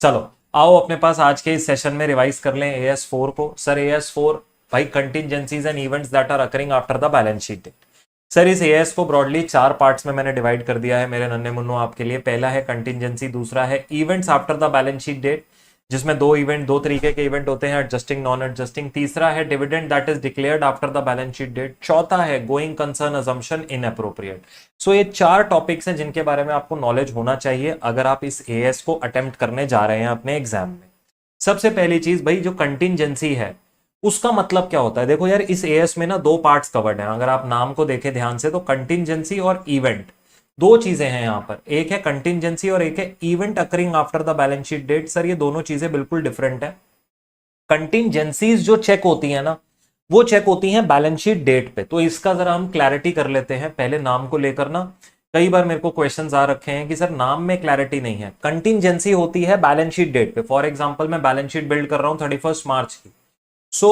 चलो आओ अपने पास आज के इस सेशन में रिवाइज कर लें AS4 को। सर AS4 भाई contingencies and events that are occurring after the balance sheet date. Sir इस AS को ब्रॉडली 4 पार्ट्स में मैंने डिवाइड कर दिया है मेरे नन्हे मुन्नो आपके लिए। पहला है कंटिंजेंसी, दूसरा है events after the balance sheet date जिसमें दो तरीके के इवेंट होते हैं, एडजस्टिंग, नॉन एडजस्टिंग। तीसरा है dividend that is declared after the balance sheet date. चौथा है going concern assumption inappropriate. So ये 4 टॉपिक्स हैं जिनके बारे में आपको नॉलेज होना चाहिए अगर आप इस AS को अटेम्प्ट करने जा रहे हैं अपने एग्जाम में। सबसे पहली चीज भाई, जो कंटिंजेंसी है उसका मतलब क्या होता है। देखो यार, इस AS में ना 2 पार्ट्स कवर्ड हैं। अगर आप नाम को देखें ध्यान से तो कंटिंजेंसी और इवेंट, 2 चीजें हैं यहां पर। एक है कंटिंजेंसी और एक है event occurring after the balance sheet date. Sir ये दोनों चीजें बिल्कुल डिफरेंट है। कंटिंजेंसीज जो चेक होती है ना, वो चेक होती हैं बैलेंस शीट डेट पे। तो इसका जरा हम क्लैरिटी कर लेते हैं पहले नाम को लेकर ना। कई बार मेरे को क्वेश्चंस आ रखे हैं कि सर नाम में क्लैरिटी नहीं है। कंटिंजेंसी होती है बैलेंस शीट डेट पे। फॉर एग्जांपल मैं बैलेंस शीट बिल्ड कर रहा हूं 31 मार्च की। सो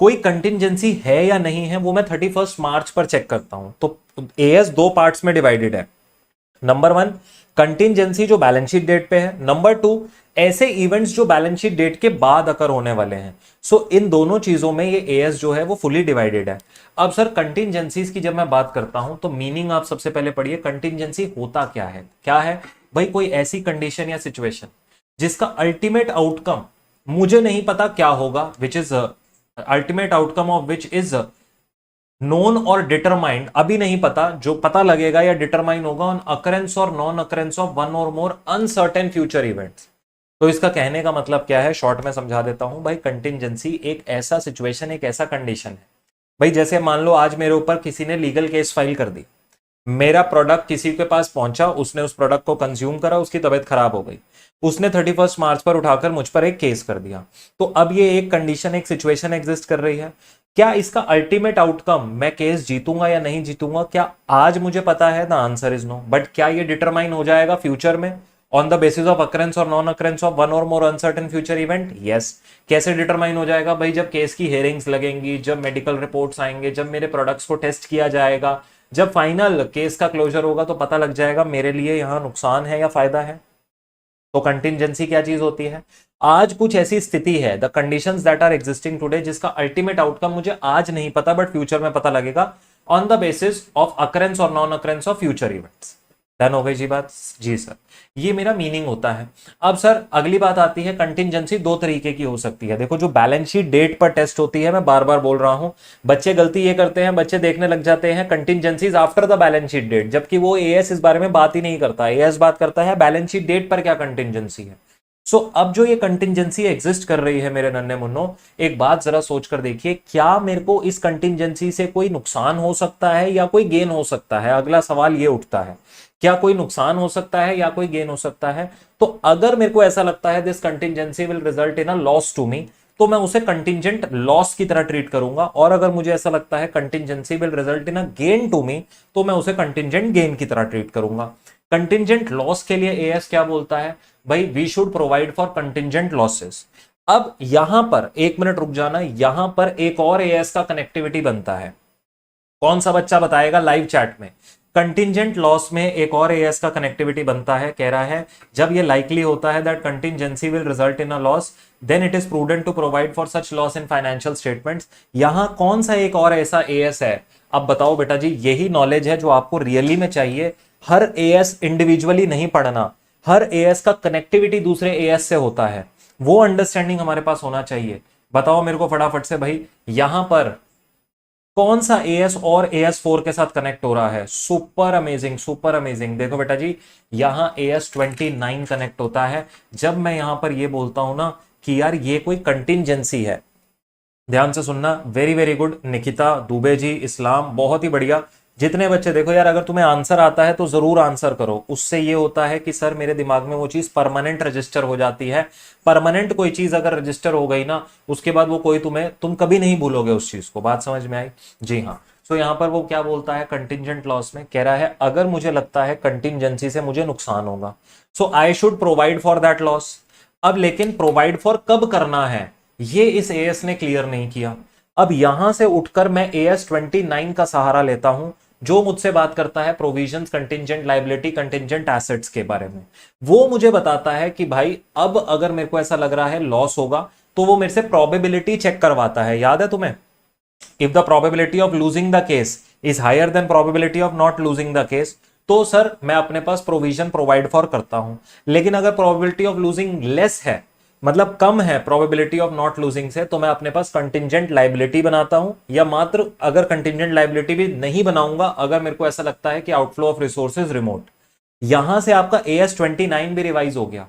कोई कंटिंजेंसी है या नहीं है वो मैं 31 मार्च पर चेक करता हूं। तो AS 2 पार्ट्स में डिवाइडेड है। नंबर 1 कंटिंजेंसी जो बैलेंस शीट डेट पे है। नंबर 2 ऐसे इवेंट्स जो बैलेंस शीट डेट के बाद अकर होने वाले हैं। सो इन दोनों चीजों में ये AS जो है वो फुली डिवाइडेड है। अब सर कंटिंजेंसीज की जब मैं बात करता हूं तो मीनिंग आप सबसे पहले पढ़िए। कंटिंजेंसी होता क्या है? क्या है भाई? कोई ऐसी कंडीशन या सिचुएशन जिसका अल्टीमेट आउटकम मुझे नहीं पता क्या होगा, which is ultimate outcome of which is known और डिटरमाइंड, अभी नहीं पता, जो पता लगेगा या डिटरमाइन होगा ऑन अकरेंस और नॉन अकरेंस ऑफ वन और मोर अनसर्टेन फ्यूचर इवेंट्स। तो इसका कहने का मतलब क्या है, शॉर्ट में समझा देता हूं भाई। कंटिंजेंसी एक ऐसा सिचुएशन, एक ऐसा कंडीशन है भाई। जैसे मान लो आज मेरे ऊपर किसी ने लीगल केस फाइल कर दी, मेरा प्रोडक्ट किसी के पास पहुंचा, उसने उस प्रोडक्ट को कंज्यूम करा, उसकी तबीयत खराब हो गई, उसने 31 मार्च पर उठाकर मुझ पर एक केस कर दिया। तो अब ये एक कंडीशन, एक सिचुएशन एग्जिस्ट कर रही है। क्या इसका अल्टीमेट आउटकम, मैं केस जीतूंगा या नहीं जीतूंगा, क्या आज मुझे पता है? The answer is no. But क्या ये डिटरमाइन हो जाएगा फ्यूचर में on the basis of occurrence और नॉन अकरेंस ऑफ वन और more uncertain future event? Yes. कैसे डिटरमाइन हो जाएगा भाई? जब केस की हेयरिंग्स लगेंगी, जब मेडिकल रिपोर्ट्स आएंगे, जब मेरे प्रोडक्ट्स को टेस्ट किया जाएगा, जब फाइनल केस का क्लोजर होगा तो पता लग जाएगा मेरे लिए यहां नुकसान है या फायदा है। तो कंटिंजेंसी क्या चीज होती है? आज कुछ ऐसी स्थिति है, the conditions that are existing today, जिसका अल्टीमेट आउटकम मुझे आज नहीं पता बट फ्यूचर में पता लगेगा on the basis of occurrence और non occurrence of future events. Done हो गई जी बात? जी सर, ये मेरा मीनिंग होता है। अब सर अगली बात आती है, कंटिंजेंसी 2 तरीके की हो सकती है। देखो, जो बैलेंस शीट डेट पर टेस्ट होती है, मैं बार बार बोल रहा हूं, बच्चे गलती ये करते हैं, बच्चे देखने लग जाते हैं contingencies after the balance sheet date, जबकि वो AS इस बारे में बात ही नहीं करता। AS बात करता है बैलेंस शीट डेट पर क्या कंटिंजेंसी है। सो अब जो ये कंटिंजेंसी एग्जिस्ट कर रही है मेरे नन्हे मुन्नो, एक बात जरा सोच कर देखिए, क्या मेरे को इस कंटिंजेंसी से कोई नुकसान हो सकता है या कोई गेन हो सकता है? अगला सवाल ये उठता है, क्या कोई नुकसान हो सकता है या कोई गेन हो सकता है? तो अगर मेरे को ऐसा लगता है this contingency will result in a loss to me, तो मैं उसे कंटिंजेंट लॉस की तरह ट्रीट करूंगा। और अगर मुझे ऐसा लगता है contingency will result in a gain to me, तो मैं उसे कंटिंजेंट गेन की तरह ट्रीट करूंगा। कंटिंजेंट लॉस के लिए AS क्या बोलता है भाई? We should provide for contingent losses. अब यहां पर 1 मिनट रुक जाना, यहां पर एक और AS का कनेक्टिविटी बनता है। कौन सा बच्चा बताएगा लाइव चैट में? कंटिंजेंट लॉस में एक और AS का कनेक्टिविटी बनता है। कह रहा है जब ये लाइकली होता है that contingency will result in a loss, then it is prudent to provide for such loss in financial statements. यहां कौन सा एक और ऐसा AS है? अब बताओ बेटा जी, यही नॉलेज है जो आपको रियली में चाहिए। हर AS इंडिविजुअली नहीं पढ़ना, हर AS का कनेक्टिविटी दूसरे AS से होता है, वो अंडरस्टैंडिंग हमारे पास होना चाहिए। बताओ मेरे को फटाफट से भाई, यहां पर कौन सा AS और AS4 के साथ कनेक्ट हो रहा है? Super amazing, super amazing. देखो बेटा जी, यहां AS29 कनेक्ट होता है। जब मैं यहां पर ये बोलता हूं ना कि यार ये कोई कंटिंजेंसी है, ध्यान से सुनना, very very good Nikita Dubey ji, Islam, बहुत ही बढ़िया। जितने बच्चे, देखो यार, अगर तुम्हें आंसर आता है तो जरूर आंसर करो। उससे ये होता है कि सर मेरे दिमाग में वो चीज परमानेंट रजिस्टर हो जाती है। परमानेंट कोई चीज अगर रजिस्टर हो गई ना, उसके बाद वो कोई तुम कभी नहीं भूलोगे उस चीज को। बात समझ में आई? जी हाँ। सो यहां पर वो क्या बोलता है कंटिंजेंट लॉस में? कह रहा है अगर मुझे लगता है कंटिंजेंसी से मुझे नुकसान होगा, so I should provide for that loss. अब लेकिन प्रोवाइड फॉर कब करना है, ये इस AS ने क्लियर नहीं किया। अब यहां से उठकर मैं AS29 का सहारा लेता हूं जो मुझसे बात करता है provisions, contingent liability, contingent assets के बारे में। वो मुझे बताता है कि भाई अब अगर मेरे को ऐसा लग रहा है लॉस होगा, तो वो मेरे से प्रोबेबिलिटी चेक करवाता है। याद है तुम्हें? If the probability of losing the case is higher than probability of not losing the case, तो सर मैं अपने पास प्रोविजन प्रोवाइड फॉर करता हूं। लेकिन अगर प्रोबेबिलिटी ऑफ लूजिंग लेस है, मतलब कम है प्रोबेबिलिटी ऑफ नॉट लूजिंग से, तो मैं अपने पास कंटिंजेंट लायबिलिटी बनाता हूं, या मात्र अगर कंटिंजेंट लायबिलिटी भी नहीं बनाऊंगा अगर मेरे को ऐसा लगता है कि आउटफ्लो ऑफ रिसोर्सेज रिमोट। यहां से आपका AS29 भी रिवाइज हो गया।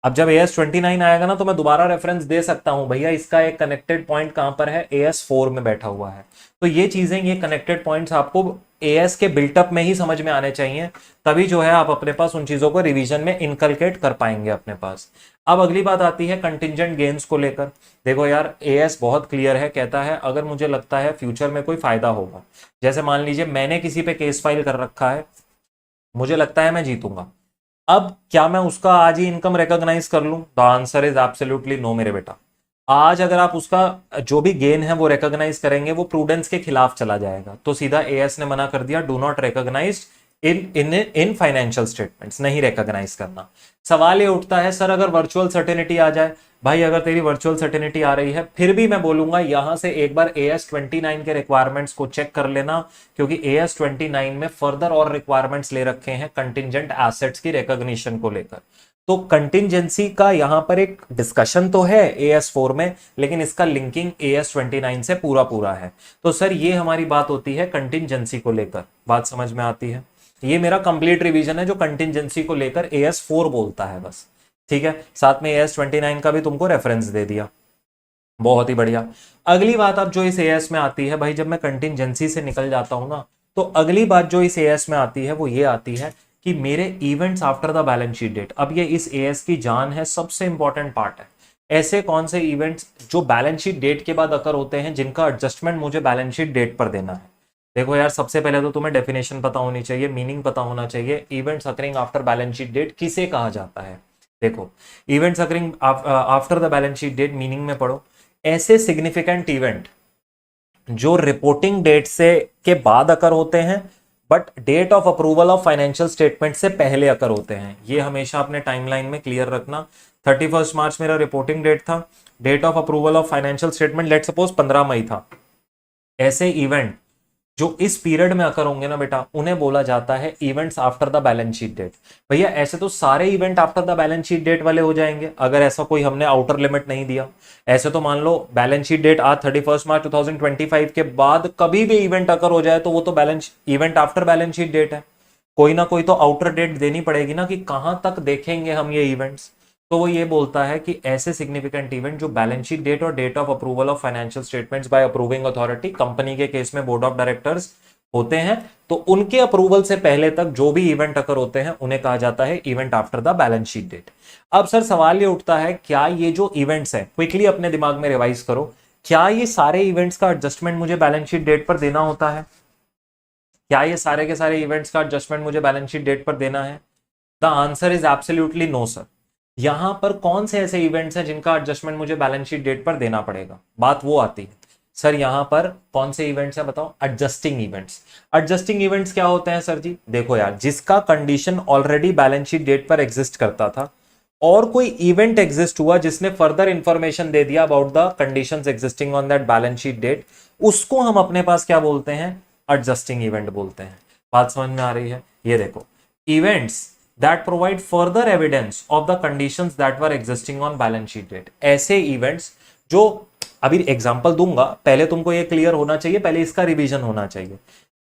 अब जब AS29 आएगा ना, तो मैं दोबारा रेफरेंस दे सकता हूं, भैया इसका एक कनेक्टेड पॉइंट कहां पर है, AS4 में बैठा हुआ है। तो ये चीजें, ये कनेक्टेड पॉइंट्स आपको AS के बिल्टअप में ही समझ में आने चाहिए, तभी जो है आप अपने पास उन चीजों को रिवीजन में इनकलकेट कर पाएंगे अपने पास। अब अगली बात आती है कंटिंजेंट गेन्स को लेकर। देखो यार, AS बहुत क्लियर है, कहता है अगर मुझे लगता है फ्यूचर में कोई फायदा होगा, जैसे मान लीजिए मैंने किसी पे केस फाइल कर रखा है, मुझे लगता है मैं जीतूंगा, अब क्या मैं उसका आज ही इनकम रिकॉग्नाइज कर लूं? The answer is absolutely no मेरे बेटा। आज अगर आप उसका जो भी गेन है वो रिकॉग्नाइज करेंगे, वो प्रूडेंस के खिलाफ चला जाएगा। तो सीधा AS ने मना कर दिया, do not recognize in financial statements, नहीं रिकॉग्नाइज करना। सवाल ये उठता है, सर अगर वर्चुअल सर्टेनिटी आ जाए, भाई अगर तेरी वर्चुअल सर्टेनिटी आ रही है, फिर भी मैं बोलूंगा यहां से एक बार AS29 के रिक्वायरमेंट्स को चेक कर लेना, क्योंकि AS29 में फर्दर और रिक्वायरमेंट्स ले रखे हैं कंटिंजेंट एसेट्स की रिकॉग्निशन को लेकर। तो कंटिंजेंसी का यहां पर एक डिस्कशन तो है AS4 में, लेकिन इसका लिंकिंग AS29 से पूरा पूरा है। तो सर ये हमारी बात होती है कंटिंजेंसी को लेकर, बात समझ में आती है? ये मेरा कंप्लीट रिवीजन है जो कंटिंजेंसी को लेकर AS4 बोलता है बस, ठीक है। साथ में AS29 का भी तुमको रेफरेंस दे दिया, बहुत ही बढ़िया। अगली बात अब जो इस AS में आती है, भाई जब मैं कंटिंजेंसी से निकल जाता हूं ना, तो अगली बात जो इस AS में आती है वो ये आती है कि मेरे events after the balance sheet date. अब ये इस AS की जान है, सबसे इंपॉर्टेंट पार्ट है। ऐसे कौन से इवेंट्स जो बैलेंस शीट डेट के बाद अकर होते हैं, जिनका एडजस्टमेंट मुझे बैलेंस शीट डेट पर देना है? देखो यार, सबसे पहले तो तुम्हें डेफिनेशन पता होनी चाहिए, मीनिंग पता होना चाहिए। Events occurring after balance sheet date किसे कहा जाता है? देखो, events occurring after the balance sheet date meaning में पढ़ो, ऐसे सिग्निफिकेंट इवेंट जो रिपोर्टिंग डेट से के बाद अकर होते हैं, but date of approval of financial statement से पहले अकर होते हैं। ये हमेशा अपने टाइमलाइन में क्लियर रखना। 31 मार्च मेरा रिपोर्टिंग डेट था, date of approval of financial statement let suppose 15 मई था। ऐसे इवेंट जो इस पीरियड में अकर होंगे ना बेटा, उन्हें बोला जाता है events after the balance sheet date. भैया ऐसे तो सारे event after the balance sheet date वाले हो जाएंगे, अगर ऐसा कोई हमने आउटर लिमिट नहीं दिया। ऐसे तो मान लो बैलेंस शीट डेट आज 31 मार्च 2025 के बाद कभी भी इवेंट अकर हो जाए, तो वो तो balance event after balance sheet date है। कोई ना कोई तो आउटर डेट देनी पड़ेगी ना, कि कहां तक देखेंगे हम ये इवेंट्स। तो वो ये बोलता है कि ऐसे सिग्निफिकेंट इवेंट जो बैलेंस शीट डेट और date of approval of financial statements by approving authority, company के केस में बोर्ड ऑफ डायरेक्टर्स होते हैं, तो उनके अप्रूवल से पहले तक जो भी इवेंट अकर होते हैं उन्हें कहा जाता है event after the balance sheet date. अब सर सवाल ये उठता है, क्या ये जो इवेंट्स हैं, क्विकली अपने दिमाग में रिवाइज करो, क्या ये सारे इवेंट्स का एडजस्टमेंट मुझे बैलेंस शीट डेट पर देना होता है? क्या ये सारे के सारे इवेंट्स का एडजस्टमेंट मुझे बैलेंस शीट डेट पर देना है? The answer is absolutely no sir. यहां पर कौन से ऐसे इवेंट्स हैं जिनका एडजस्टमेंट मुझे बैलेंस शीट डेट पर देना पड़ेगा? बात वो आती है, सर यहां पर कौन से इवेंट्स हैं बताओ? Adjusting events. एडजस्टिंग इवेंट्स क्या होते हैं सर जी? देखो यार, जिसका condition already balance sheet date पर एग्जिस्ट करता था और कोई इवेंट एग्जिस्ट हुआ जिसने फर्दर इंफॉर्मेशन दे दिया about the conditions existing on that balance sheet date, उसको हम अपने पास क्या बोलते हैं? एडजस्टिंग इवेंट बोलते हैं। बात समझ में आ रही है? ये देखो, events that provide further evidence of the conditions that were existing on balance sheet date। ऐसे इवेंट्स जो, अभी एग्जांपल दूंगा, पहले तुमको ये क्लियर होना चाहिए, पहले इसका रिवीजन होना चाहिए।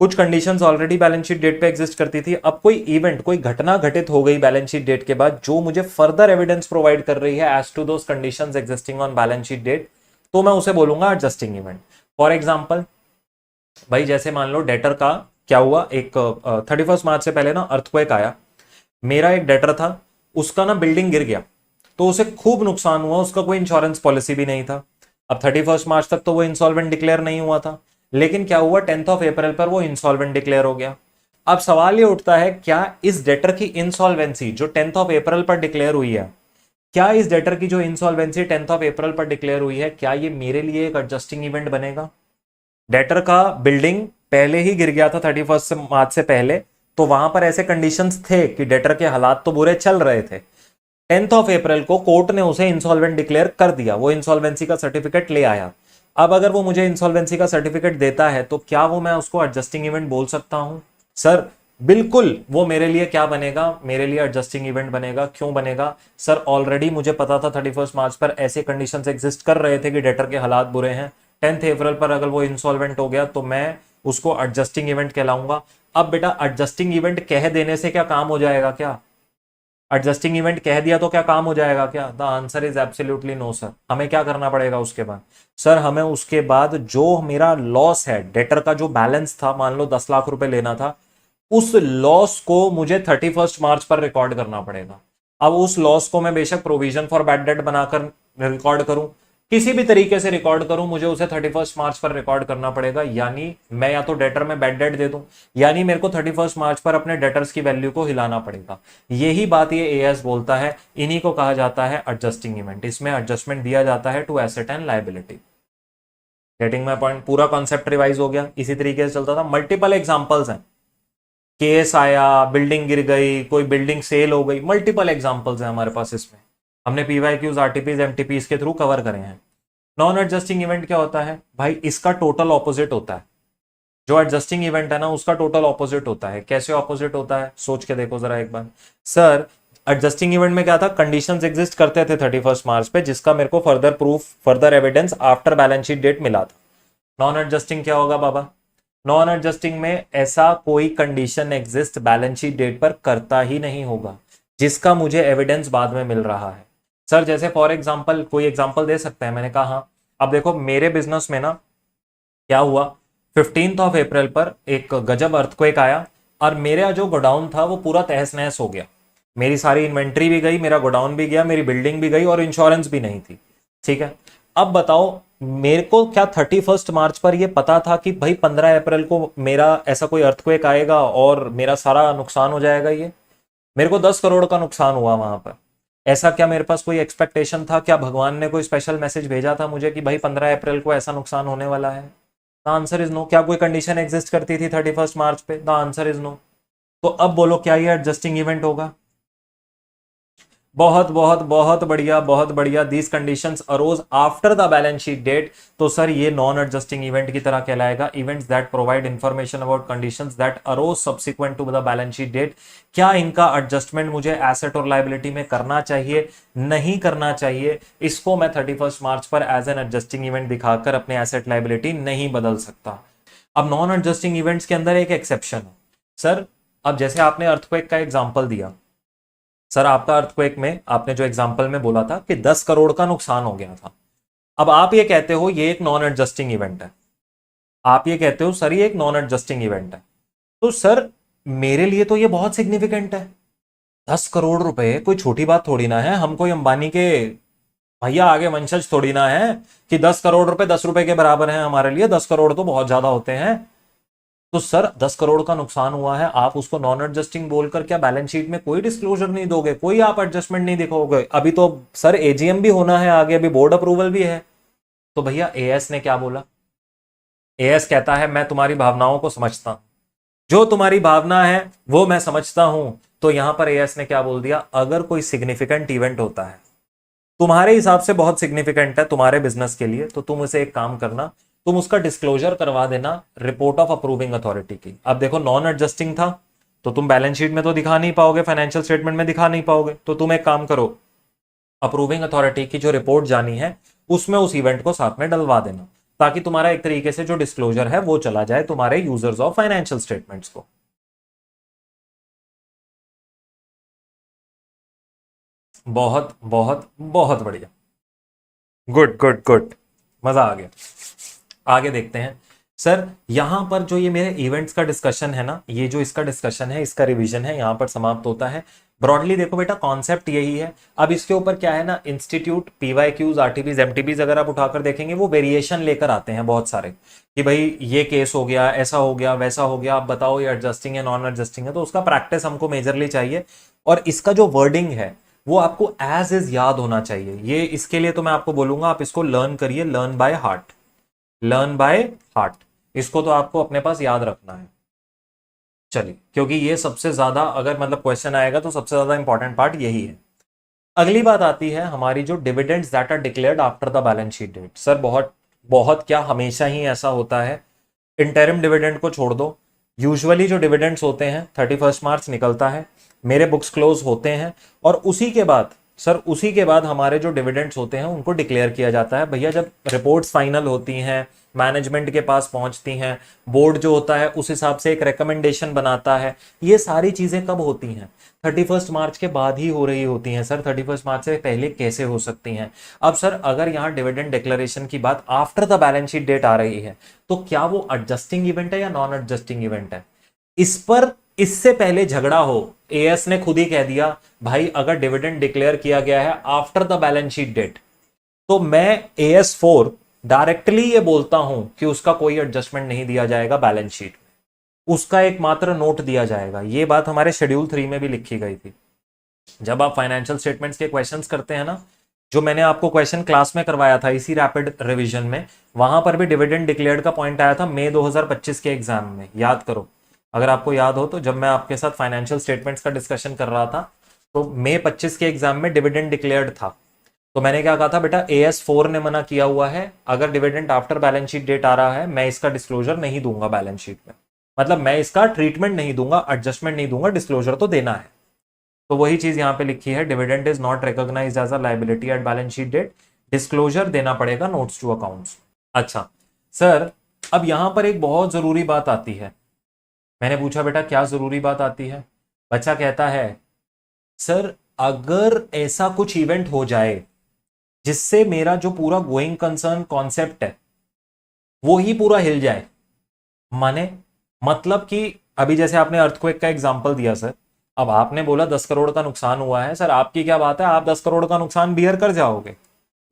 कुछ conditions already balance sheet date पे एग्जिस्ट करती थी, अब कोई इवेंट, कोई घटना घटित हो गई बैलेंस शीट डेट के बाद जो मुझे फर्दर एविडेंस प्रोवाइड कर रही है as to those conditions existing on balance sheet date, तो मैं उसे बोलूंगा एडजस्टिंग इवेंट। फॉर एग्जाम्पल, भाई जैसे मान लो डेटर का क्या हुआ, एक 31 मार्च से पहले ना अर्थक्वेक आया, मेरा एक डेटर था, उसका ना बिल्डिंग गिर गया, तो उसे खूब नुकसान हुआ, उसका कोई इंश्योरेंस पॉलिसी भी नहीं था। अब 31 मार्च तक तो वो इंसॉल्वेंट डिक्लेयर नहीं हुआ था, लेकिन क्या हुआ, 10 अप्रैल पर वो इंसॉल्वेंट डिक्लेयर हो गया। अब सवाल ये उठता है, क्या इस डेटर की इंसॉल्वेंसी जो 10 अप्रैल पर डिक्लेयर हुई है, क्या इस डेटर की जो इंसॉल्वेंसी 10 अप्रैल पर डिक्लेयर हुई है, क्या ये मेरे लिए एक एडजस्टिंग इवेंट बनेगा? डेटर का बिल्डिंग पहले ही गिर गया था 31 मार्च से पहले, तो वहां पर ऐसे कंडीशंस थे कि डेटर के हालात तो बुरे चल रहे थे। 10th ऑफ अप्रैल को कोर्ट ने उसे इंसॉल्वेंट डिक्लेयर कर दिया, वो इंसॉल्वेंसी का सर्टिफिकेट ले आया। अब अगर वो मुझे इंसॉल्वेंसी का सर्टिफिकेट देता है तो क्या वो मैं उसको एडजस्टिंग इवेंट बोल सकता हूं? सर बिल्कुल, वो मेरे लिए क्या बनेगा, मेरे लिए एडजस्टिंग इवेंट बनेगा। क्यों बनेगा? सर ऑलरेडी मुझे पता था 31 मार्च पर ऐसे कंडीशंस एग्जिस्ट कर रहे थे कि डेटर के हालात बुरे हैं। 10th अप्रैल पर अगर वो इंसॉल्वेंट हो गया तो मैं उसको एडजस्टिंग इवेंट कहलाऊंगा। अब बेटा एडजस्टिंग इवेंट कह देने से क्या काम हो जाएगा क्या? एडजस्टिंग इवेंट कह दिया तो क्या काम हो जाएगा क्या? The answer is absolutely no sir. हमें क्या करना पड़ेगा उसके बाद? सर हमें उसके बाद जो मेरा लॉस है, डेटर का जो बैलेंस था, मान लो 10 लाख रुपए लेना था, उस लॉस को मुझे 31 मार्च पर रिकॉर्ड करना पड़ेगा। अब उस लॉस को मैं बेशक प्रोविजन फॉर बैड डेट बनाकर रिकॉर्ड करूं, किसी भी तरीके से रिकॉर्ड करूं, मुझे उसे 31 मार्च पर रिकॉर्ड करना पड़ेगा। यानी मैं या तो डेटर में बैड डेट दे दूं, यानी मेरे को 31 मार्च पर अपने डेटर्स की वैल्यू को हिलाना पड़ेगा। यही बात ये एएस बोलता है, इन्हीं को कहा जाता है एडजस्टिंग इवेंट। इसमें एडजस्टमेंट दिया जाता है to asset and liability. Getting my point? पूरा कॉन्सेप्ट रिवाइज हो गया। इसी तरीके से चलता था। मल्टीपल एग्जांपल्स हैं, केस आया, बिल्डिंग गिर गई, कोई बिल्डिंग सेल हो गई, मल्टीपल एग्जांपल्स हैं हमारे पास। इसमें हमने पीवाईक्यूज, आरटीपीज, एमटीपीज के थ्रू कवर करे हैं। नॉन एडजस्टिंग इवेंट क्या होता है भाई? इसका टोटल ऑपोजिट होता है। जो एडजस्टिंग इवेंट है ना, उसका टोटल ऑपोजिट होता है। कैसे ऑपोजिट होता है? सोच के देखो जरा एक बार। सर एडजस्टिंग इवेंट में क्या था? कंडीशंस एग्जिस्ट करते थे 31 मार्च पे, जिसका मेरे को further proof, further evidence after balance sheet date मिला था। नॉन एडजस्टिंग क्या होगा बाबा? नॉन एडजस्टिंग में ऐसा कोई condition exist balance sheet date पर करता ही नहीं होगा, जिसका मुझे एविडेंस बाद में मिल रहा है। सर जैसे फॉर एग्जांपल, कोई एग्जांपल दे सकते हैं? मैंने कहा हाँ। अब देखो मेरे बिजनेस में ना क्या हुआ, 15th ऑफ अप्रैल पर एक गजब अर्थक्वेक आया और मेरा जो गोडाउन था वो पूरा तहस नहस हो गया। मेरी सारी इन्वेंट्री भी गई, मेरा गोडाउन भी गया, मेरी बिल्डिंग भी गई और इंश्योरेंस भी नहीं थी। ठीक है, अब बताओ मेरे को क्या 31 मार्च पर यह पता था कि भाई 15 अप्रैल को मेरा ऐसा कोई अर्थक्वेक आएगा और मेरा सारा नुकसान हो जाएगा? ये मेरे को 10 करोड़ का नुकसान हुआ वहां पर। ऐसा क्या मेरे पास कोई एक्सपेक्टेशन था? क्या भगवान ने कोई स्पेशल मैसेज भेजा था मुझे कि भाई 15 अप्रैल को ऐसा नुकसान होने वाला है? The answer is no. क्या कोई कंडीशन एग्जिस्ट करती थी 31 मार्च पे? The answer is no. तो अब बोलो क्या ये एडजस्टिंग इवेंट होगा? बहुत बहुत बहुत बढ़िया, बहुत बढ़िया। These conditions arose after the balance sheet date. तो सर ये नॉन एडजस्टिंग इवेंट की तरह कहलाएगा। Events that provide information about conditions that arose subsequent to the balance sheet date. क्या इनका एडजस्टमेंट मुझे एसेट और लायबिलिटी में करना चाहिए? नहीं करना चाहिए। इसको मैं 31 मार्च पर एज एन एडजस्टिंग इवेंट दिखाकर अपने एसेट लायबिलिटी नहीं बदल सकता। अब नॉन एडजस्टिंग इवेंट्स के अंदर एक एक्सेप्शन है सर। अब जैसे आपने अर्थक्वेक का एग्जांपल दिया, सर आपका अर्थक्वेक में आपने जो एग्जांपल में बोला था कि 10 करोड़ का नुकसान हो गया था। अब आप ये कहते हो ये एक नॉन एडजस्टिंग इवेंट है। आप ये कहते हो सर ये एक नॉन एडजस्टिंग इवेंट है। तो सर मेरे लिए तो ये बहुत सिग्निफिकेंट है। 10 करोड़ रुपए कोई छोटी बात थोड़ी ना है। हम कोई अंबानी के भैया आगे वंशज थोड़ी ना है कि 10 करोड़ रुपए 10 रुपए के बराबर हैं हमारे लिए। 10 करोड़ तो बहुत ज्यादा होते हैं। तो सर 10 करोड़ का नुकसान हुआ है, आप उसको नॉन एडजस्टिंग बोलकर क्या बैलेंस शीट में कोई डिस्क्लोजर नहीं दोगे? कोई आप एडजस्टमेंट नहीं दिखाओगे? अभी तो सर एजीएम भी होना है आगे, अभी बोर्ड अप्रूवल भी है। तो भैया एएस ने क्या बोला? एएस कहता है मैं तुम्हारी भावनाओं को समझता हूं, जो तुम्हारी भावना है वो मैं समझता हूं। तो यहां पर एएस ने क्या बोल दिया? अगर कोई सिग्निफिकेंट इवेंट होता है, तुम्हारे हिसाब से बहुत सिग्निफिकेंट है तुम्हारे बिजनेस के लिए, तो तुम उसे एक काम करना, तुम उसका डिस्क्लोजर करवा देना रिपोर्ट ऑफ अप्रूविंग अथॉरिटी की। अब देखो नॉन एडजस्टिंग था तो तुम बैलेंस शीट में तो दिखा नहीं पाओगे, फाइनेंशियल स्टेटमेंट में दिखा नहीं पाओगे। तो तुम एक काम करो, अप्रूविंग अथॉरिटी की जो रिपोर्ट जानी है उसमें उस इवेंट को साथ में डलवा देना, ताकि तुम्हारा एक तरीके से जो डिस्क्लोजर है वो चला जाए तुम्हारे यूजर्स ऑफ फाइनेंशियल स्टेटमेंट्स को। बहुत बहुत बहुत बढ़िया। गुड गुड गुड, मजा आ गया। आगे देखते हैं। सर यहां पर जो ये मेरे इवेंट्स का डिस्कशन है ना, ये जो इसका डिस्कशन है, इसका रिवीजन है, यहां पर समाप्त होता है। ब्रॉडली देखो बेटा कॉन्सेप्ट यही है। अब इसके ऊपर क्या है ना, इंस्टीट्यूट पीवाईक्यूज, आरटीपीज, एमटीपीज अगर आप उठाकर देखेंगे वो वेरिएशन लेकर आते हैं बहुत सारे, कि भाई ये केस हो गया, ऐसा हो गया, वैसा हो गया, आप बताओ ये एडजस्टिंग है नॉन एडजस्टिंग है। तो उसका प्रैक्टिस हमको मेजरली चाहिए और इसका जो वर्डिंग है वो आपको एज इज याद होना चाहिए। ये इसके लिए तो मैं आपको बोलूंगा आप इसको लर्न करिए, learn by heart, learn by heart. इसको तो आपको अपने पास याद रखना है। चलिए, क्योंकि ये सबसे ज्यादा अगर मतलब क्वेश्चन आएगा तो सबसे ज्यादा इंपॉर्टेंट पार्ट यही है। अगली बात आती है हमारी जो dividends that are declared after the balance sheet date. Sir बहुत बहुत क्या, हमेशा ही ऐसा होता है। इंटरिम डिविडेंड को छोड़ दो, यूजुअली जो डिविडेंड्स होते हैं 31 मार्च निकलता है, मेरे बुक्स क्लोज होते हैं, और उसी के बाद सर उसी के बाद हमारे जो डिविडेंड्स होते हैं उनको डिक्लेयर किया जाता है। भैया जब रिपोर्ट्स फाइनल होती हैं, मैनेजमेंट के पास पहुंचती हैं, बोर्ड जो होता है उस हिसाब से एक रिकमेंडेशन बनाता है, ये सारी चीजें कब होती हैं? 31 मार्च के बाद ही हो रही होती हैं सर। 31 मार्च से पहले कैसे हो सकती हैं? अब सर अगर यहाँ डिविडेंड डिक्लेरेशन की बात after the balance sheet date आ रही है तो क्या वो एडजस्टिंग इवेंट है या नॉन एडजस्टिंग इवेंट है? इस पर इससे पहले झगड़ा हो, एएस ने खुद ही कह दिया भाई अगर डिविडेंड डिक्लेयर किया गया है after the balance sheet date तो मैं AS4 डायरेक्टली ये बोलता हूं कि उसका कोई एडजस्टमेंट नहीं दिया जाएगा बैलेंस शीट में, उसका एकमात्र नोट दिया जाएगा। ये बात हमारे शेड्यूल 3 में भी लिखी गई थी। जब आप फाइनेंशियल स्टेटमेंट्स के क्वेश्चंस करते हैं ना, जो मैंने आपको क्वेश्चन क्लास में करवाया था इसी रैपिड रिवीजन में, वहां पर भी डिविडेंड डिक्लेयर्ड का पॉइंट आया था मई 2025 के एग्जाम में, याद करो अगर आपको याद हो तो। जब मैं आपके साथ फाइनेंशियल स्टेटमेंट्स का डिस्कशन कर रहा था तो मई 25 के एग्जाम में डिविडेंड डिक्लेयर्ड था, तो मैंने क्या कहा था, बेटा AS4 ने मना किया हुआ है, अगर dividend after balance sheet date आ रहा है मैं इसका डिस्क्लोजर नहीं दूंगा बैलेंस शीट में, मतलब मैं इसका ट्रीटमेंट नहीं दूंगा, एडजस्टमेंट नहीं दूंगा, डिस्क्लोजर तो देना है। तो वही चीज यहां पे लिखी है, dividend is not recognized as a liability at balance sheet date, disclosure देना पड़ेगा नोट्स टू अकाउंट्स। अच्छा सर, अब यहां पर एक बहुत जरूरी बात आती है। मैंने पूछा बेटा क्या जरूरी बात आती है? बच्चा कहता है सर अगर ऐसा कुछ इवेंट हो जाए जिससे मेरा जो पूरा गोइंग कंसर्न कॉन्सेप्ट है वो ही पूरा हिल जाए, माने मतलब कि अभी जैसे आपने अर्थक्वेक का एग्जांपल दिया सर, अब आपने बोला 10 करोड़ का नुकसान हुआ है, सर आपकी क्या बात है, आप 10 करोड़ का नुकसान बियर कर जाओगे,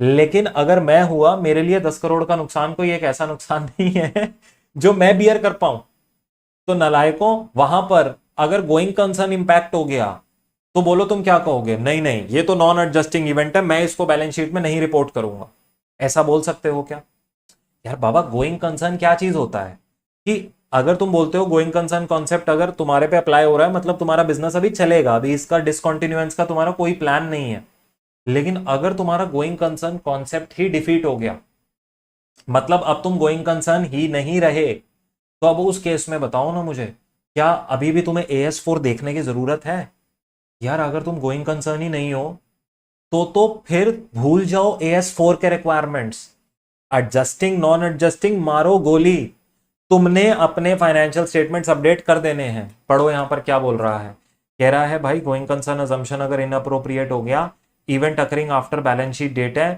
लेकिन अगर मैं हुआ, मेरे लिए 10 करोड़ का नुकसान कोई एक ऐसा नुकसान नहीं है जो मैं बियर कर पाऊं। तो नलायकों, वहां पर अगर गोइंग कंसर्न इंपैक्ट हो गया तो बोलो तुम क्या कहोगे, नहीं नहीं ये तो नॉन एडजस्टिंग इवेंट है, मैं इसको बैलेंस शीट में नहीं रिपोर्ट करूंगा, ऐसा बोल सकते हो क्या? यार बाबा गोइंग कंसर्न क्या चीज होता है कि अगर तुम बोलते हो गोइंग कंसर्न कॉन्सेप्ट अगर तुम्हारे पे अप्लाई हो रहा है मतलब तुम्हारा बिजनेस अभी चलेगा, अभी इसका डिसकंटिन्यूएंस का तुम्हारा कोई प्लान नहीं है, लेकिन अगर तुम्हारा गोइंग कंसर्न कॉन्सेप्ट ही डिफीट हो गया, मतलब अब तुम गोइंग कंसर्न ही नहीं रहे, तो अब उस केस में बताओ ना मुझे, क्या अभी भी तुम्हें AS4 देखने की जरूरत है? यार अगर तुम गोइंग कंसर्न ही नहीं हो तो फिर भूल जाओ AS4 के रिक्वायरमेंट्स, एडजस्टिंग नॉन एडजस्टिंग मारो गोली, तुमने अपने फाइनेंशियल स्टेटमेंट्स अपडेट कर देने हैं। पढ़ो यहां पर क्या बोल रहा है, कह रहा है भाई गोइंग कंसर्न अजम्पशन अगर इनअप्रोप्रिएट हो गया, event occurring after balance sheet date है,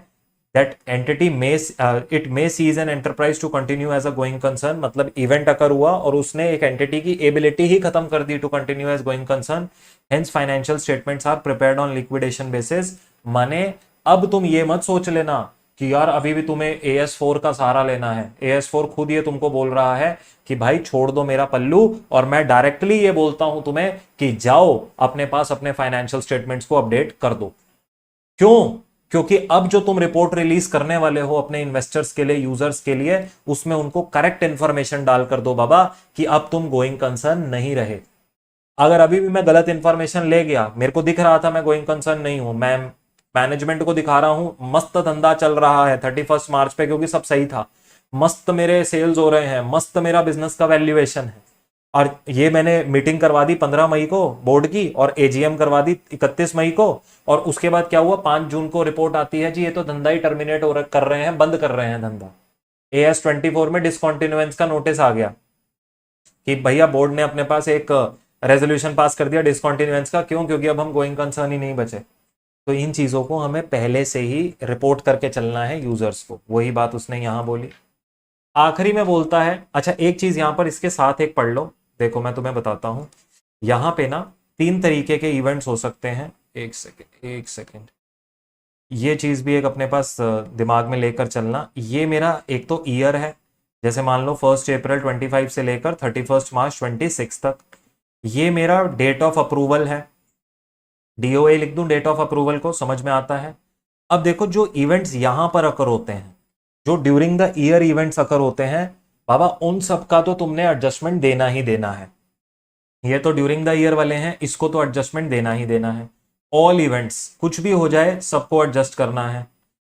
that entity may it may cease an enterprise to continue as a going concern, मतलब इवेंट अकर हुआ और उसने एक एंटिटी की एबिलिटी ही खत्म कर दी to continue as going concern, hence financial statements are prepared on liquidation basis. माने अब तुम ये मत सोच लेना कि यार अभी भी तुम्हें AS4 का सहारा लेना है, AS4 खुद ये तुमको बोल रहा है कि भाई छोड़ दो मेरा पल्लू, और मैं डायरेक्टली ये बोलता हूं तुम्हें कि जाओ अपने पास अपने फाइनेंशियल स्टेटमेंट्स को अपडेट कर दो। क्यों? क्योंकि अब जो तुम रिपोर्ट रिलीज करने वाले हो अपने इन्वेस्टर्स के लिए, यूजर्स के लिए, उसमें उनको करेक्ट इंफॉर्मेशन डाल कर दो बाबा कि अब तुम गोइंग कंसर्न नहीं रहे। अगर अभी भी मैं गलत इंफॉर्मेशन ले गया, मेरे को दिख रहा था मैं गोइंग कंसर्न नहीं हूं, मैं मैनेजमेंट को दिखा रहा हूं मस्त धंधा चल रहा है 31 मार्च पे क्योंकि सब सही था, मस्त मेरे सेल्स हो रहे हैं, मस्त मेरा बिजनेस का वैल्यूएशन है, और ये मैंने मीटिंग करवा दी 15 मई को बोर्ड की और AGM करवा दी 31 मई को, और उसके बाद क्या हुआ, 5 जून को रिपोर्ट आती है जी ये तो धंधा ही टर्मिनेट कर रहे हैं, बंद कर रहे हैं धंधा। AS24 में डिसकंटिन्यूएंस का नोटिस आ गया कि भैया बोर्ड ने अपने पास एक रेजोल्यूशन पास कर दिया डिसकंटिन्यूएंस का, क्यों? क्योंकि अब हम गोइंग कंसर्न ही नहीं बचे। तो इन चीजों को हमें पहले से ही रिपोर्ट करके चलना है यूजर्स को, वही बात उसने यहां बोली। आखिरी में बोलता है, अच्छा एक चीज यहां पर इसके साथ एक पढ़ लो, देखो मैं तुम्हें बताता हूं, यहां पे ना 3 तरीके के इवेंट्स हो सकते हैं। एक सेकेंड, ये चीज भी एक अपने पास दिमाग में लेकर चलना। ये मेरा एक तो ईयर है, जैसे मान लो 1 अप्रैल 25 से लेकर 31 मार्च 26 तक, ये मेरा डेट ऑफ अप्रूवल है, DOA लिख दूं डेट ऑफ अप्रूवल को, समझ में आता है। अब देखो जो इवेंट्स यहां पर अकर होते हैं, जो ड्यूरिंग द ईयर इवेंट्स अकर होते हैं, बाबा उन सब का तो तुमने एडजस्टमेंट देना ही देना है। ये तो ड्यूरिंग द ईयर वाले हैं, इसको तो एडजस्टमेंट देना ही देना है। ऑल इवेंट्स कुछ भी हो जाए सबको एडजस्ट करना है,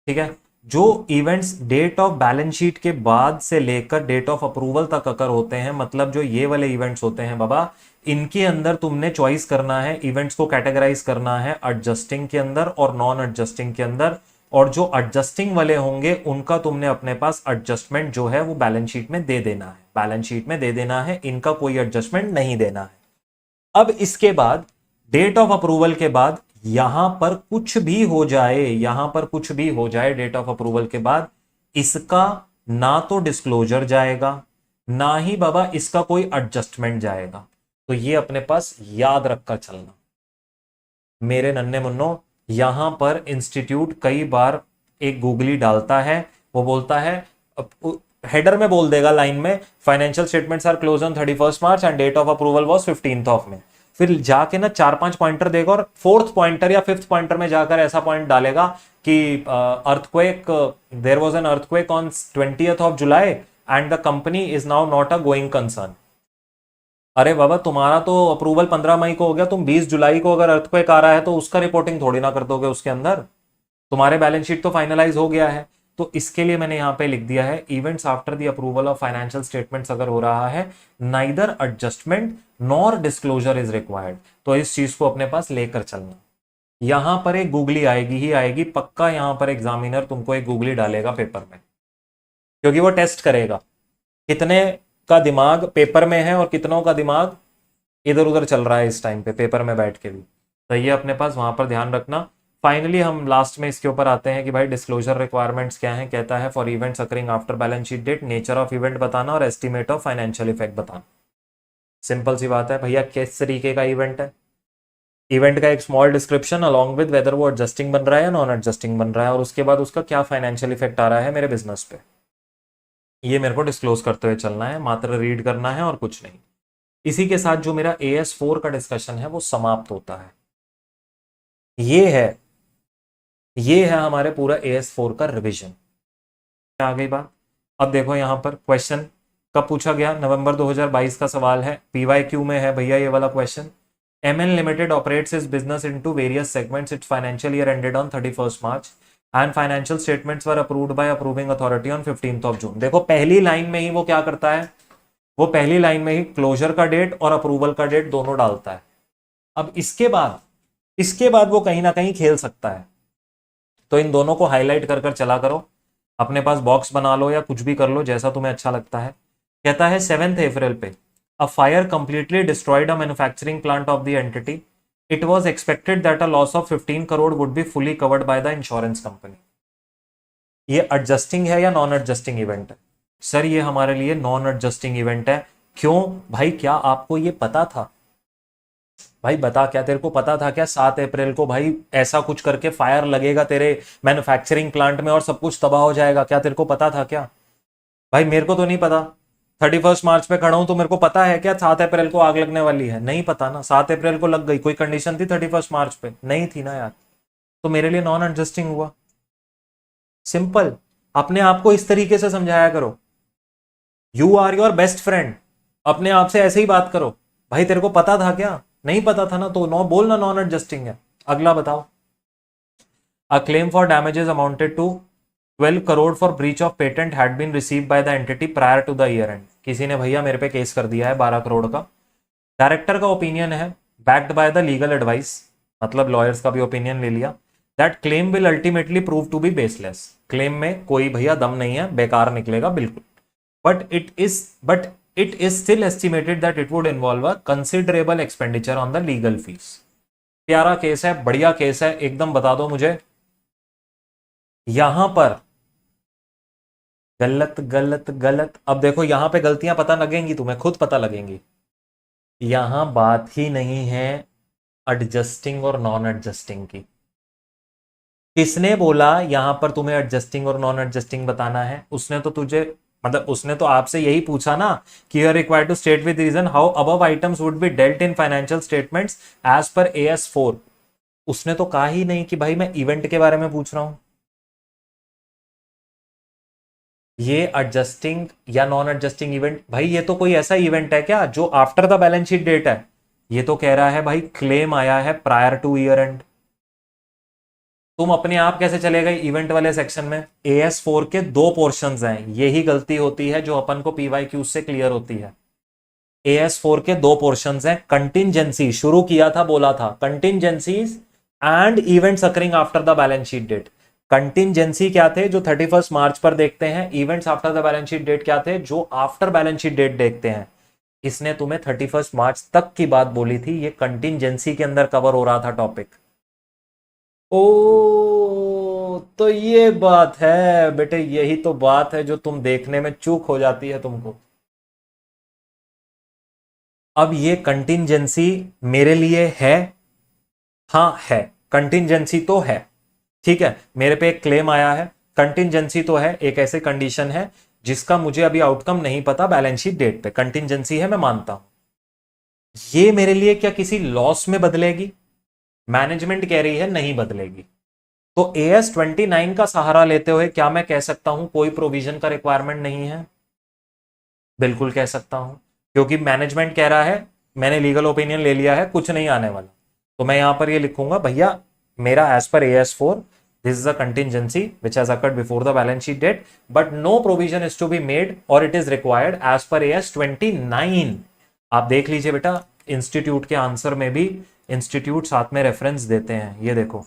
ठीक है। जो events date of balance sheet के बाद से लेकर डेट ऑफ अप्रूवल तक अकर होते हैं, मतलब जो ये वाले इवेंट्स होते हैं बाबा, इनके अंदर तुमने चॉइस करना है, इवेंट्स को कैटेगराइज करना है एडजस्टिंग के अंदर और नॉन एडजस्टिंग के अंदर। और जो एडजस्टिंग वाले होंगे उनका तुमने अपने पास एडजस्टमेंट जो है वो बैलेंस शीट में दे देना है, बैलेंस शीट में दे देना है, इनका कोई एडजस्टमेंट नहीं देना है। अब इसके बाद डेट ऑफ अप्रूवल के बाद यहां पर कुछ भी हो जाए, यहां पर कुछ भी हो जाए डेट ऑफ अप्रूवल के बाद, इसका ना तो डिस्क्लोजर जाएगा, ना ही बाबा इसका कोई एडजस्टमेंट जाएगा। तो ये अपने पास याद रखकर चलना मेरे नन्हे मुन्नो। यहां पर इंस्टीट्यूट कई बार एक गूगली डालता है, वो बोलता है, हेडर में बोल देगा लाइन में, financial statements are close on 31 March and date of approval was 15 of में। फिर जाके ना 4-5 पॉइंटर देगा और फोर्थ पॉइंटर या फिफ्थ पॉइंटर में जाकर ऐसा पॉइंट डालेगा कि earthquake, there was an earthquake on 20th of July and the company is now not a going concern. अरे बाबा तुम्हारा तो अप्रूवल 15 मई को हो गया, तुम 20 जुलाई को अगर अर्थक्वेक आ रहा है तो उसका रिपोर्टिंग थोड़ी ना कर दोगे उसके अंदर, तुम्हारे बैलेंस शीट तो फाइनलाइज हो गया है। तो इसके लिए मैंने यहां पे लिख दिया है, events after the approval of financial statements अगर हो रहा है, neither adjustment nor disclosure is required. तो इस चीज को अपने पास लेकर चलना। यहां पर एक गूगली आएगी ही आएगी पक्का, यहां पर एग्जामिनर तुमको एक गूगली डालेगा पेपर में, क्योंकि वो टेस्ट करेगा कितने का दिमाग पेपर में है और कितनों का दिमाग इधर उधर चल रहा है इस टाइम पे पेपर में बैठ के भी। तो ये अपने पास वहां पर ध्यान रखना। फाइनली हम लास्ट में इसके ऊपर आते हैं कि भाई डिस्क्लोजर रिक्वायरमेंट्स क्या है। कहता है for events occurring after balance sheet date, nature of event बताना और एस्टिमेट ऑफ फाइनेंशियल इफेक्ट बताना। सिंपल सी बात है भैया, किस तरीके का इवेंट है, इवेंट का एक small description along with whether वो एडजस्टिंग बन रहा है या नॉन एडजस्टिंग बन रहा है, और उसके बाद उसका क्या फाइनेंशियल इफेक्ट आ रहा है मेरे बिजनेस पे, ये मेरे को डिस्क्लोज करते हुए चलना है, मात्र रीड करना है और कुछ नहीं। इसी के साथ जो मेरा AS4 का डिस्कशन है वो समाप्त होता है। ये है हमारे पूरा AS4 का रिवीजन। आ गई बात। अब देखो यहां पर क्वेश्चन कब पूछा गया, नवंबर 2022 का सवाल है, PYQ में है भैया ये वाला question. MN Limited operates its business into various segments. Its financial year ended on 31st March and financial statements were approved by approving authority on 15th of June। देखो पहली लाइन में ही वो क्या करता है, वो पहली लाइन में ही क्लोजर का डेट और अप्रूवल का डेट दोनों डालता है। अब इसके बाद वो कहीं ना कहीं खेल सकता है, तो इन दोनों को हाईलाइट कर कर चला करो, अपने पास बॉक्स बना लो या कुछ भी कर लो जैसा तुम्हें अच्छा लगता है। कहता है 7 अप्रैल पे a fire completely destroyed a manufacturing plant of the entity. It was expected that a loss of 15 crore would be fully covered by the insurance company. ये एडजस्टिंग है या नॉन एडजस्टिंग इवेंट है? सर ये हमारे लिए नॉन एडजस्टिंग इवेंट है। क्यों भाई, क्या आपको ये पता था? भाई बता, क्या तेरे को पता था क्या 7 अप्रैल को भाई ऐसा कुछ करके फायर लगेगा तेरे मैन्युफैक्चरिंग प्लांट में और सब कुछ तबाह हो जाएगा? क्या तेरे को पता था क्या? भाई मेरे को तो नहीं पता। 31 मार्च पे खड़ा हूं तो मेरे को पता है क्या 7 अप्रैल को आग लगने वाली है? नहीं पता ना। 7 अप्रैल को लग गई, कोई कंडीशन थी 31 मार्च पे? नहीं थी ना यार। तो मेरे लिए नॉन एडजस्टिंग हुआ। सिंपल। अपने आप को इस तरीके से समझाया करो, you are your best friend, अपने आप से ऐसे ही बात करो। भाई तेरे को पता था क्या? नहीं पता था ना, तो नो बोलना नॉन एडजस्टिंग है। अगला बताओ। A claim for damages amounted to 12 crore for breach of patent had been received by the entity prior to the year end. किसी ने भैया मेरे पे केस कर दिया है 12 करोड़ का। डायरेक्टर का ओपिनियन है, backed by the legal advice, मतलब लॉयर्स का भी ओपिनियन ले लिया, that claim will ultimately prove to be baseless. Claim में कोई भैया दम नहीं है, बेकार निकलेगा बिल्कुल। But it is still estimated that it would involve a considerable expenditure on the legal fees। प्यारा केस है, बढ़िया केस है, एकदम बता दो मुझे यहां पर गलत गलत गलत। अब देखो यहां पे गलतियां पता लगेंगी, तुम्हें खुद पता लगेंगी। यहां बात ही नहीं है एडजस्टिंग और नॉन एडजस्टिंग की। किसने बोला यहां पर तुम्हें एडजस्टिंग और नॉन एडजस्टिंग बताना है? उसने तो तुझे, मतलब उसने तो आपसे यही पूछा ना कि you are required to state with reason how above items would be dealt in financial statements as per AS4। उसने तो कहा ही नहीं कि भाई मैं इवेंट के बारे में पूछ रहा हूं। ये एडजस्टिंग या नॉन एडजस्टिंग इवेंट, भाई ये तो कोई ऐसा इवेंट है क्या जो after the balance sheet date है? ये तो कह रहा है भाई क्लेम आया है प्रायर टू ईयर एंड। तुम अपने आप कैसे चले गए इवेंट वाले सेक्शन में? AS4 के दो पोर्शंस हैं, यही गलती होती है जो अपन को PYQ से क्लियर होती है। AS4 के दो पोर्शंस हैं, कंटिंजेंसी शुरू किया था, बोला था contingencies and events occurring after the balance sheet date. Contingency क्या थे जो 31 मार्च पर देखते हैं, events after the balance sheet date क्या थे जो आफ्टर बैलेंस शीट डेट देखते हैं। इसने तुम्हें 31 मार्च तक की बात बोली थी, ये कंटिंजेंसी के अंदर कवर हो रहा था टॉपिक। ओ तो ये बात है बेटे, यही तो बात है जो तुम देखने में चूक हो जाती है तुमको। अब ये कंटिंजेंसी मेरे लिए है, हाँ है, कंटिंजेंसी तो है, ठीक है, मेरे पे एक क्लेम आया है, कंटिंजेंसी तो है, एक ऐसे कंडीशन है जिसका मुझे अभी आउटकम नहीं पता बैलेंस शीट डेट पे, कंटिंजेंसी है, मैं मानता हूं। ये मेरे लिए क्या किसी लॉस में बदलेगी? मैनेजमेंट कह रही है नहीं बदलेगी। तो AS29 का सहारा लेते हुए क्या मैं कह सकता हूं कोई प्रोविजन का रिक्वायरमेंट नहीं है? बिल्कुल कह सकता हूं, क्योंकि मैनेजमेंट कह रहा है मैंने लीगल ओपिनियन ले लिया है, कुछ नहीं आने वाला। तो मैं यहां पर ये लिखूंगा भैया मेरा as per AS4 this is a contingency which has occurred before the balance sheet date but no provision is to be made और it is required as per AS29। आप देख लीजिए बेटा, इंस्टीट्यूट के आंसर में भी इंस्टीट्यूट साथ में रेफरेंस देते हैं, ये देखो।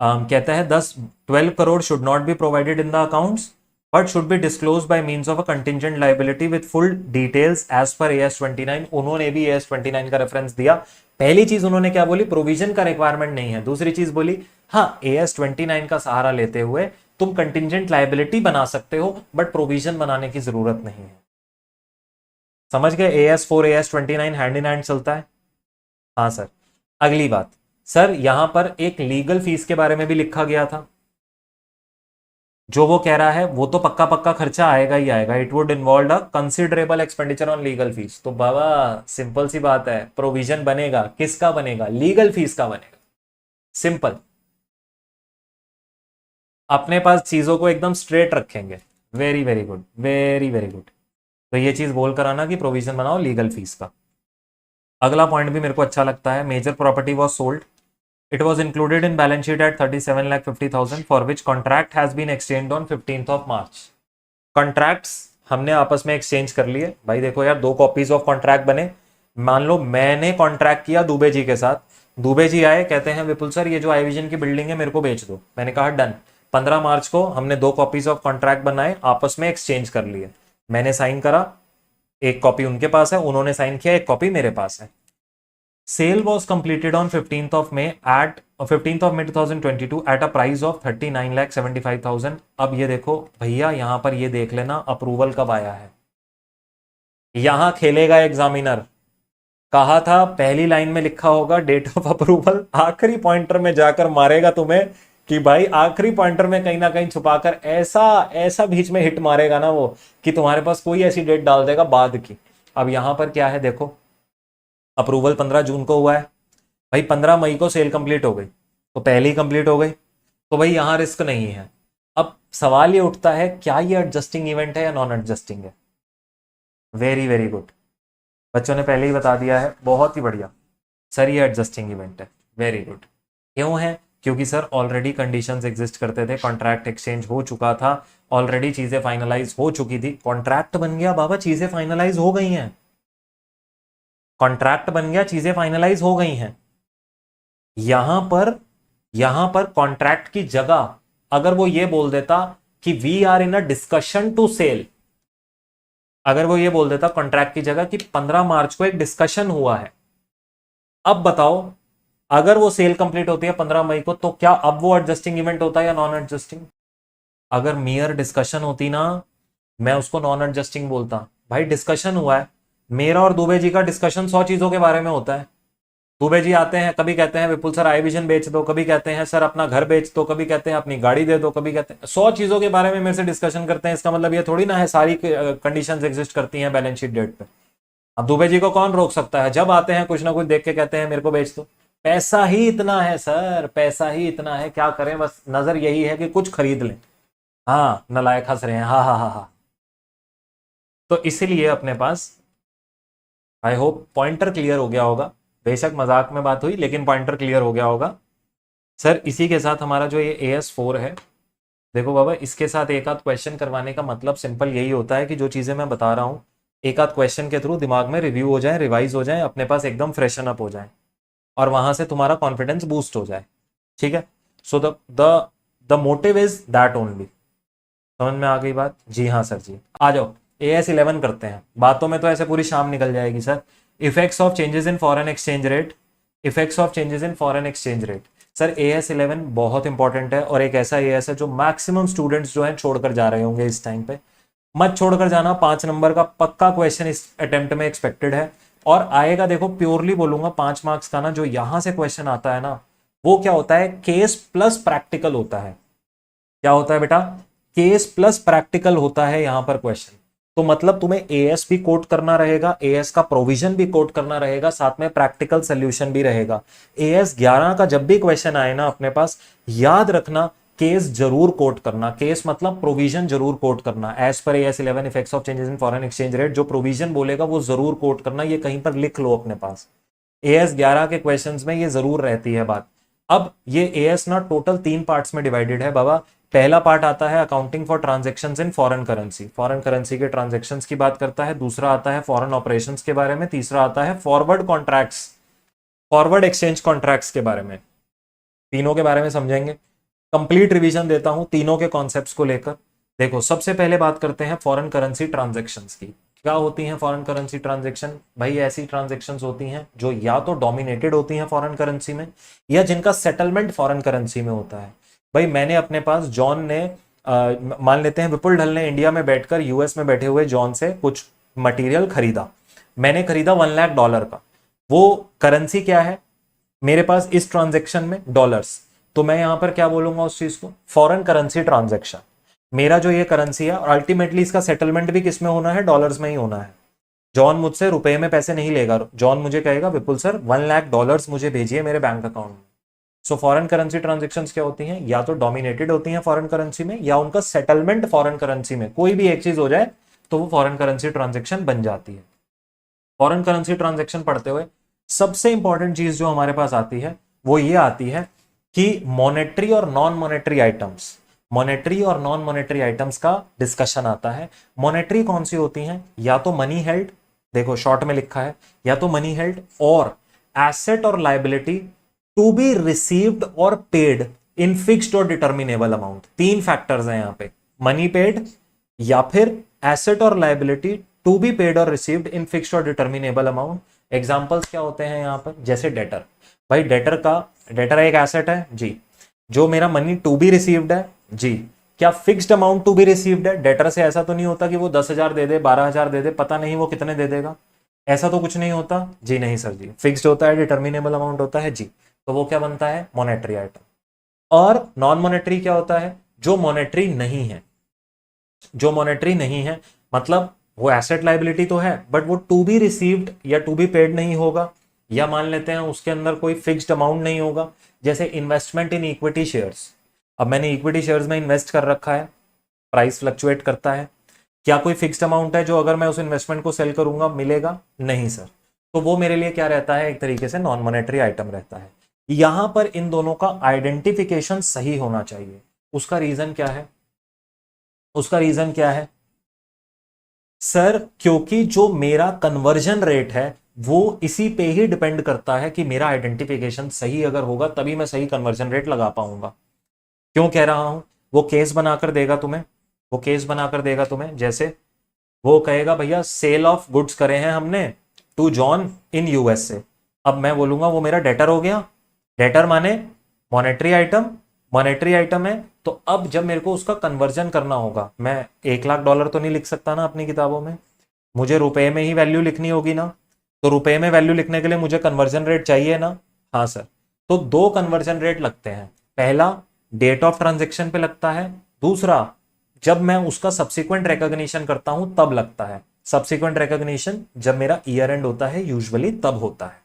कहता है 12 crore should not be provided in the accounts but should be disclose by means of a contingent liability with full details as per AS29। उन्होंने भी AS29 का रेफरेंस दिया। पहली चीज उन्होंने क्या बोली? प्रोविजन का रिक्वायरमेंट नहीं है। दूसरी चीज बोली हाँ AS29 का सहारा लेते हुए तुम कंटिंजेंट लायबिलिटी बना सकते हो बट प्रोविजन बनाने की जरूरत नहीं है। समझ गए? AS4 AS29 hand in hand चलता है। हाँ सर। अगली बात सर, यहां पर एक लीगल फीस के बारे में भी लिखा गया था, जो वो कह रहा है वो तो पक्का पक्का खर्चा आएगा ही आएगा, it would involve a considerable expenditure on legal fees. तो बाबा सिंपल सी बात है, प्रोविजन बनेगा, किसका बनेगा? लीगल फीस का बनेगा, सिंपल। अपने पास चीजों को एकदम स्ट्रेट रखेंगे। Very very good, very very good. तो ये चीज बोल कर आना कि प्रोविजन बनाओ लीगल फीस का। अगला पॉइंट भी मेरे को अच्छा लगता है, major property was sold, it was included in balance sheet at 37,50,000 for which contract has been exchanged on 15th of March। Contracts हमने आपस में एक्सचेंज कर लिए। भाई देखो यार, दो कॉपीज ऑफ कॉन्ट्रैक्ट बने। मान लो मैंने कॉन्ट्रैक्ट किया दुबे जी के साथ, दुबे जी आए कहते हैं विपुल सर ये जो आई विजन की बिल्डिंग है मेरे को बेच दो। मैंने कहा डन। 15 मार्च को हमने दो कॉपीज ऑफ कॉन्ट्रैक्ट बनाए, आपस में एक्सचेंज कर लिए। मैंने साइन करा, एक कॉपी उनके पास है, उन्होंने साइन किया, एक कॉपी मेरे पास है। Sale was completed on 15th of May 2022 at a price of 39,75,000। अब ये देखो भैया, यहां पर ये देख लेना अप्रूवल कब आया है। यहां खेलेगा एग्जामिनर, कहा था पहली लाइन में लिखा होगा डेट ऑफ अप्रूवल, आखिरी पॉइंटर में जाकर मारेगा तुम्हें कि भाई आखिरी पॉइंटर में कहीं ना कहीं छुपाकर ऐसा ऐसा बीच में हिट मारेगा ना वो कि तुम्हारे पास कोई ऐसी डेट डाल देगा बाद की। अब यहां पर क्या है देखो, अप्रूवल 15 जून को हुआ है, भाई 15 मई को सेल कंप्लीट हो गई, तो पहले ही कंप्लीट हो गई, तो भाई यहां रिस्क नहीं है। अब सवाल ये उठता है क्या ये एडजस्टिंग इवेंट है या नॉन एडजस्टिंग है? वेरी वेरी गुड, बच्चों ने पहले ही बता दिया है, बहुत ही बढ़िया सर, ये एडजस्टिंग इवेंट है। Very good. क्यों है? क्योंकि सर ऑलरेडी कंडीशंस एग्जिस्ट करते थे, कॉन्ट्रैक्ट एक्सचेंज हो चुका था, ऑलरेडी चीजें फाइनलाइज हो चुकी थी, कॉन्ट्रैक्ट बन गया बाबा, चीजें फाइनलाइज हो गई हैं, कॉन्ट्रैक्ट बन गया, चीजें फाइनलाइज हो गई हैं। यहां पर कॉन्ट्रैक्ट की जगह अगर वो ये बोल देता कि we are in a discussion to sell, अगर वो ये बोल देता कॉन्ट्रैक्ट की जगह कि 15 मार्च को एक डिस्कशन हुआ है, अब बताओ अगर वो सेल कंप्लीट होती है 15 मई को, तो क्या अब वो एडजस्टिंग इवेंट होता है या नॉन एडजस्टिंग? अगर मियर डिस्कशन होती ना, मैं उसको नॉन एडजस्टिंग बोलता। भाई डिस्कशन हुआ है, मेरा और दुबे जी का डिस्कशन 100 चीजों के बारे में होता है। दुबे जी आते हैं, कभी कहते हैं विपुल सर आई विजन बेच दो, कभी कहते हैं सर अपना घर बेच दो, कभी कहते हैं अपनी गाड़ी दे दो, कभी कहते हैं 100 चीजों के बारे में मेरे से डिस्कशन करते हैं। इसका मतलब ये थोड़ी ना है सारी कंडीशंस एग्जिस्ट करती हैं बैलेंस शीट डेट पे। अब दुबे जी को कौन रोक सकता है? जब आते हैं कुछ ना कुछ देख के कहते हैं मेरे को बेच दो। पैसा ही इतना है सर, पैसा ही इतना है, क्या करें, बस नजर यही है कि कुछ खरीद लें। हाँ नालायक हंस रहे हैं, हाँ हाँ हाँ हाँ। तो इसीलिए अपने पास, आई होप पॉइंटर क्लियर हो गया होगा। बेशक मजाक में बात हुई लेकिन पॉइंटर क्लियर हो गया होगा। सर इसी के साथ हमारा जो ये AS4 है, देखो बाबा इसके साथ एक आध क्वेश्चन करवाने का मतलब सिंपल यही होता है कि जो चीज़ें मैं बता रहा हूँ एक आध क्वेश्चन के थ्रू दिमाग में रिव्यू हो जाए, रिवाइज हो जाए, अपने पास एकदम फ्रेशन अप हो जाए और वहां से तुम्हारा कॉन्फिडेंस बूस्ट हो जाए। ठीक है। So the the the motive is that only. समझ में आ गई बात? जी हाँ सर जी। आ जाओ AS11 करते हैं। बातों में तो ऐसे पूरी शाम निकल जाएगी sir. Effects of changes in foreign exchange rate, effects of changes in foreign exchange rate. Sir AS11 बहुत इंपॉर्टेंट है और एक ऐसा AS है जो मैक्सिमम स्टूडेंट्स जो है छोड़कर जा रहे होंगे इस टाइम पे। मत छोड़कर जाना, 5 नंबर का पक्का क्वेश्चन इस अटेम्प्ट में एक्सपेक्टेड है और आएगा। देखो प्योरली बोलूंगा 5 मार्क्स का ना जो यहां से क्वेश्चन आता है ना, वो क्या होता है, केस प्लस प्रैक्टिकल होता है। क्या होता है बेटा? केस प्लस प्रैक्टिकल होता है यहां पर क्वेश्चन। तो मतलब तुम्हें AS भी कोट करना रहेगा, AS का प्रोविजन भी कोट करना रहेगा, साथ में प्रैक्टिकल सोल्यूशन भी रहेगा। AS11 का जब भी क्वेश्चन आए ना अपने पास, याद रखना केस जरूर कोट करना। केस मतलब प्रोविजन जरूर कोट करना। As per AS11 effects of changes in foreign exchange rate, जो प्रोविजन बोलेगा वो जरूर कोट करना। ये कहीं पर लिख लो अपने पास। AS11 के क्वेश्चंस में ये जरूर रहती है बात। अब ये AS ना टोटल 3 पार्ट्स में डिवाइडेड है बाबा। पहला पार्ट आता है accounting for transactions in foreign currency, foreign currency के ट्रांजेक्शंस की बात करता है। दूसरा आता है फॉरेन ऑपरेशंस के बारे में। तीसरा आता है forward contracts, forward exchange contracts के बारे में। तीनों के बारे में समझेंगे। कंप्लीट रिवीजन देता हूं तीनों के कॉन्सेप्ट्स को लेकर। देखो सबसे पहले बात करते हैं फॉरेन करेंसी ट्रांजैक्शंस की। क्या होती हैं फॉरेन करेंसी ट्रांजैक्शन? भाई ऐसी ट्रांजैक्शंस होती हैं जो या तो डोमिनेटेड होती हैं फॉरेन करेंसी में, या जिनका सेटलमेंट फॉरेन करेंसी में होता है। भाई मैंने अपने पास जॉन ने मान लेते हैं विपुल ढल ने इंडिया में बैठकर US में बैठे हुए जॉन से कुछ मटेरियल खरीदा। मैंने खरीदा $1 लाख का। वो करेंसी क्या है मेरे पास इस ट्रांजैक्शन में? डॉलर्स। तो मैं यहां पर क्या बोलूंगा उस चीज को? Foreign currency transaction. मेरा जो ये करेंसी है और अल्टीमेटली इसका सेटलमेंट भी किस में होना है? डॉलर्स में ही होना है। जॉन मुझसे रुपए में पैसे नहीं लेगा। जॉन मुझे कहेगा विपुल सर $1 लाख मुझे भेजिए मेरे बैंक अकाउंट में। सो फॉरेन करेंसी ट्रांजैक्शंस क्या होती हैं? या तो डोमिनेटेड होती हैं फॉरेन करेंसी में, या उनका सेटलमेंट फॉरेन करेंसी में। कोई भी एक चीज हो जाए तो वो फॉरेन करेंसी ट्रांजैक्शन बन जाती है। फॉरेन करेंसी ट्रांजैक्शन पढ़ते हुए सबसे इंपॉर्टेंट चीज जो हमारे पास आती है वो ये आती है कि मॉनेटरी और नॉन मॉनेटरी आइटम्स, मॉनेटरी और नॉन मॉनेटरी आइटम्स का डिस्कशन आता है। मॉनेटरी कौन सी होती हैं? या तो मनी हेल्ड, देखो शॉर्ट में लिखा है, या तो मनी हेल्ड और एसेट और लाइबिलिटी टू बी रिसीव्ड और पेड इन फिक्स्ड और डिटर्मिनेबल अमाउंट। 3 फैक्टर्स हैं यहां पे, मनी पेड या फिर एसेट और लाइबिलिटी टू बी पेड और रिसीव्ड इन फिक्स्ड और डिटर्मिनेबल अमाउंट। एग्जांपल्स क्या होते हैं यहां पर? जैसे डेटर। भाई डेटर एक एसेट है जी। जो मेरा मनी टू बी रिसीव्ड है जी, क्या fixed amount to be received है? डेटर से ऐसा तो नहीं होता कि वो 10,000 दे दे, 12,000 दे दे, पता नहीं वो कितने दे देगा, ऐसा तो कुछ नहीं होता जी। नहीं सर जी, फिक्स्ड होता है, डिटर्मिनेबल अमाउंट होता है जी। तो वो क्या बनता है? Monetary item. और नॉन मॉनेटरी क्या होता है? जो मॉनेटरी नहीं है, जो मॉनेटरी नहीं है मतलब वो एसेट लाइबिलिटी तो है बट वो टू बी रिसीव्ड या टू बी पेड नहीं होगा, या मान लेते हैं उसके अंदर कोई फिक्स्ड अमाउंट नहीं होगा। जैसे इन्वेस्टमेंट इन इक्विटी शेयर्स। अब मैंने इक्विटी शेयर्स में इन्वेस्ट कर रखा है, प्राइस फ्लक्चुएट करता है, क्या कोई फिक्स्ड अमाउंट है जो अगर मैं उस इन्वेस्टमेंट को सेल करूंगा मिलेगा? नहीं सर। तो वो मेरे लिए क्या रहता है? एक तरीके से नॉन मॉनेटरी आइटम रहता है। यहां पर इन दोनों का आइडेंटिफिकेशन सही होना चाहिए। उसका रीजन क्या है? उसका रीजन क्या है सर? क्योंकि जो मेरा कन्वर्जन रेट है वो इसी पे ही डिपेंड करता है कि मेरा आइडेंटिफिकेशन सही अगर होगा तभी मैं सही कन्वर्जन रेट लगा पाऊंगा। क्यों कह रहा हूं? वो केस बनाकर देगा तुम्हें, वो केस बनाकर देगा तुम्हें। जैसे वो कहेगा भैया सेल ऑफ गुड्स करे हैं हमने टू जॉन इन US से। अब मैं बोलूंगा वो मेरा डेटर हो गया। डेटर माने मॉनेटरी आइटम, मॉनेटरी आइटम है। तो अब जब मेरे को उसका कन्वर्जन करना होगा, मैं $1 लाख तो नहीं लिख सकता ना अपनी किताबों में, मुझे रुपए में ही वैल्यू लिखनी होगी ना। तो रुपए में वैल्यू लिखने के लिए मुझे कन्वर्जन रेट चाहिए ना। हाँ सर। तो 2 कन्वर्जन रेट लगते हैं। पहला डेट ऑफ ट्रांजेक्शन पे लगता है, दूसरा जब मैं उसका सब्सिक्वेंट रिकॉग्निशन करता हूं तब लगता है। सब्सिक्वेंट रिकॉग्निशन जब मेरा ईयर एंड होता है यूजुअली तब होता है।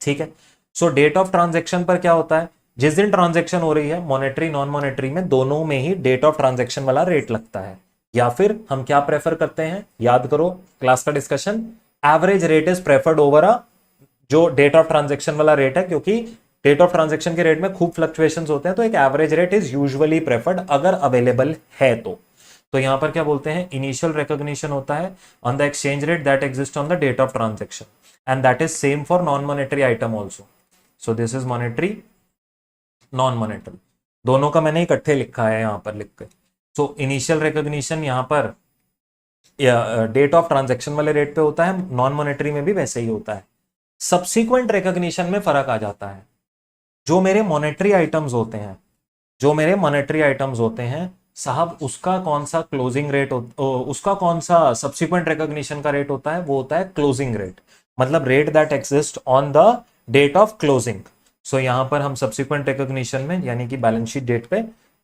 ठीक है। सो डेट ऑफ ट्रांजेक्शन पर क्या होता है? जिस दिन ट्रांजैक्शन हो रही है मॉनेटरी नॉन मॉनेटरी में दोनों में ही डेट ऑफ ट्रांजैक्शन वाला रेट लगता है। या फिर हम क्या प्रेफर करते हैं, याद करो क्लास का discussion, average rate is preferred over a जो डेट ऑफ ट्रांजैक्शन वाला रेट है, क्योंकि डेट ऑफ ट्रांजैक्शन के रेट में खूब फ्लक्चुएशंस होते हैं, तो एक average rate is usually preferred अगर अवेलेबल है तो यहां पर क्या बोलते हैं, इनिशियल रिकॉग्निशन होता है on the exchange rate that exist on the date of transaction and that is same for non monetary item also. So this is monetary non monetary, दोनों का मैंने इकट्ठे लिखा है यहां पर लिख के। सो इनिशियल रिकॉग्निशन यहां पर डेट ऑफ ट्रांजैक्शन वाले रेट पे होता है, नॉन मॉनेटरी में भी वैसे ही होता है। सब्सिक्वेंट रिकॉग्निशन में फर्क आ जाता है। जो मेरे मॉनेटरी आइटम्स होते हैं, जो मेरे मॉनेटरी आइटम्स होते हैं साहब, उसका कौन सा क्लोजिंग रेट उसका कौन सा सब्सिक्वेंट रिकॉग्निशन का रेट होता है, वो होता है क्लोजिंग रेट, मतलब rate that exist on the date of closing. So यहां पर हम सब्सिक्वेंट रिकॉग्निशन में यानी कि बैलेंस शीट डेट पे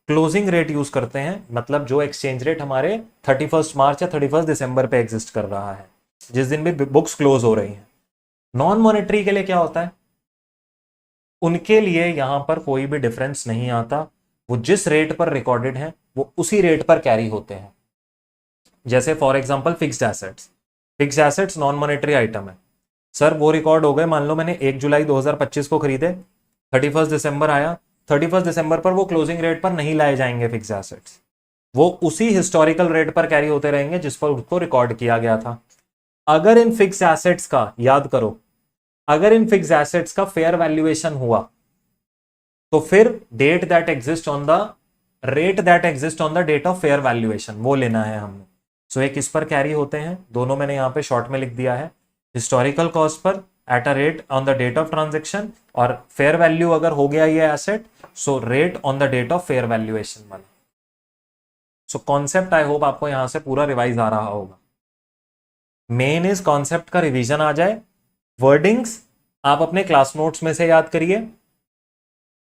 क्लोजिंग रेट यूज करते हैं, मतलब जो एक्सचेंज रेट हमारे 31 मार्च या 31 दिसंबर पे एग्जिस्ट कर रहा है, जिस दिन भी बुक्स क्लोज हो रही हैं। नॉन मॉनेटरी के लिए क्या होता है, उनके लिए यहां पर कोई भी डिफरेंस नहीं आता, वो जिस रेट पर रिकॉर्डेड है वो उसी रेट पर कैरी होते हैं। जैसे for example fixed assets, fixed assets non monetary item है सर, वो रिकॉर्ड हो गए, मान लो मैंने 1 जुलाई 2025 को खरीदे, 31 दिसंबर आया, 31 दिसंबर पर वो क्लोजिंग रेट पर नहीं लाए जाएंगे फिक्स्ड एसेट्स, वो उसी हिस्टोरिकल रेट पर कैरी होते रहेंगे जिस पर उसको रिकॉर्ड किया गया था। अगर इन फिक्स्ड एसेट्स का, याद करो, अगर इन फिक्स्ड एसेट्स का फेयर वैल्यूएशन हुआ तो फिर date that exist on the rate that exist on the date of fair valuation वो लेना है हमने। सो एक इस पर कैरी होते हैं, दोनों मैंने यहां पे शॉर्ट में लिख दिया है, हिस्टोरिकल कॉस्ट पर at a rate on the date of transaction, और फेयर वैल्यू अगर हो गया ये asset, so rate on the date of fair valuation वाला। सो कॉन्सेप्ट आई होप आपको यहां से पूरा रिवाइज आ रहा होगा। मेन इज कॉन्सेप्ट का रिवीजन आ जाए, वर्डिंग्स आप अपने क्लास नोट्स में से याद करिए,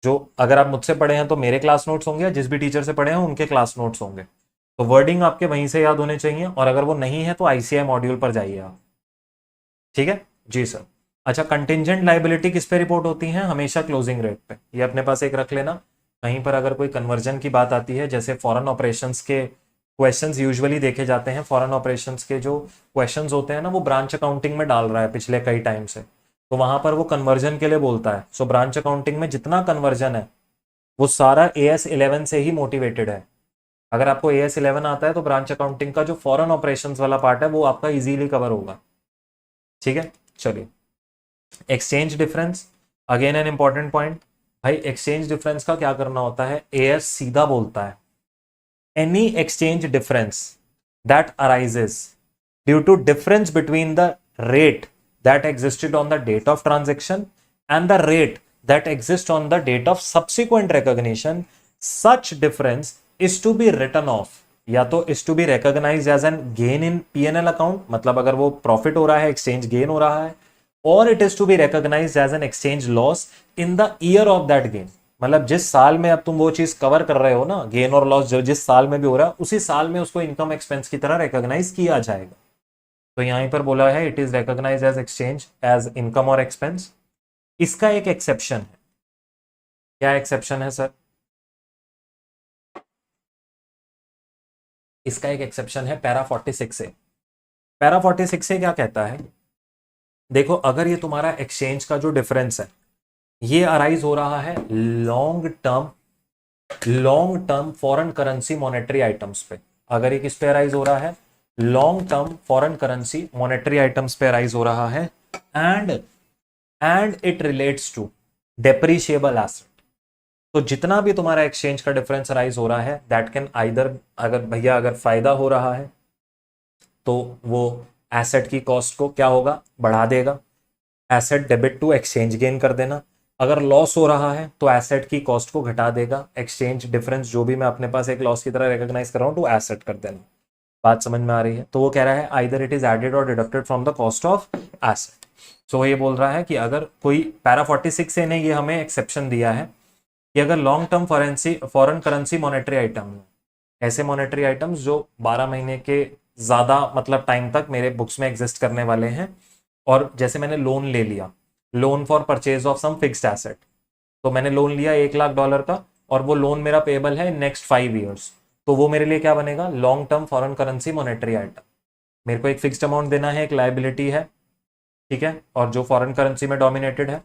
जो अगर आप मुझसे पढ़े हैं तो मेरे क्लास नोट्स होंगे, जिस भी टीचर से पढ़े हैं उनके क्लास नोट्स होंगे, तो वर्डिंग आपके वहीं से याद होने चाहिए, और अगर वो नहीं है तो आईसीआई मॉड्यूल पर जाइए आप। ठीक है जी सर। अच्छा, कंटिंजेंट लाइबिलिटी किस पे रिपोर्ट होती है, हमेशा क्लोजिंग रेट पे, ये अपने पास एक रख लेना। कहीं पर अगर कोई कन्वर्जन की बात आती है, जैसे फॉरेन ऑपरेशंस के क्वेश्चंस यूजुअली देखे जाते हैं, फॉरेन ऑपरेशंस के जो क्वेश्चंस होते हैं ना, वो ब्रांच अकाउंटिंग में डाल रहा है पिछले कई टाइम से, तो वहां पर वो कन्वर्जन के लिए बोलता है। सो ब्रांच अकाउंटिंग में जितना कन्वर्जन है वो सारा AS11 से ही मोटिवेटेड है। अगर आपको AS11 आता है तो ब्रांच अकाउंटिंग का जो फॉरेन ऑपरेशंस वाला पार्ट है वो आपका इजीली कवर होगा। ठीक है, चलिए। Exchange difference, again an important point. भाई एक्सचेंज डिफरेंस का क्या करना होता है, AS सीधा बोलता है, any exchange difference that arises due to difference between the rate that existed on the date of transaction and the rate that exists on the date of subsequent recognition, such difference is to be written off, या तो is to be recognized as an gain in P&L account, मतलब अगर वो profit हो रहा है, exchange gain हो रहा है, और it is to be recognized as an exchange loss in the year of that gain, मतलब जिस साल में अब तुम वो चीज कवर कर रहे हो ना, गेन और लॉस जो जिस साल में भी हो रहा है उसी साल में उसको इनकम एक्सपेंस की तरह रिकॉग्नाइज किया जाएगा। तो यहीं पर बोला है it is recognize as exchange as income और एक्सपेंस। इसका एक एक्सेप्शन है, क्या एक्सेप्शन है सर, इसका एक एक्सेप्शन है पैरा 46 से। पैरा 46 से क्या कहता है, देखो अगर ये तुम्हारा एक्सचेंज का जो डिफरेंस है ये अराइज हो रहा है long term foreign currency monetary items पे, अगर ये किस पे अराइज हो रहा है, long term foreign currency monetary items पे अराइज हो रहा है, and it relates to depreciable asset. तो जितना भी तुम्हारा एक्सचेंज का डिफरेंस अराइज हो रहा है दैट कैन आइदर, अगर भैया अगर फायदा हो रहा है तो वो एसेट की कॉस्ट को क्या होगा, बढ़ा देगा, asset debit to exchange gain कर देना। अगर लॉस हो रहा है तो एसेट की कॉस्ट को घटा देगा, एक्सचेंज डिफरेंस जो भी मैं अपने पास एक लॉस की तरह रिकॉग्नाइज कर रहा हूं टू एसेट कर देना। बात समझ में आ रही है, तो वो कह रहा है आइदर इट इज एडेड और deducted from the cost of asset. So ये बोल रहा है कि अगर कोई पैरा 46 से ने ये हमें एक्सेप्शन दिया है कि अगर long term foreign currency monetary item, ऐसे मॉनेटरी आइटम्स जो 12 महीने के ज्यादा मतलब टाइम तक मेरे बुक्स में एग्जिस्ट करने वाले हैं, और जैसे मैंने लोन ले लिया, loan for purchase of some fixed asset, तो मैंने लोन लिया $1,00,000 का और वो लोन मेरा पेबल है नेक्स्ट 5 ईयर्स, तो वो मेरे लिए क्या बनेगा, long term foreign currency monetary item. मेरे को एक फिक्स्ड अमाउंट देना है, एक लायबिलिटी है, ठीक है, और जो फॉरेन करेंसी में डोमिनेटेड है।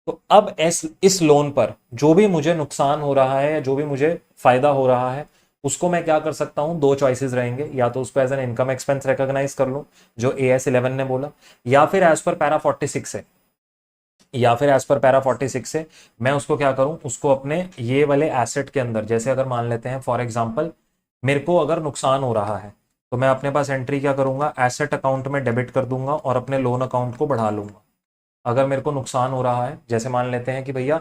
तो अब इस लोन पर जो भी मुझे नुकसान हो रहा है या जो भी मुझे फायदा हो रहा है, उसको मैं क्या कर सकता हूं, दो चॉइसेस रहेंगे, या तो उसको as an income expense recognise कर लूं जो AS11 ने बोला, या फिर एज पर पैरा 46 है, या फिर एज पर पैरा 46 से मैं उसको क्या करूं, उसको अपने ये वाले एसेट के अंदर, जैसे अगर मान लेते हैं फॉर एग्जांपल मेरे को अगर नुकसान हो रहा है, तो मैं अपने पास एंट्री क्या करूंगा, एसेट अकाउंट में डेबिट कर दूंगा और अपने लोन अकाउंट को बढ़ा लूंगा। अगर मेरे को नुकसान हो रहा है, जैसे मान लेते हैं कि भैया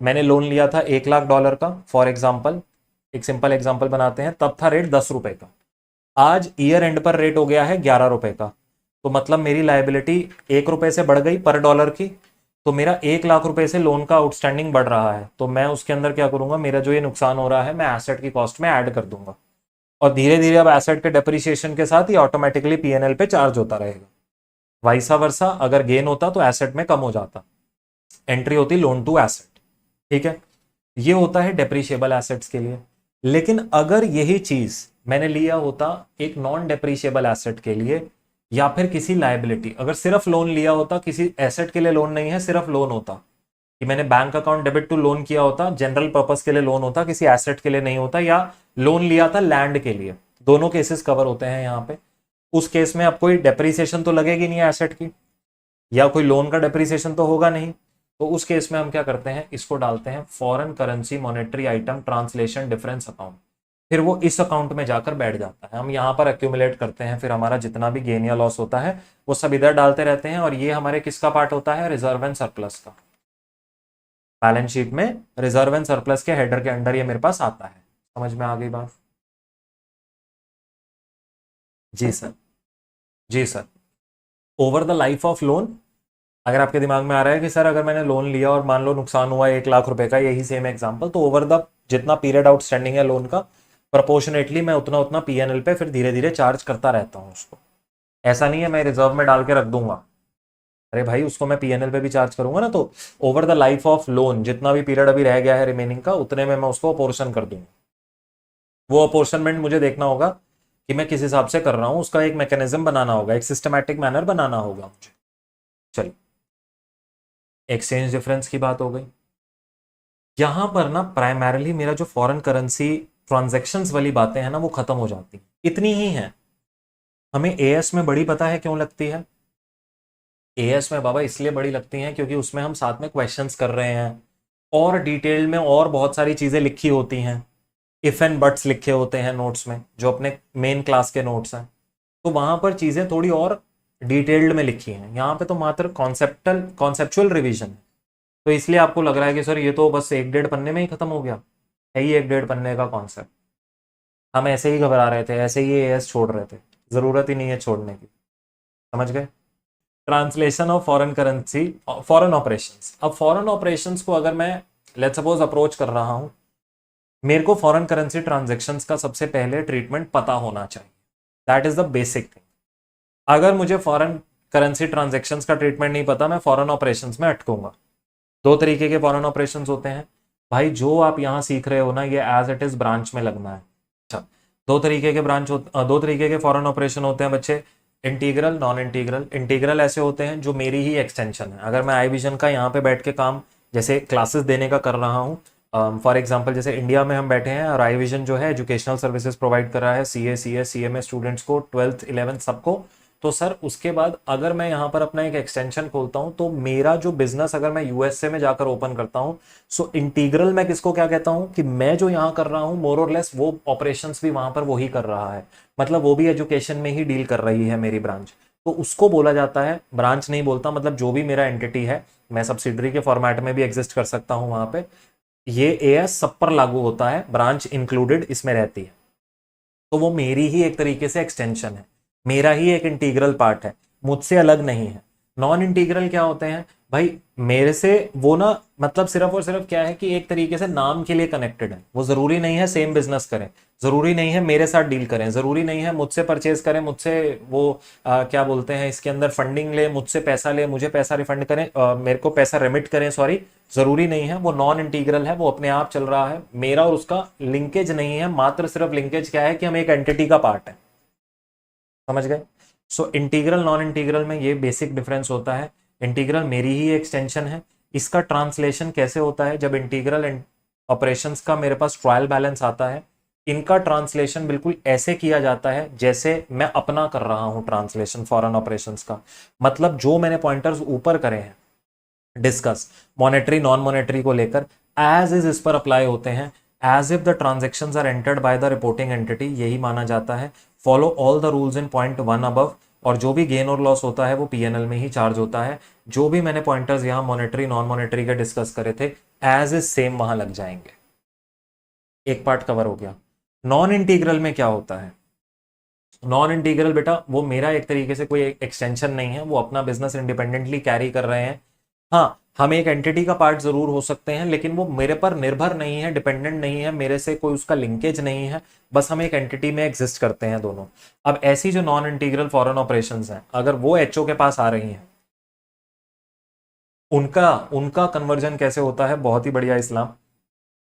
मैंने लोन लिया था $1,00,000 का फॉर एग्जाम्पल, एक सिंपल एग्जाम्पल बनाते हैं, तब था रेट ₹10 का, आज ईयर एंड पर रेट हो गया है ₹11 का, तो मतलब मेरी लायबिलिटी ₹1 से बढ़ गई पर डॉलर की, तो मेरा ₹1,00,000 से लोन का आउटस्टैंडिंग बढ़ रहा है, तो मैं उसके अंदर क्या करूंगा, मेरा जो ये नुकसान हो रहा है मैं एसेट की कॉस्ट में ऐड कर दूंगा, और धीरे धीरे अब एसेट के डेप्रिसिएशन के साथ ही ऑटोमेटिकली PNL पे चार्ज होता रहेगा। वाइसा वर्सा, अगर गेन होता तो एसेट में कम हो जाता, एंट्री होती लोन टू एसेट, ठीक है। ये होता है डेप्रिशिएबल एसेट्स के लिए। लेकिन अगर यही चीज मैंने लिया होता एक नॉन डेप्रिशिएबल एसेट के लिए, या फिर किसी लायबिलिटी, अगर सिर्फ लोन लिया होता, किसी एसेट के लिए लोन नहीं है, सिर्फ लोन होता, कि मैंने bank account debit to loan किया होता, जनरल पर्पस के लिए लोन होता, किसी एसेट के लिए नहीं होता, या लोन लिया था लैंड के लिए, दोनों केसेस कवर होते हैं यहाँ पे। उस केस में अब कोई डेप्रिसिएशन तो लगेगी नहीं एसेट की, या कोई लोन का डेप्रिसिएशन तो होगा नहीं, तो उस केस में हम क्या करते हैं, इसको डालते हैं foreign currency monetary item translation difference account, फिर वो इस अकाउंट में जाकर बैठ जाता है, हम यहाँ पर एक्यूमुलेट करते हैं, फिर हमारा जितना भी गेन या लॉस होता है वो सब इधर डालते रहते हैं, और ये हमारे किसका पार्ट होता है, रिजर्व एंड सरप्लस का। बैलेंस शीट में रिजर्व एंड सरप्लस के हेडर के अंडर ये मेरे पास आता है। समझ में आ गई बात? जी सर, जी sir. Over the life of loan, अगर आपके दिमाग में आ रहा है कि सर अगर मैंने लोन लिया और मान लो नुकसान हुआ $1,00,000 का, यही सेम एग्जांपल, तो ओवर द जितना पीरियड आउटस्टैंडिंग है लोन का, प्रोपोर्शनेटली मैं उतना उतना PNL पे फिर धीरे धीरे चार्ज करता रहता हूँ उसको। ऐसा नहीं है मैं रिजर्व में डाल के रख दूंगा, अरे भाई उसको मैं PNL पे भी चार्ज करूंगा ना, तो over the life of loan जितना भी पीरियड अभी रह गया है रिमेनिंग का, उतने में मैं उसको अपोर्शन कर दूंगा। वो अपोर्शनमेंट मुझे देखना होगा कि मैं किस हिसाब से कर रहा हूं, उसका एक मैकेनिज्म बनाना होगा, एक सिस्टमैटिक मैनर बनाना होगा मुझे। चलिए, एक्सचेंज डिफरेंस की बात हो गई। यहां पर ना प्राइमरली मेरा जो फॉरेन करेंसी ट्रांजैक्शंस वाली बातें हैं ना वो खत्म हो जाती हैं, इतनी ही हैं। हमें AS में बड़ी पता है क्यों लगती है? AS में बाबा इसलिए बड़ी लगती हैं क्योंकि उसमें हम साथ में क्वेश्चंस कर रहे हैं, और डिटेल में और बहुत सारी चीजें लिखी होती हैं, इफ एंड बट्स लिखे होते हैं नोट्स में, जो अपने मेन क्लास के नोट्स हैं, तो वहां पर चीजें थोड़ी और डिटेल्ड में लिखी हैं। यहाँ पे तो मात्र कॉन्सेप्चुअल रिवीजन है, तो इसलिए आपको लग रहा है कि सर ये तो बस 1-1.5 पन्ने में ही खत्म हो गया है, ये 1-1.5 पन्ने का कॉन्सेप्ट। हम ऐसे ही घबरा रहे थे, ऐसे ही AS छोड़ रहे थे, जरूरत ही नहीं है छोड़ने की। समझ गए? Translation of foreign currency, foreign operations. अब फॉरेन ऑपरेशंस को अगर मैं लेट्स सपोज अप्रोच कर रहा हूं, मेरे को फॉरेन करेंसी ट्रांजैक्शंस का सबसे पहले ट्रीटमेंट पता होना चाहिए, that is the basic thing. अगर मुझे फॉरेन करेंसी ट्रांजैक्शंस का ट्रीटमेंट नहीं पता, मैं फॉरेन ऑपरेशंस में अटकूंगा। दो तरीके के फॉरेन ऑपरेशंस होते हैं भाई, जो आप यहाँ सीख रहे हो ना, ये एज इट इज ब्रांच में लगना है। अच्छा, दो तरीके के फॉरेन ऑपरेशन होते हैं बच्चे, इंटीग्रल, नॉन इंटीग्रल। इंटीग्रल ऐसे होते हैं जो मेरी ही एक्सटेंशन है, अगर मैं iVision का यहाँ पे बैठ के काम जैसे क्लासेस देने का कर रहा हूँ, फॉर एग्जांपल जैसे इंडिया में हम बैठे हैं और iVision जो है एजुकेशनल सर्विसेज प्रोवाइड कर रहा है CS CMA स्टूडेंट्स को, 12th 11th सबको, तो सर उसके बाद अगर मैं यहाँ पर अपना एक एक्सटेंशन खोलता हूँ, तो मेरा जो बिजनेस अगर मैं USA में जाकर ओपन करता हूँ, सो इंटीग्रल मैं किसको क्या कहता हूँ कि मैं जो यहाँ कर रहा हूँ मोर और लेस वो ऑपरेशंस भी वहां पर वही कर रहा है, मतलब वो भी एजुकेशन में ही डील कर रही है मेरी ब्रांच, तो उसको बोला जाता है, ब्रांच नहीं बोलता, मतलब जो भी मेरा एंटिटी है, मैं सब्सिडरी के फॉर्मेट में भी एग्जिस्ट कर सकता हूँ वहां पे, ये AS सब पर लागू होता है, ब्रांच इंक्लूडेड इसमें रहती है, तो वो मेरी ही एक तरीके से एक्सटेंशन है, मेरा ही एक इंटीग्रल पार्ट है, मुझसे अलग नहीं है। नॉन इंटीग्रल क्या होते हैं? भाई मेरे से वो ना, मतलब सिर्फ और सिर्फ क्या है कि एक तरीके से नाम के लिए कनेक्टेड है। वो जरूरी नहीं है सेम बिजनेस करें, जरूरी नहीं है मेरे साथ डील करें, जरूरी नहीं है मुझसे परचेज करें, मुझसे वो क्या बोलते हैं इसके अंदर फंडिंग ले, मुझसे पैसा ले, मुझे पैसा रिफंड करें, मेरे को पैसा रेमिट करें, सॉरी, जरूरी नहीं है। वो नॉन इंटीग्रल है, वो अपने आप चल रहा है, मेरा और उसका लिंकेज नहीं है। मात्र सिर्फ लिंकेज क्या है कि हम एक एंटिटी का पार्ट है। समझ गए? सो इंटीग्रल नॉन इंटीग्रल में ये बेसिक डिफरेंस होता है। इंटीग्रल मेरी ही एक्सटेंशन है। इसका ट्रांसलेशन कैसे होता है? जब इंटीग्रल ऑपरेशंस का मेरे पास ट्रायल बैलेंस आता है, इनका ट्रांसलेशन बिल्कुल ऐसे किया जाता है जैसे मैं अपना कर रहा हूं ट्रांसलेशन फॉरेन ऑपरेशंस का। मतलब जो मैंने पॉइंटर्स ऊपर करे हैं डिस्कस मॉनेटरी नॉन मॉनेटरी को लेकर, एज इज इस पर अप्लाई होते हैं। As if the transactions are entered by the reporting entity, यही माना जाता है। Follow all the rules in point 1 above, और जो भी गेन और लॉस होता है वो पीएनएल में ही चार्ज होता है। जो भी मैंने पॉइंटर्स यहां मॉनेटरी नॉन मॉनेटरी के डिस्कस करे थे, एज इज सेम वहां लग जाएंगे। एक पार्ट कवर हो गया। नॉन इंटीग्रल में क्या होता है? नॉन इंटीग्रल बेटा वो मेरा एक तरीके से कोई एक्सटेंशन नहीं है, वो अपना बिजनेस इंडिपेंडेंटली कैरी कर रहे हैं। हाँ, हम एक एंटिटी का पार्ट जरूर हो सकते हैं, लेकिन वो मेरे पर निर्भर नहीं है, डिपेंडेंट नहीं है, मेरे से कोई उसका लिंकेज नहीं है। बस हम एक एंटिटी में एग्जिस्ट करते हैं दोनों। अब ऐसी जो नॉन इंटीग्रल फॉरेन ऑपरेशंस हैं, अगर वो एचओ के पास आ रही हैं, उनका उनका कन्वर्जन कैसे होता है? बहुत ही बढ़िया इस्लाम,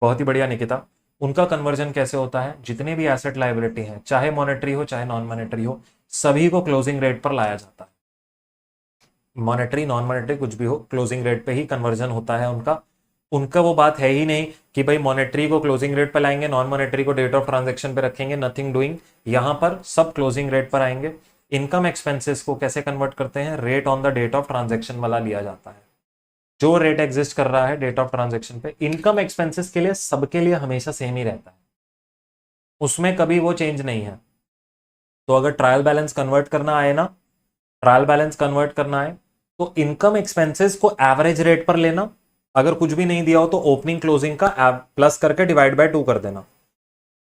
बहुत ही बढ़िया निकिता। उनका कन्वर्जन कैसे होता है? जितने भी एसेट लायबिलिटी हैं, चाहे मॉनेटरी हो चाहे नॉन मॉनेटरी हो, सभी को क्लोजिंग रेट पर लाया जाता है। मॉनेटरी नॉन मॉनेटरी कुछ भी हो, क्लोजिंग रेट पे ही कन्वर्जन होता है उनका। उनका वो बात है ही नहीं कि भाई मॉनेटरी को क्लोजिंग रेट पर लाएंगे, नॉन मॉनेटरी को डेट ऑफ ट्रांजेक्शन पे रखेंगे, नथिंग डूइंग। यहां पर सब क्लोजिंग रेट पर आएंगे। इनकम एक्सपेंसेस को कैसे कन्वर्ट करते हैं? Rate on the date of transaction वाला लिया जाता है। जो रेट एग्जिस्ट कर रहा है डेट ऑफ ट्रांजेक्शन पे, इनकम एक्सपेंसेस के लिए सबके लिए हमेशा सेम ही रहता है, उसमें कभी वो चेंज नहीं है। तो अगर ट्रायल बैलेंस कन्वर्ट करना आए ना, ट्रायल बैलेंस कन्वर्ट करना है तो इनकम एक्सपेंसेस को एवरेज रेट पर लेना। अगर कुछ भी नहीं दिया हो तो ओपनिंग क्लोजिंग का प्लस करके डिवाइड बाय 2 कर देना।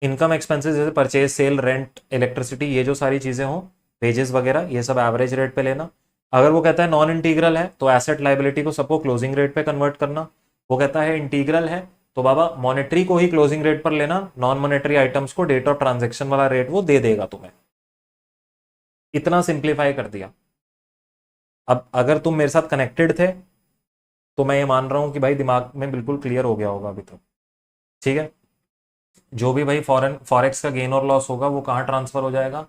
इनकम एक्सपेंसेस जैसे परचेज, सेल, रेंट, इलेक्ट्रिसिटी, ये जो सारी चीजें हो, वेजेस वगैरह, ये सब एवरेज रेट पे लेना। अगर वो कहता है नॉन इंटीग्रल है तो एसेट लाइबिलिटी को सबको क्लोजिंग रेट पे कन्वर्ट करना। वो कहता है इंटीग्रल है तो बाबा मॉनेटरी को ही क्लोजिंग रेट पर लेना, नॉन मॉनेटरी आइटम्स को डेट ऑफ ट्रांजेक्शन वाला रेट वो दे देगा तुम्हें। इतना सिंप्लीफाई कर दिया। अब अगर तुम मेरे साथ कनेक्टेड थे तो मैं ये मान रहा हूं कि भाई दिमाग में बिल्कुल क्लियर हो गया होगा अभी तक। ठीक है? जो भी भाई फॉरेन फॉरेक्स का गेन और लॉस होगा वो कहां ट्रांसफर हो जाएगा?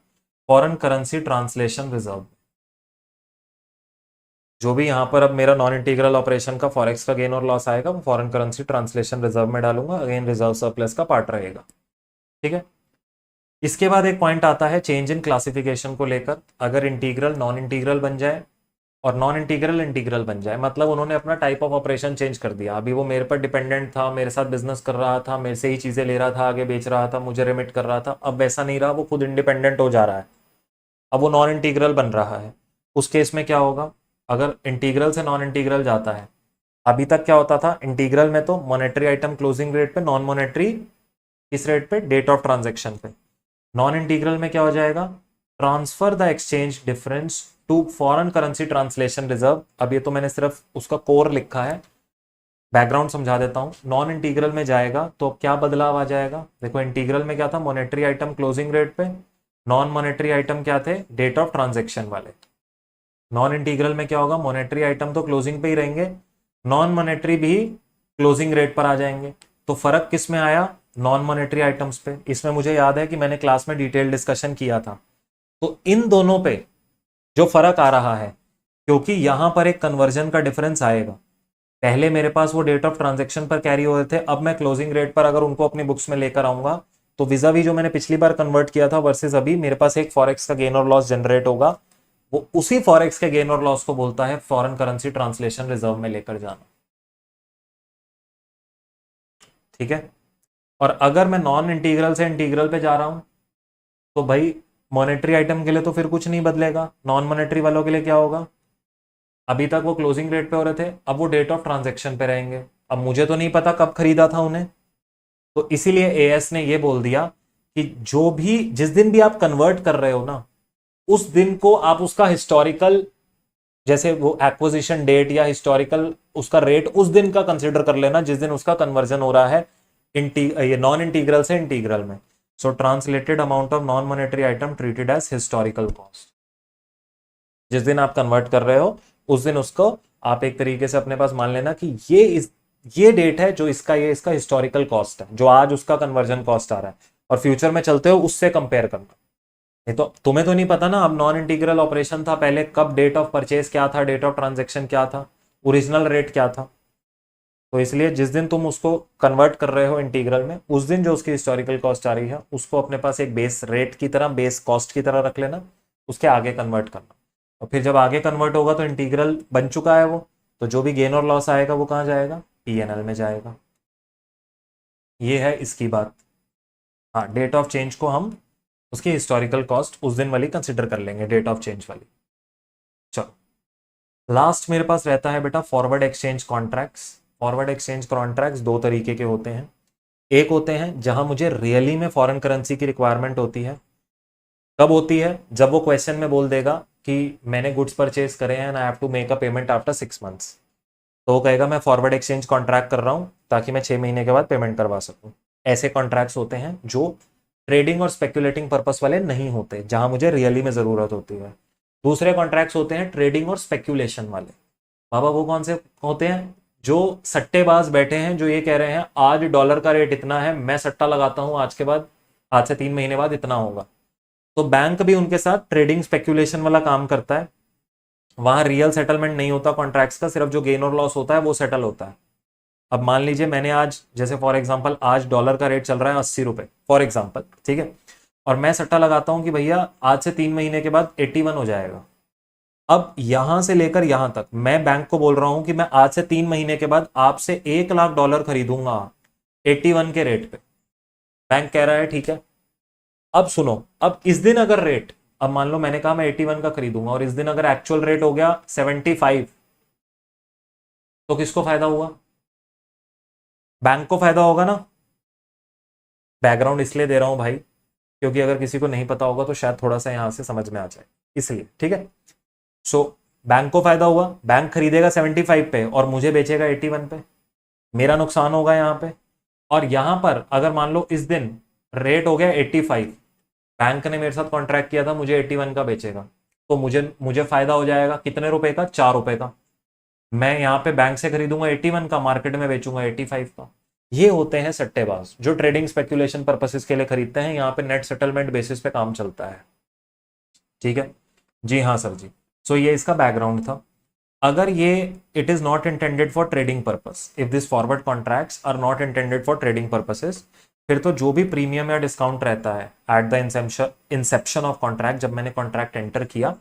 Foreign currency translation reserve. जो भी यहां पर अब मेरा नॉन इंटीग्रल ऑपरेशन का फॉरेक्स का गेन और लॉस आएगा वो फॉरेन करेंसी ट्रांसलेशन रिजर्व में डालूंगा, अगेन रिजर्व सरप्लस का पार्ट रहेगा। ठीक है? इसके बाद एक पॉइंट आता है चेंज इन क्लासिफिकेशन को लेकर। अगर इंटीग्रल नॉन इंटीग्रल बन जाए और नॉन इंटीग्रल इंटीग्रल बन जाए, मतलब उन्होंने अपना टाइप ऑफ ऑपरेशन चेंज कर दिया। अभी वो मेरे पर डिपेंडेंट था, मेरे साथ बिजनेस कर रहा था, मेरे से ही चीजें ले रहा था, आगे बेच रहा था, मुझे रिमिट कर रहा था। अब वैसा नहीं रहा, वो खुद इंडिपेंडेंट हो जा रहा है, अब वो नॉन इंटीग्रल बन रहा है। उस केस में क्या होगा? अगर इंटीग्रल से नॉन इंटीग्रल जाता है, अभी तक क्या होता था? इंटीग्रल में तो मॉनेटरी आइटम क्लोजिंग रेट पे, नॉन मॉनेटरी किस रेट पे? डेट ऑफ ट्रांजेक्शन पे। नॉन इंटीग्रल में क्या हो जाएगा? Transfer the exchange difference to foreign currency translation reserve. अब ये तो मैंने सिर्फ उसका कोर लिखा है, बैकग्राउंड समझा देता हूं। नॉन इंटीग्रल में जाएगा तो क्या बदलाव आ जाएगा? देखो इंटीग्रल में क्या था? मॉनेटरी आइटम क्लोजिंग रेट पे, नॉन मॉनेटरी आइटम क्या थे? डेट ऑफ ट्रांजेक्शन वाले। नॉन इंटीग्रल में क्या होगा? मॉनेटरी आइटम तो क्लोजिंग पे ही रहेंगे, नॉन मॉनेटरी भी क्लोजिंग रेट पर आ जाएंगे। तो फर्क किस में आया? नॉन मॉनेटरी आइटम्स पे। इसमें मुझे याद है कि मैंने क्लास में डिटेल डिस्कशन किया था। तो इन दोनों पे जो फर्क आ रहा है, क्योंकि यहां पर एक कन्वर्जन का डिफरेंस आएगा। पहले मेरे पास वो डेट ऑफ ट्रांजेक्शन पर कैरी हो रहे थे, अब मैं क्लोजिंग रेट पर अगर उनको अपनी बुक्स में लेकर आऊंगा तो विजावी जो मैंने पिछली बार कन्वर्ट किया था वर्सेस अभी, मेरे पास एक फॉरेक्स का गेन और लॉस जनरेट होगा। वो उसी फॉरेक्स के गेन और लॉस को बोलता है फॉरेन करेंसी ट्रांसलेशन रिजर्व में लेकर जाना। ठीक है? और अगर मैं नॉन इंटीग्रल से इंटीग्रल पे जा रहा हूं तो भाई मॉनेटरी आइटम के लिए तो फिर कुछ नहीं बदलेगा, नॉन मॉनेटरी वालों के लिए क्या होगा? अभी तक वो क्लोजिंग रेट पे हो रहे थे, अब वो डेट ऑफ ट्रांजेक्शन पे रहेंगे। अब मुझे तो नहीं पता कब खरीदा था उन्हें, तो इसीलिए एएस ने ये बोल दिया कि जो भी जिस दिन भी आप कन्वर्ट कर रहे हो ना, उस दिन को आप उसका हिस्टोरिकल जैसे वो एक्विजिशन डेट या हिस्टोरिकल उसका रेट उस दिन का कंसिडर कर लेना जिस दिन उसका कन्वर्जन हो रहा है ये नॉन इंटीग्रल से इंटीग्रल में। So translated amount of non monetary item treated as historical cost. जिस दिन आप कन्वर्ट कर रहे हो उस दिन उसको आप एक तरीके से अपने पास मान लेना कि ये डेट है जो इसका हिस्टोरिकल कॉस्ट है, जो आज उसका कन्वर्जन कॉस्ट आ रहा है, और फ्यूचर में चलते हो उससे कंपेयर करना। नहीं तो तुम्हें तो नहीं पता ना, अब नॉन इंटीग्रल ऑपरेशन था पहले, कब डेट ऑफ परचेज क्या था, डेट ऑफ ट्रांजेक्शन क्या था, ओरिजिनल रेट क्या था। तो इसलिए जिस दिन तुम उसको कन्वर्ट कर रहे हो इंटीग्रल में, उस दिन जो उसकी हिस्टोरिकल कॉस्ट आ रही है उसको अपने पास एक बेस रेट की तरह, बेस कॉस्ट की तरह रख लेना, उसके आगे कन्वर्ट करना। और फिर जब आगे कन्वर्ट होगा तो इंटीग्रल बन चुका है वो, तो जो भी गेन और लॉस आएगा वो कहाँ जाएगा, पीएनएल में जाएगा। ये है इसकी बात। हाँ, डेट ऑफ चेंज को हम उसकी हिस्टोरिकल कॉस्ट उस दिन वाली कंसिडर कर लेंगे, डेट ऑफ चेंज वाली। चलो लास्ट मेरे पास रहता है बेटा forward exchange contracts. Forward exchange contracts दो तरीके के होते हैं। एक होते हैं जहां मुझे रियली में फॉरेन करेंसी की रिक्वायरमेंट होती है। कब होती है, जब वो क्वेश्चन में बोल देगा कि मैंने गुड्स परचेज करे हैं and I have to make a payment after 6 months, तो वो कहेगा मैं फॉरवर्ड एक्सचेंज कॉन्ट्रैक्ट कर रहा हूं ताकि मैं 6 महीने के बाद पेमेंट करवा सकूं। ऐसे कॉन्ट्रैक्ट्स होते हैं जो ट्रेडिंग और स्पेक्यूलेटिंग पर्पस वाले नहीं होते, जहां मुझे रियली में जरूरत होती है। दूसरे कॉन्ट्रैक्ट्स होते हैं ट्रेडिंग और स्पेक्यूलेशन वाले। बाबा वो कौन से होते हैं, जो सट्टेबाज बैठे हैं, जो ये कह रहे हैं आज डॉलर का रेट इतना है, मैं सट्टा लगाता हूं आज के बाद, आज से 3 महीने बाद इतना होगा। तो बैंक भी उनके साथ ट्रेडिंग स्पेक्यूलेशन वाला काम करता है। वहां रियल सेटलमेंट नहीं होता कॉन्ट्रैक्ट्स का, सिर्फ जो गेन और लॉस होता है वो सेटल होता है। अब मान लीजिए मैंने आज, जैसे फॉर एग्जांपल आज डॉलर का रेट चल रहा है 80 रुपए फॉर एग्जांपल, ठीक है, और मैं सट्टा लगाता हूं कि भैया आज से 3 महीने के बाद 81 हो जाएगा। अब यहां से लेकर यहां तक मैं बैंक को बोल रहा हूं कि मैं आज से 3 महीने के बाद आपसे 1 लाख डॉलर खरीदूंगा 81 के रेट पे। बैंक कह रहा है ठीक है। अब सुनो, अब इस दिन अगर रेट, अब मान लो मैंने कहा मैं 81 का खरीदूंगा और इस दिन अगर एक्चुअल रेट हो गया 75, तो किसको फायदा हुआ, बैंक को फायदा होगा ना। बैकग्राउंड इसलिए दे रहा हूं भाई क्योंकि अगर किसी को नहीं पता होगा तो शायद थोड़ा सा यहां से समझ में आ जाए, इसलिए ठीक है। सो बैंक को फायदा हुआ, बैंक खरीदेगा 75 पे और मुझे बेचेगा 81 पे, मेरा नुकसान होगा यहां पे। और यहां पर अगर मान लो इस दिन रेट हो गया 85, बैंक ने मेरे साथ कॉन्ट्रैक्ट किया था मुझे 81 का बेचेगा, तो मुझे मुझे फायदा हो जाएगा कितने रुपए का, 4 रुपए का। मैं यहाँ पे बैंक से खरीदूंगा 81 का, मार्केट में बेचूंगा 85 का। ये होते हैं सट्टेबाज जो ट्रेडिंग स्पेक्यूलेशन पर्पसेस के लिए खरीदते हैं। यहाँ पे नेट सेटलमेंट बेसिस पे काम चलता है, ठीक है जी, हाँ सर जी। सो ये इसका बैकग्राउंड था। अगर ये it is not intended for trading purpose, if this forward contracts are not intended for trading purposes, फिर तो जो भी प्रीमियम या डिस्काउंट रहता है at the inception of contract, जब मैंने कॉन्ट्रैक्ट एंटर किया,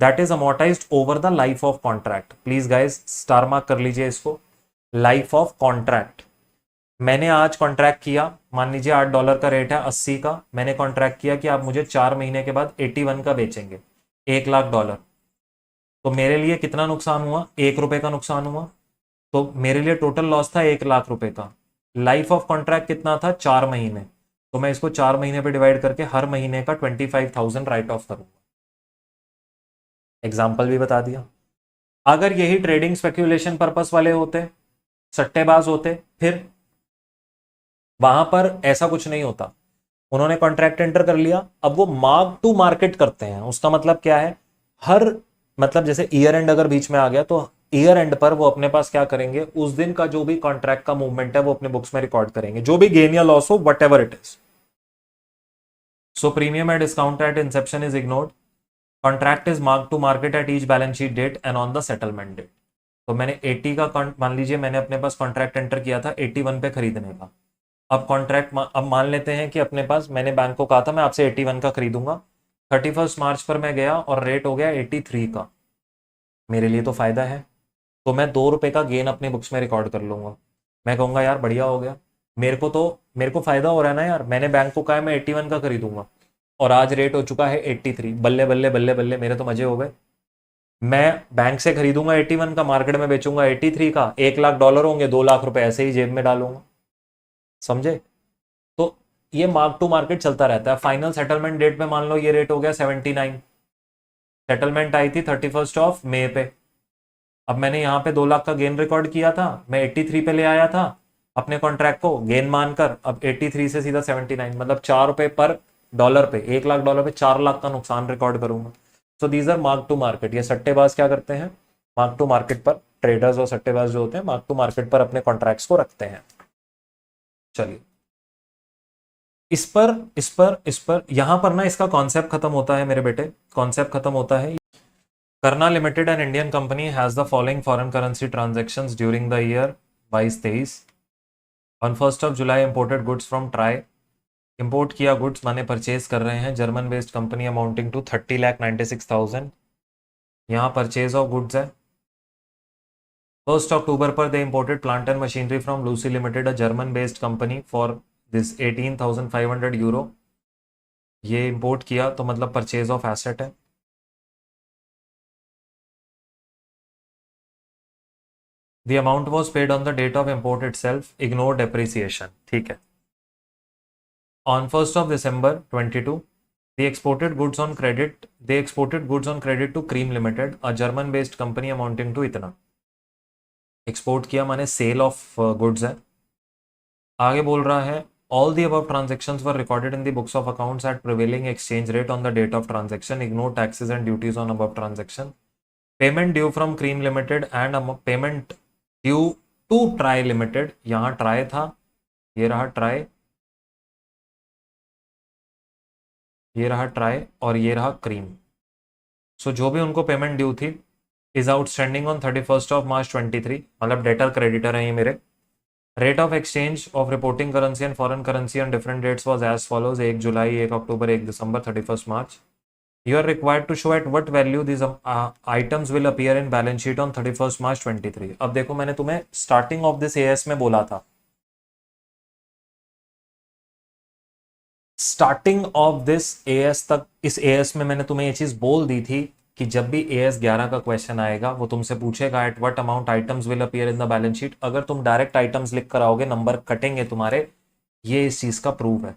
that is amortised over the life of contract. Please guys star mark कर लीजिए इसको, लाइफ ऑफ कॉन्ट्रैक्ट। मैंने आज कॉन्ट्रैक्ट किया, मान लीजिए $8 का रेट है 80 का, मैंने कॉन्ट्रैक्ट किया कि आप मुझे 4 महीने के बाद 81 का बेचेंगे, $1 लाख। तो मेरे लिए कितना नुकसान हुआ, 1 रुपए का नुकसान हुआ। तो मेरे लिए टोटल लॉस था 1 लाख रुपए का। लाइफ ऑफ कॉन्ट्रैक्ट कितना था, 4 महीने। तो मैं इसको 4 महीने पे डिवाइड करके हर महीने का 25,000 राइट ऑफ करूंगा। एग्जाम्पल भी बता दिया। अगर यही ट्रेडिंग स्पेक्यूलेशन पर्पस वाले होते, सट्टेबाज होते, फिर वहां पर ऐसा कुछ नहीं होता। उन्होंने कॉन्ट्रैक्ट एंटर कर लिया, अब वो मार्क टू मार्केट करते हैं। उसका मतलब क्या है, हर मतलब जैसे ईयर एंड अगर बीच में आ गया तो ईयर एंड पर वो अपने पास क्या करेंगे, उस दिन का जो भी कॉन्ट्रैक्ट का मूवमेंट है वो अपने बुक्स में रिकॉर्ड करेंगे, जो भी गेन या लॉस हो, whatever it is. So premium and discount at inception is ignored, contract is mark to market at each balance sheet date and on the settlement date. तो मैंने 80 का मान लीजिए मैंने अपने पास कॉन्ट्रैक्ट एंटर किया था 81 पे खरीदने का। अब कॉन्ट्रैक्ट अब मान लेते हैं कि अपने पास, मैंने बैंक को कहा था मैं आपसे 81 का खरीदूंगा, 31 मार्च पर मैं गया और रेट हो गया 83 का। मेरे लिए तो फायदा है, तो मैं 2 रुपए का गेन अपने बुक्स में रिकॉर्ड कर लूंगा। मैं कहूंगा यार बढ़िया हो गया, मेरे को फायदा हो रहा है ना यार, मैंने बैंक को कहा मैं 81 का खरीदूंगा और आज रेट हो चुका है 83, बल्ले बल्ले बल्ले बल्ले, मेरे तो मजे हो गए। मैं बैंक से खरीदूंगा 81 का, मार्केट में बेचूंगा 83 का, $1 लाख होंगे, 2 लाख रुपए ऐसे ही जेब में डालूंगा, समझे। तो ये मार्क टू मार्केट चलता रहता है। फाइनल सेटलमेंट डेट पे मान लो ये रेट हो गया 79, सेटलमेंट आई थी 31 ऑफ मई पे, अब मैंने यहाँ पे 2 लाख का गेन रिकॉर्ड किया था, मैं 83 पे ले आया था अपने कॉन्ट्रैक्ट को गेन मानकर, अब 83 से सीधा 79, मतलब $4 पर डॉलर पे, $1 लाख पे 4 लाख का नुकसान रिकॉर्ड करूंगा। So these are mark to market. ये सट्टेबाज क्या करते हैं, मार्क टू मार्केट पर, ट्रेडर्स और सट्टेबाज जो होते हैं मार्क टू मार्केट पर अपने कॉन्ट्रैक्ट्स को रखते हैं। चलिए इस पर यहां पर ना इसका कॉन्सेप्ट खत्म होता है मेरे बेटे, कॉन्सेप्ट खत्म होता है। Karna Limited, an Indian company, has the following foreign currency transactions during the year 22-23. On 1st of July, imported goods from Try. Import किया goods माने परचेज कर रहे हैं, German based company, amounting to 30,96,000। यहाँ purchase of goods है। 1st October पर they imported plant and machinery from Lucy limited, a German based company, for this 18,500 euro. ये import किया तो मतलब परचेज ऑफ एसेट है। The amount was paid on the date of import itself, ignore depreciation, ठीक है। On 1st of December 22, they exported goods on credit to Cream Limited, a German-based company, amounting to इतना। Export किया माने cell of goods है। आगे बोल रहा है all the above transactions were recorded in the books of accounts at prevailing exchange rate on the date of transaction, ignore taxes and duties on above transaction। Payment due from Cream Limited and payment due to Tri limited, यहां Tri था, ये रहा try, ये रहा try और ये रहा cream. सो जो भी उनको पेमेंट ड्यू थी is outstanding on 31st of March 23, मतलब डेटर क्रेडिटर है ये मेरे। Rate of exchange of reporting currency and foreign currency on different dates was as follows: 1 July, 1 October, 1 December, 31 March. You are required to show at what value these items will appear in balance sheet on 31st March 23। अब देखो मैंने तुम्हें starting of this as में बोला था, starting of this as तक, इस as में मैंने तुम्हें ये चीज बोल दी थी कि जब भी एएस 11 का क्वेश्चन आएगा वो तुमसे पूछेगा at what amount items will appear in the balance sheet. अगर तुम डायरेक्ट आइटम्स लिख कर आओगे नंबर कटेंगे तुम्हारे, ये इस चीज का प्रूफ है।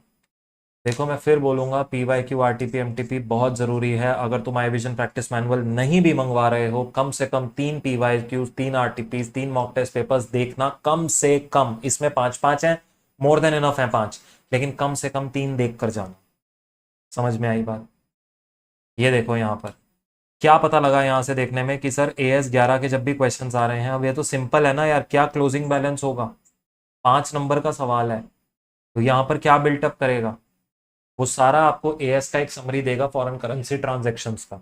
देखो मैं फिर बोलूंगा, PYQ RTP MTP बहुत जरूरी है। अगर तुम iVision प्रैक्टिस मैनुअल नहीं भी मंगवा रहे हो, कम से कम 3 PYQ, 3 RTP, 3 mock test papers देखना, कम से कम। इसमें 5-5 हैं, मोर देन इनफ है 5, लेकिन कम से कम 3 देख कर जाना। समझ में आई बात? ये देखो यहाँ पर क्या पता लगा यहाँ से देखने में कि सर AS 11 के जब भी क्वेश्चंस आ रहे हैं, अब ये तो सिंपल है ना यार, क्या क्लोजिंग बैलेंस होगा, 5 नंबर का सवाल है, तो यहाँ पर क्या बिल्टअप करेगा, वो सारा आपको एएस का एक समरी देगा फॉरेन करेंसी ट्रांजैक्शंस का,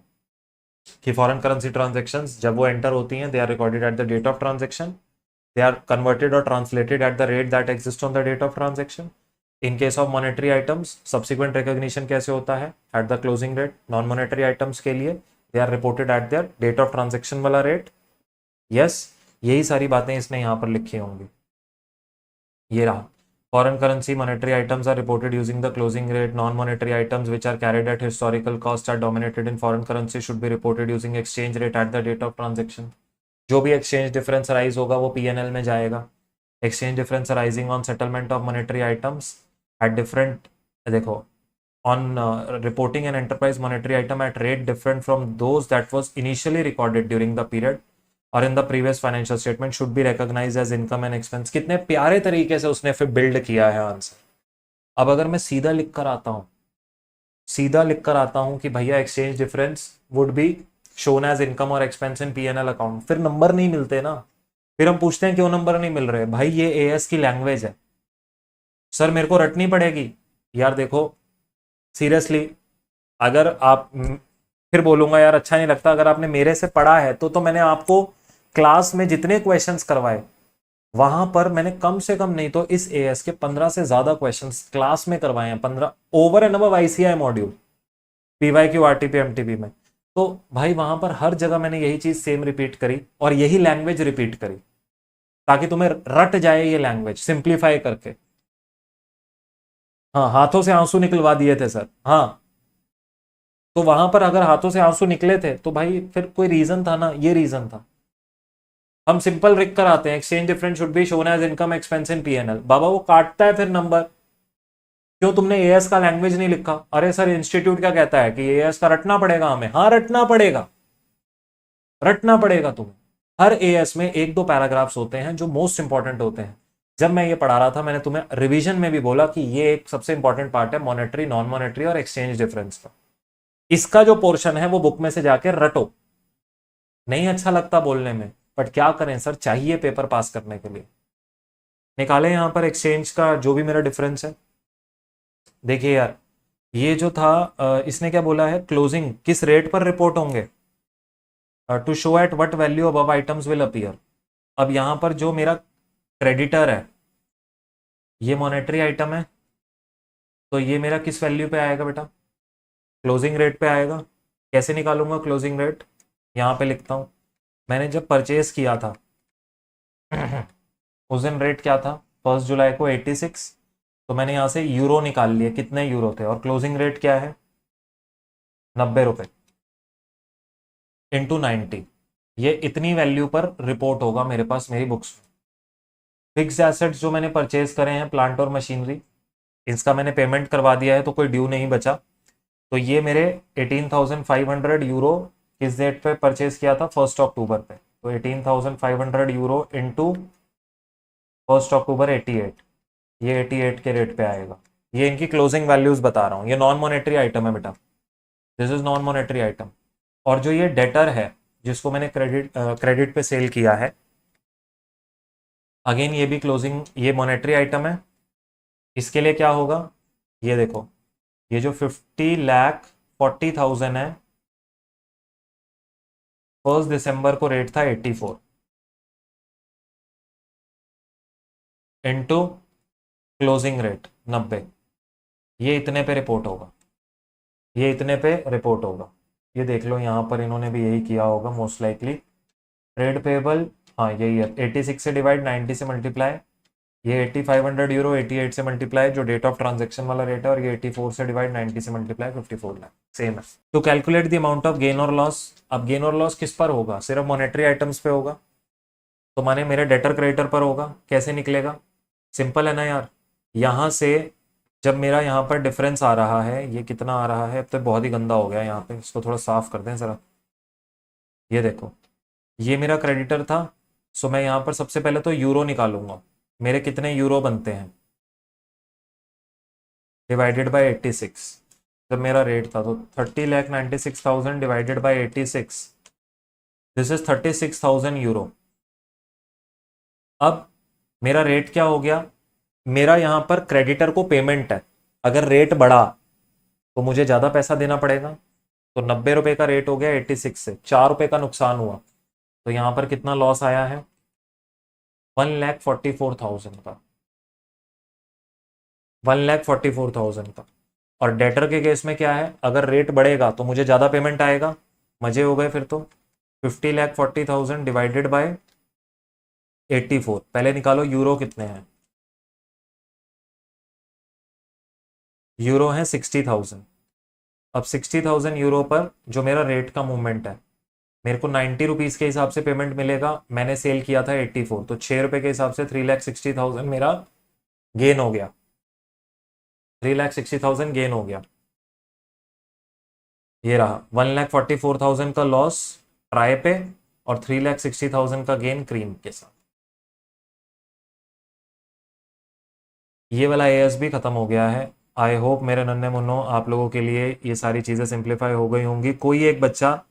कि फॉरेन करेंसी ट्रांजैक्शंस जब वो एंटर होती हैं, they are recorded at the date of transaction, they are converted और translated at the rate that exist on the date of transaction. In case of monetary items subsequent recognition कैसे होता है, at the closing rate. Non monetary items के लिए they are reported at their date of transaction वाला rate. Yes, यही सारी बातें इसने यहाँ पर लिखी होंगी। ये रहा, foreign currency monetary items are reported using the closing rate. Non-monetary items which are carried at historical cost are dominated in foreign currency should be reported using exchange rate at the date of transaction। जो भी exchange difference arise होगा वो P&L में जाएगा। Exchange difference arising on settlement of monetary items at different, देखो, on reporting an enterprise monetary item at rate different from those that was initially recorded during the period और in the previous financial statement should be recognised as income and expense. कितने प्यारे तरीके से उसने फिर build किया है answer. अब अगर मैं सीधा लिख कर आता हूं, सीधा लिख कर आता हूं कि भैया exchange difference would be shown as income और एक्सपेंस इन P&L अकाउंट, फिर नंबर नहीं मिलते ना। फिर हम पूछते हैं क्यों नंबर नहीं मिल रहे, भाई ये एएस की लैंग्वेज है सर, मेरे को रटनी पड़ेगी। यार देखो सीरियसली, अगर आप, फिर बोलूंगा यार अच्छा नहीं लगता, अगर आपने मेरे से पढ़ा है तो मैंने आपको क्लास में जितने क्वेश्चंस करवाए वहां पर मैंने कम से कम नहीं तो इस एएस के 15 से ज्यादा क्वेश्चंस क्लास में करवाए हैं, 15 over and above ICI module PYQ RTP MTP में। तो भाई वहां पर हर जगह मैंने यही चीज सेम रिपीट करी और यही लैंग्वेज रिपीट करी ताकि तुम्हें रट जाए ये लैंग्वेज सिंप्लीफाई करके। हाँ, हाथों से आंसू निकलवा दिए थे सर, हाँ, तो वहां पर अगर हाथों से आंसू निकले थे तो भाई फिर कोई रीजन था ना, ये रीजन था। हम सिंपल लिख कर आते हैं exchange difference should be shown as income expense in P&L, बाबा वो काटता है फिर नंबर। क्यों तुमने एएस का लैंग्वेज नहीं लिखा? अरे सर इंस्टीट्यूट क्या कहता है कि एएस का रटना पड़ेगा हमें। हाँ रटना पड़ेगा, रटना पड़ेगा तुम्हें। हर एएस में एक दो पैराग्राफ्स होते हैं जो मोस्ट इंपॉर्टेंट होते हैं। जब मैं ये पढ़ा रहा था मैंने तुम्हें रिवीजन में भी बोला कि ये एक सबसे इंपॉर्टेंट पार्ट है मॉनेटरी, नॉन मॉनेटरी और एक्सचेंज डिफरेंस का। इसका जो पोर्शन है वो बुक में से जाके रटो। नहीं अच्छा लगता बोलने में, बट क्या करें सर, चाहिए पेपर पास करने के लिए। निकाले यहां पर एक्सचेंज का जो भी मेरा डिफरेंस है। देखिए यार, ये जो था इसने क्या बोला है, क्लोजिंग किस रेट पर रिपोर्ट होंगे, to show at what value above items will appear. अब यहां पर जो मेरा क्रेडिटर है ये मॉनेटरी आइटम है, तो ये मेरा किस वैल्यू पे आएगा बेटा, क्लोजिंग रेट पे आएगा। कैसे निकालूंगा क्लोजिंग रेट, यहां पे लिखता हूं। मैंने जब परचेज किया था उस दिन रेट क्या था, 1 जुलाई को 86, तो मैंने यहां से यूरो निकाल लिए, कितने यूरो थे, और क्लोजिंग रेट क्या है 90 रुपए इंटू 90। ये इतनी वैल्यू पर रिपोर्ट होगा मेरे पास मेरी बुक्स में। फिक्स्ड एसेट्स जो मैंने परचेज करे हैं, प्लांट और मशीनरी, इसका मैंने पेमेंट करवा दिया है तो कोई ड्यू नहीं बचा। तो ये मेरे 18,500 यूरो किस डेट पे परचेज किया था, 1 अक्टूबर पे। तो 18,500 यूरो इंटू 1 अक्टूबर 88, ये 88 के रेट पे आएगा। ये इनकी क्लोजिंग वैल्यूज बता रहा हूँ। ये नॉन मॉनेटरी आइटम है बेटा, this is non monetary item. और जो ये डेटर है जिसको मैंने क्रेडिट पे सेल किया है, अगेन ये भी क्लोजिंग, ये मॉनेटरी आइटम है। इसके लिए क्या होगा, ये देखो, ये जो 50,40,000 है, 1 दिसंबर को रेट था 84 इंटू क्लोजिंग रेट 90। ये इतने पे रिपोर्ट होगा, ये इतने पे रिपोर्ट होगा। ये देख लो यहाँ पर इन्होंने भी यही किया होगा मोस्ट लाइकली। ट्रेड पेबल, हाँ यही है, 86 से डिवाइड, 90 से मल्टीप्लाई। ये 8500 यूरो 88 से मल्टीप्लाई जो डेट ऑफ ट्रांजेक्शन वाला रेट है, और ये 84 से डिवाइड 90 से मल्टीप्लाई 54 लाख, सेम है। To calculate the amount of gain और लॉस, अब गेन और लॉस किस पर होगा, सिर्फ मॉनेटरी आइटम्स पे होगा, तो माने मेरे डेटर क्रेडिटर पर होगा। कैसे निकलेगा, सिंपल है ना यार। यहाँ से जब मेरा यहाँ पर डिफरेंस आ रहा है, ये कितना आ रहा है, अब तो बहुत ही गंदा हो गया यहाँ पे, इसको थोड़ा साफ कर दें ज़रा। ये देखो, ये मेरा क्रेडिटर था, सो मैं यहाँ पर सबसे पहले तो यूरो निकालूंगा। मेरे कितने यूरो बनते हैं, डिवाइडेड बाय 86, जब मेरा रेट था तो 30,96,000 divided by 86, this is 36,000 euro. अब मेरा रेट क्या हो गया, मेरा यहाँ पर क्रेडिटर को पेमेंट है, अगर रेट बढ़ा तो मुझे ज़्यादा पैसा देना पड़ेगा। तो 90 रुपए का रेट हो गया 86 से, 4 रुपए का नुकसान हुआ, तो यहाँ पर कितना लॉस आया है, 1,44,000 का, 1,44,000 का। और डेटर के केस में क्या है, अगर रेट बढ़ेगा तो मुझे ज़्यादा पेमेंट आएगा, मजे हो गए फिर तो। 50,40,000 डिवाइडेड बाय 84, पहले निकालो यूरो कितने हैं, यूरो हैं 60,000। अब 60,000 यूरो पर जो मेरा रेट का मूवमेंट है, मेरे को 90 रुपीज़ के हिसाब से पेमेंट मिलेगा, मैंने सेल किया था 84, तो 6 रुपए के हिसाब से 3,60,000 मेरा गेन हो गया, 3,60,000 गेन हो गया। ये रहा 1,44,000 का लॉस ट्राई पे, और 3,60,000 का गेन क्रीम के साथ। ये वाला एएस भी खत्म हो गया है। आई होप मेरे नन्हे मुन्नो आप लोगों के लिए ये सारी चीज़ें सिंप्लीफाई हो गई होंगी। कोई एक बच्चा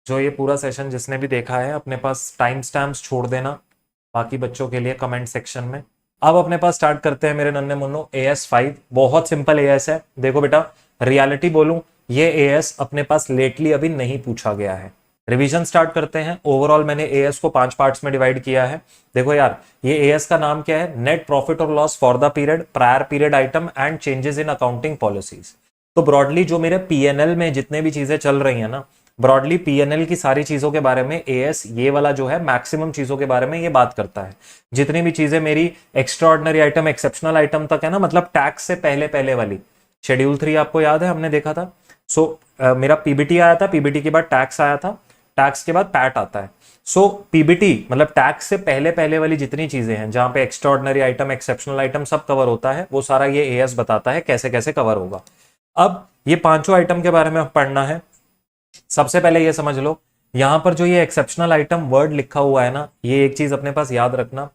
जो ये पूरा सेशन जिसने भी देखा है अपने पास टाइम स्टैम्प्स छोड़ देना बाकी बच्चों के लिए कमेंट सेक्शन में। अब अपने पास स्टार्ट करते हैं मेरे नन्हे मुन्नो AS5। बहुत सिंपल एएस है। देखो बेटा, रियलिटी बोलूं, ये एएस अपने पास लेटली अभी नहीं पूछा गया है। रिवीजन स्टार्ट करते हैं। ओवरऑल मैंने एएस को 5 पार्ट्स में डिवाइड किया है। देखो यार, ये एएस का नाम क्या है, नेट प्रॉफिट और loss for the period, prior period item and changes in accounting policies. तो ब्रॉडली जो मेरे पीएनएल में जितने भी चीजें चल रही है ना, ब्रॉडली पीएनएल की सारी चीजों के बारे में एएस ये वाला जो है मैक्सिमम चीजों के बारे में ये बात करता है। जितनी भी चीजें मेरी एक्स्ट्राऑर्डिनरी आइटम, एक्सेप्शनल आइटम तक है ना, मतलब टैक्स से पहले पहले वाली, शेड्यूल 3 आपको याद है हमने देखा था। मेरा पीबीटी आया था, पीबीटी के बाद टैक्स आया था, टैक्स के बाद पैट आता है। पीबीटी मतलब टैक्स से पहले पहले वाली जितनी चीजें हैं जहां पे एक्स्ट्राऑर्डिनरी आइटम, एक्सेप्शनल आइटम सब कवर होता है, वो सारा ये एएस बताता है कैसे कैसे कवर होगा। अब ये पांचों आइटम के बारे में पढ़ना है। सबसे पहले ये समझ लो यहां पर जो ये एक्सेप्शनल आइटम वर्ड लिखा हुआ है ना, ये एक चीज अपने पास याद रखना,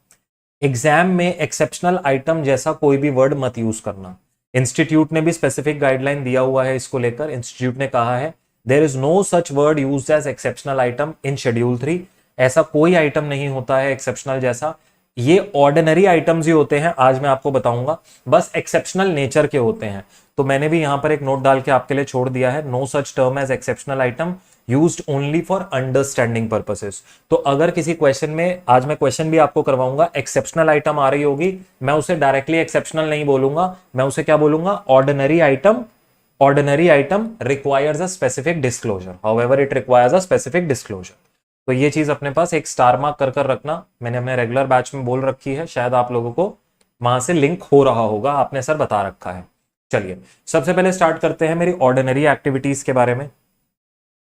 एग्जाम में एक्सेप्शनल आइटम जैसा कोई भी वर्ड मत यूज करना। इंस्टीट्यूट ने भी स्पेसिफिक गाइडलाइन दिया हुआ है इसको लेकर। इंस्टीट्यूट ने कहा है there is no such word used as exceptional item in schedule 3। ऐसा कोई आइटम नहीं होता है एक्सेप्शनल जैसा। ये ऑर्डिनरी आइटम्स ही होते हैं, आज मैं आपको बताऊंगा, बस एक्सेप्शनल नेचर के होते हैं। तो मैंने भी यहां पर एक नोट डाल के आपके लिए छोड़ दिया है, no such term as exceptional item used only for understanding purposes. तो अगर किसी क्वेश्चन में, आज मैं क्वेश्चन भी आपको करवाऊंगा, एक्सेप्शनल आइटम आ रही होगी, मैं उसे डायरेक्टली एक्सेप्शनल नहीं बोलूंगा, मैं उसे क्या बोलूंगा, ordinary item. Ordinary item requires a specific disclosure, however it requires a specific disclosure. तो ये चीज अपने पास एक स्टार मार्क कर रखना, मैंने अपने रेगुलर बैच में बोल रखी है, शायद आप लोगों को वहां से लिंक हो रहा होगा, आपने सर बता रखा है। चलिए सबसे पहले स्टार्ट करते हैं मेरी ऑर्डिनरी एक्टिविटीज के बारे में।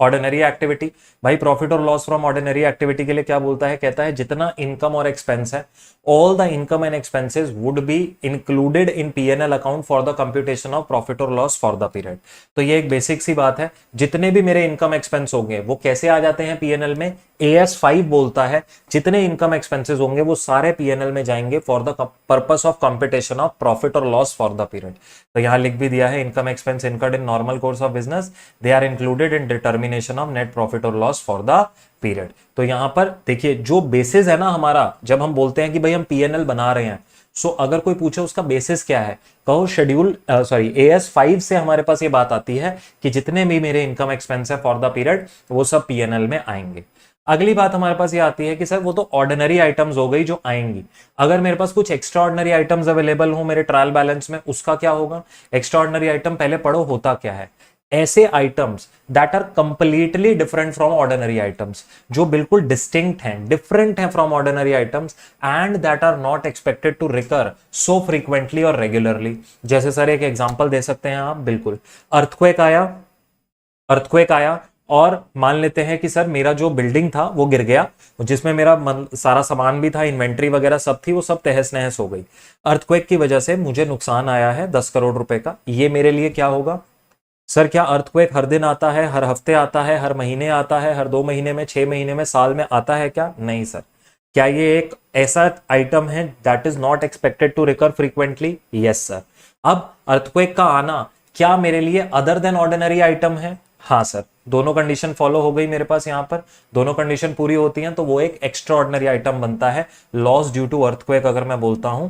ऑर्डिनरी एक्टिविटी, भाई प्रॉफिट और लॉस फ्रॉम ऑर्डिनरी एक्टिविटी के लिए क्या बोलता है, कहता है जितना इनकम और एक्सपेंस है, all the income and expenses would be included in PNL account for the computation of profit और लॉस फॉर द पीरियड। तो ये एक बेसिक सी बात है, जितने भी मेरे इनकम एक्सपेंस होंगे वो कैसे आ जाते हैं पीएनएल में, AS5 बोलता है जितने इनकम एक्सपेंसेस होंगे वो सारे पीएनएल में जाएंगे for the purpose of computation of profit और लॉस फॉर द पीरियड। तो यहां लिख भी दिया है, income expense incurred in normal course of business, they are included in determination of net profit और लॉस फॉर द पीरियड। तो यहां पर देखिए जो बेसिस है ना हमारा, जब हम बोलते हैं कि भाई हम पीएनएल बना रहे हैं, सो अगर कोई पूछे उसका बेसिस क्या है, कहो शेड्यूल AS5 से हमारे पास ये बात आती है कि जितने भी मेरे इनकम एक्सपेंस है फॉर द पीरियड वो सब पीएनएल में आएंगे। अगली बात हमारे पास ये आती है कि सर वो तो ऑर्डिनरी आइटम्स हो गई जो आएंगी, अगर मेरे पास कुछ एक्स्ट्रा ऑर्डिनरी आइटम्स अवेलेबल हो मेरे ट्रायल बैलेंस में, उसका क्या होगा। एक्स्ट्रा ऑर्डिनरी आइटम पहले पढ़ो होता क्या है, ऐसे items that are completely different from ordinary items, जो बिल्कुल डिस्टिंक्ट हैं, डिफरेंट हैं from ordinary items, and that are not expected to recur so frequently और रेगुलरली। जैसे सर एक एग्जांपल दे सकते हैं आप, बिल्कुल अर्थक्वेक आया, अर्थक्वेक आया और मान लेते हैं कि सर मेरा जो बिल्डिंग था वो गिर गया, जिसमें मेरा सारा सामान भी था, इन्वेंट्री वगैरह सब थी, वो सब तहस नहस हो गई। अर्थक्वेक की वजह से मुझे नुकसान आया है 10 करोड़ रुपए का। ये मेरे लिए क्या होगा सर, क्या अर्थक्वेक हर दिन आता है, हर हफ्ते आता है, हर महीने आता है, हर 2 महीने में, 6 महीने में, साल में आता है क्या, नहीं सर। क्या ये एक ऐसा आइटम है that is not expected to recur frequently, yes sir. अब अर्थक्वेक का आना क्या मेरे लिए अदर देन ऑर्डिनरी आइटम है, हाँ सर। दोनों कंडीशन फॉलो हो गई मेरे पास, यहां पर दोनों कंडीशन पूरी होती हैं तो वो एक एक्स्ट्रा ऑर्डिनरी आइटम बनता है। लॉस ड्यू टू अर्थक्वेक अगर मैं बोलता हूं,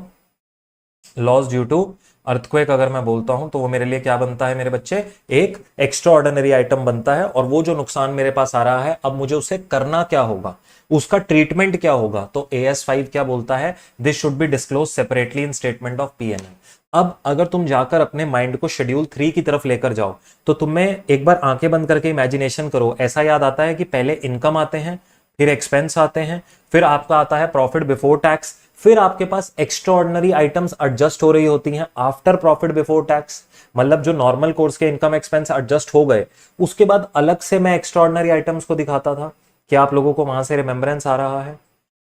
लॉस ड्यू टू अर्थक्वेक अगर मैं बोलता हूं तो वो मेरे लिए क्या बनता है मेरे बच्चे, एक एक्स्ट्रा ऑर्डिनरी आइटम बनता है। और वो जो नुकसान मेरे पास आ रहा है, अब मुझे उसे करना क्या होगा, उसका ट्रीटमेंट क्या होगा, तो AS5 क्या बोलता है, this should be disclose separately in statement of PNL. अब अगर तुम जाकर अपने माइंड को शेड्यूल 3 की तरफ लेकर जाओ तो तुम्हें एक बार आंखें बंद करके इमेजिनेशन करो, ऐसा याद आता है कि पहले इनकम आते हैं, फिर एक्सपेंस आते हैं, फिर आपका आता है प्रॉफिट बिफोर टैक्स, फिर आपके पास एक्स्ट्रा ऑर्डिनरी आइटम्स एडजस्ट हो रही होती हैं आफ्टर प्रॉफिट बिफोर टैक्स। मतलब जो नॉर्मल कोर्स के इनकम एक्सपेंस एडजस्ट हो गए, उसके बाद अलग से मैं एक्स्ट्रा ऑर्डिनरी आइटम्स को दिखाता था। क्या आप लोगों को वहां से रिमेंबरेंस आ रहा है।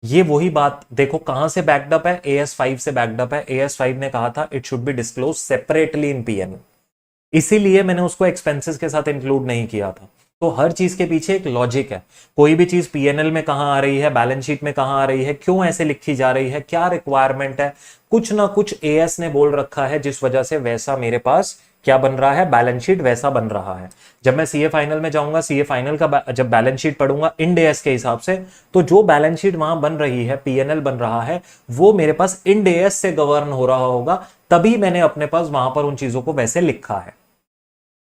ये वही बात देखो कहां से बैक्ड अप है, AS5 से बैक्ड अप है। AS5 ने कहा था it should be disclose separately in PNL, इसीलिए मैंने उसको एक्सपेंसेस के साथ इंक्लूड नहीं किया था। तो हर चीज के पीछे एक लॉजिक है, कोई भी चीज पीएनएल में कहां आ रही है, बैलेंस शीट में कहां आ रही है, क्यों ऐसे लिखी जा रही है, क्या रिक्वायरमेंट है, कुछ ना कुछ एएस ने बोल रखा है जिस वजह से वैसा मेरे पास क्या बन रहा है, बैलेंस शीट वैसा बन रहा है। जब मैं सीए फाइनल में जाऊंगा, सीए फाइनल का जब बैलेंस शीट पढ़ूंगा इंड एएस के हिसाब से, तो जो बैलेंस शीट वहां बन रही है, पीएनएल बन रहा है, वो मेरे पास इंड एएस से गवर्न हो रहा होगा, तभी मैंने अपने पास वहां पर उन चीजों को वैसे लिखा है।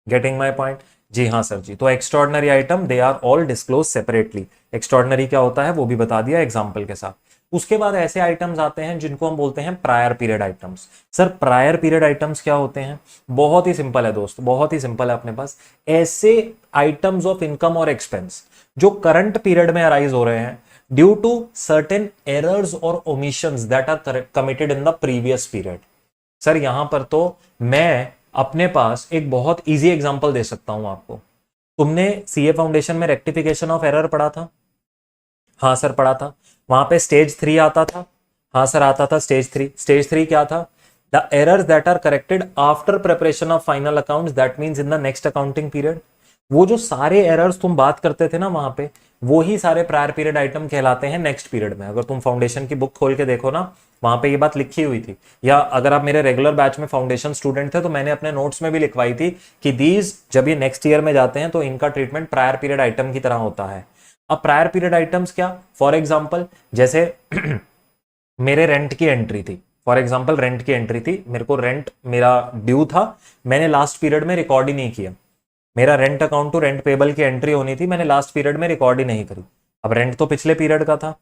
Getting my point? जी हाँ सर जी। तो extraordinary item they are all disclose separately. Extraordinary क्या होता है वो भी बता दिया एग्जांपल के साथ। उसके बाद ऐसे आइटम्स आते हैं जिनको हम बोलते हैं prior period items. Sir prior period items क्या होते हैं? बहुत ही सिंपल है दोस्त, बहुत ही सिंपल है अपने पास। ऐसे आइटम्स ऑफ इनकम और एक्सपेंस जो करंट पीरियड में अराइज हो रहे हैं ड्यू टू सर्टेन एरर्स और omissions that are committed in the previous period. Sir यहां पर तो मैं अपने पास एक बहुत इजी एग्जांपल दे सकता हूं आपको। तुमने सीए फाउंडेशन में रेक्टिफिकेशन ऑफ एरर पढ़ा था? हाँ सर पढ़ा था। वहां पे स्टेज 3 आता था? हाँ सर आता था स्टेज 3। स्टेज 3 क्या था? The errors that are corrected after preparation of final accounts, that means in the next accounting period. वो जो सारे एरर्स तुम बात करते थे ना वहां पे, वो ही सारे प्रायर पीरियड आइटम कहलाते हैं नेक्स्ट पीरियड में। अगर तुम फाउंडेशन की बुक खोल के देखो ना, वहां पे ये बात लिखी हुई थी, या अगर आप मेरे रेगुलर बैच में फाउंडेशन स्टूडेंट थे तो मैंने अपने नोट्स में भी लिखवाई थी कि दीज जब ये नेक्स्ट ईयर में जाते हैं तो इनका ट्रीटमेंट प्रायर पीरियड आइटम की तरह होता है। अब प्रायर पीरियड आइटम्स क्या, फॉर एग्जाम्पल जैसे मेरे रेंट की एंट्री थी, फॉर एग्जाम्पल रेंट की एंट्री थी, मेरे को रेंट मेरा ड्यू था, मैंने लास्ट पीरियड में रिकॉर्ड ही नहीं किया। मेरा rent account to rent payable की एंट्री होनी थी, मैंने लास्ट पीरियड में रिकॉर्ड ही नहीं करी। अब रेंट तो पिछले पीरियड का था,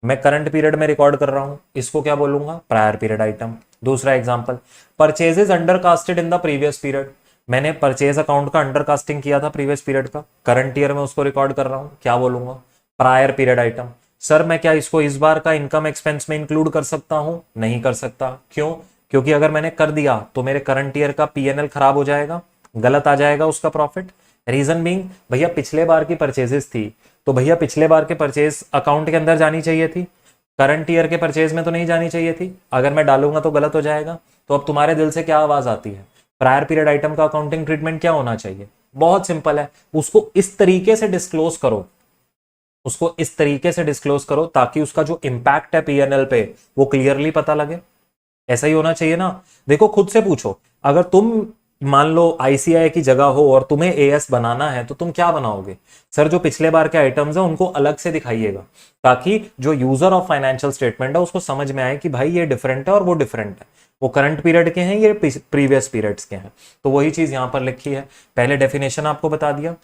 मैं करंट पीरियड में रिकॉर्ड कर रहा हूं, इसको क्या बोलूंगा, प्रायर पीरियड आइटम। दूसरा example, purchases under casted in the previous period, मैंने परचेज अकाउंट का अंडर कास्टिंग किया था प्रीवियस पीरियड का, करंट ईयर में उसको रिकॉर्ड कर रहा हूं, क्या बोलूंगा, प्रायर पीरियड आइटम। सर मैं क्या इसको इस बार का इनकम एक्सपेंस में इंक्लूड कर सकता हूं, नहीं कर सकता। क्यों, क्योंकि अगर मैंने कर दिया तो मेरे करंट ईयर का पीएनएल खराब हो जाएगा, गलत आ जाएगा उसका प्रॉफिट। रीजन बीइंग, भैया पिछले बार की परचेजेस थी तो भैया पिछले बार के परचेज अकाउंट के अंदर जानी चाहिए थी, करंट ईयर के परचेज में तो नहीं जानी चाहिए थी। अगर मैं डालूंगा तो गलत हो जाएगा। तो अब तुम्हारे दिल से क्या आवाज आती है, प्रायर पीरियड आइटम का अकाउंटिंग ट्रीटमेंट क्या होना चाहिए, बहुत सिंपल है, उसको इस तरीके से डिस्क्लोज करो, उसको इस तरीके से डिस्क्लोज करो ताकि उसका जो इंपैक्ट है पीएनएल पे वो क्लियरली पता लगे। ऐसा ही होना चाहिए ना। देखो खुद से पूछो, अगर तुम मान लो आईसीआई की जगह हो और तुम्हें एएस बनाना है तो तुम क्या बनाओगे, सर जो पिछले बार के आइटम्स हैं उनको अलग से दिखाइएगा, ताकि जो यूजर ऑफ फाइनेंशियल स्टेटमेंट है उसको समझ में आए कि भाई ये डिफरेंट है और वो डिफरेंट है, वो करंट पीरियड के हैं, ये प्रीवियस पीरियड्स के हैं। तो वही चीज यहां पर लिखी है। पहले डेफिनेशन आपको बता दिया,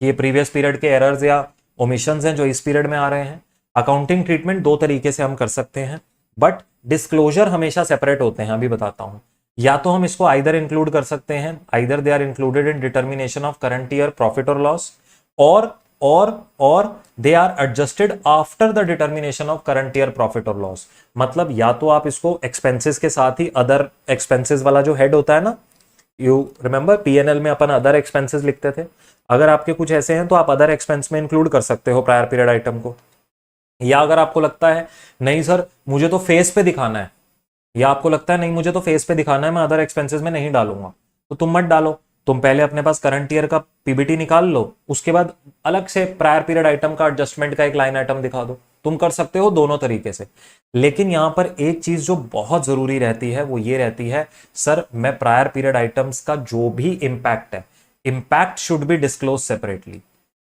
ये प्रीवियस पीरियड के एरर्स या ओमिशंस हैं जो इस पीरियड में आ रहे हैं। अकाउंटिंग ट्रीटमेंट दो तरीके से हम कर सकते हैं, बट डिस्क्लोजर हमेशा सेपरेट होते हैं, अभी बताता हूं। या तो हम इसको आइदर इंक्लूड कर सकते हैं, either they are included in determination of current year profit और लॉस, और they are adjusted after the determination of current year profit और लॉस। मतलब या तो आप इसको एक्सपेंसेस के साथ ही अदर एक्सपेंसेस वाला जो हेड होता है ना, यू रिमेंबर पीएनएल में अपन अदर एक्सपेंसेस लिखते थे, अगर आपके कुछ ऐसे हैं तो आप अदर एक्सपेंस में इंक्लूड कर सकते हो प्रायर पीरियड आइटम को। या अगर आपको लगता है नहीं सर मुझे तो फेस पे दिखाना है, या आपको लगता है नहीं मुझे तो फेस पे दिखाना है, मैं अदर एक्सपेंसेस में नहीं डालूंगा, तो तुम मत डालो। तुम पहले अपने पास करंट ईयर का पीबीटी निकाल लो, उसके बाद अलग से प्रायर पीरियड आइटम का एडजस्टमेंट का एक लाइन आइटम दिखा दो। तुम कर सकते हो दोनों तरीके से। लेकिन यहां पर एक चीज जो बहुत जरूरी रहती है वो ये रहती है, सर मैं प्रायर पीरियड आइटम्स का जो भी इंपैक्ट है, impact should be disclose separately.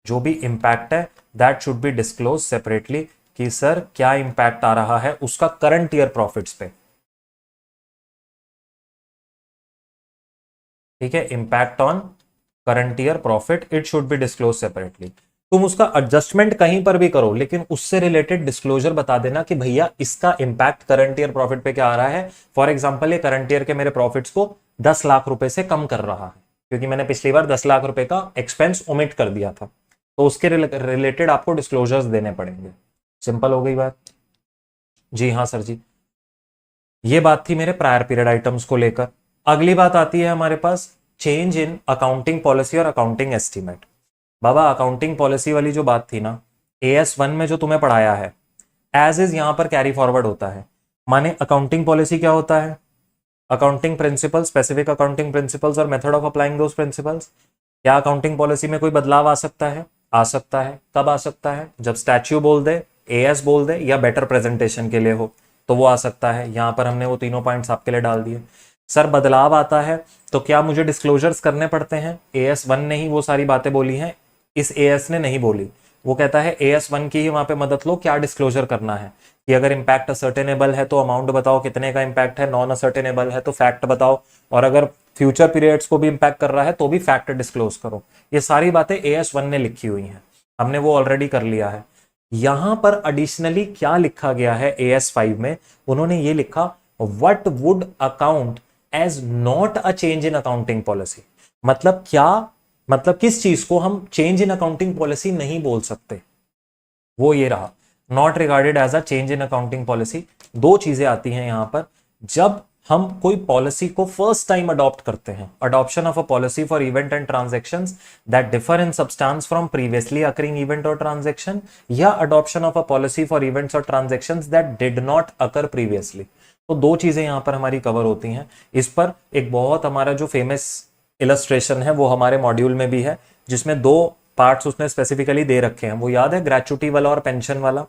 जो भी इंपैक्ट है that should be disclose separately, कि सर क्या इंपैक्ट आ रहा है उसका करंट ईयर प्रॉफिट्स पे। ठीक है, impact on current year profit it should be disclose separately. तुम उसका एडजस्टमेंट कहीं पर भी करो लेकिन उससे रिलेटेड डिस्क्लोजर बता देना कि भैया इसका इंपैक्ट करंट ईयर प्रॉफिट पे क्या आ रहा है। फॉर एग्जांपल ये करंट ईयर के मेरे प्रॉफिट्स को 10 लाख रुपए से कम कर रहा है, क्योंकि मैंने पिछली बार 10 लाख रुपए का एक्सपेंस ओमिट कर दिया था, तो उसके रिलेटेड आपको डिस्क्लोजर्स देने पड़ेंगे। सिंपल हो गई बात। जी हाँ सर जी, ये बात थी मेरे प्रायर पीरियड आइटम्स को लेकर। अगली बात आती है हमारे पास चेंज इन अकाउंटिंग पॉलिसी और अकाउंटिंग एस्टीमेट। बाबा अकाउंटिंग पॉलिसी वाली जो बात थी ना, AS1 में जो तुम्हें पढ़ाया है एज इज यहां पर कैरी फॉरवर्ड होता है। माने अकाउंटिंग पॉलिसी क्या होता है, accounting principle, specific accounting principles और method of applying those principles. क्या अकाउंटिंग पॉलिसी में कोई बदलाव आ सकता है, आ सकता है। कब आ सकता है, जब स्टैच्यू बोल दे, AS बोल दे, या बेटर प्रेजेंटेशन के लिए हो तो वो आ सकता है। यहां पर हमने वो तीनों पॉइंट्स आपके लिए डाल दिए। सर बदलाव आता है तो क्या मुझे डिस्क्लोजर्स करने पड़ते हैं, AS1 ने ही वो सारी बातें बोली हैं, इस AS ने नहीं बोली। वो कहता है AS1 की ही वहां पे मदद लो, क्या डिस्क्लोजर करना है कि अगर इंपैक्ट असर्टेनेबल है तो अमाउंट बताओ कितने का इंपैक्ट है, नॉन असर्टेनेबल है तो फैक्ट बताओ, और अगर फ्यूचर पीरियड्स को भी इंपैक्ट कर रहा है तो भी फैक्ट डिस्क्लोज करो। ये सारी बातें AS1 ने लिखी हुई हैं, हमने वो ऑलरेडी कर लिया है। यहां पर एडिशनली क्या लिखा गया है AS5 में, उन्होंने ये लिखा what would account as not a change in accounting policy. मतलब क्या, मतलब किस चीज को हम चेंज इन अकाउंटिंग पॉलिसी नहीं बोल सकते, वो ये रहा, not regarded as a change in accounting policy. दो चीजें आती हैं यहां पर, जब हम कोई पॉलिसी को फर्स्ट टाइम अडॉप्ट करते हैं, adoption of a policy for event and transactions that differ in substance from previously occurring event और ट्रांजैक्शन, या adoption of a policy for events और transactions that did not occur previously. तो दो चीजें यहां पर हमारी कवर होती हैं। इस पर एक बहुत हमारा जो फेमस इलस्ट्रेशन है वो हमारे मॉड्यूल में भी है, जिसमें 2 पार्ट्स उसने स्पेसिफिकली दे रखे हैं। वो याद है, ग्रेचुटी वाला और पेंशन वाला,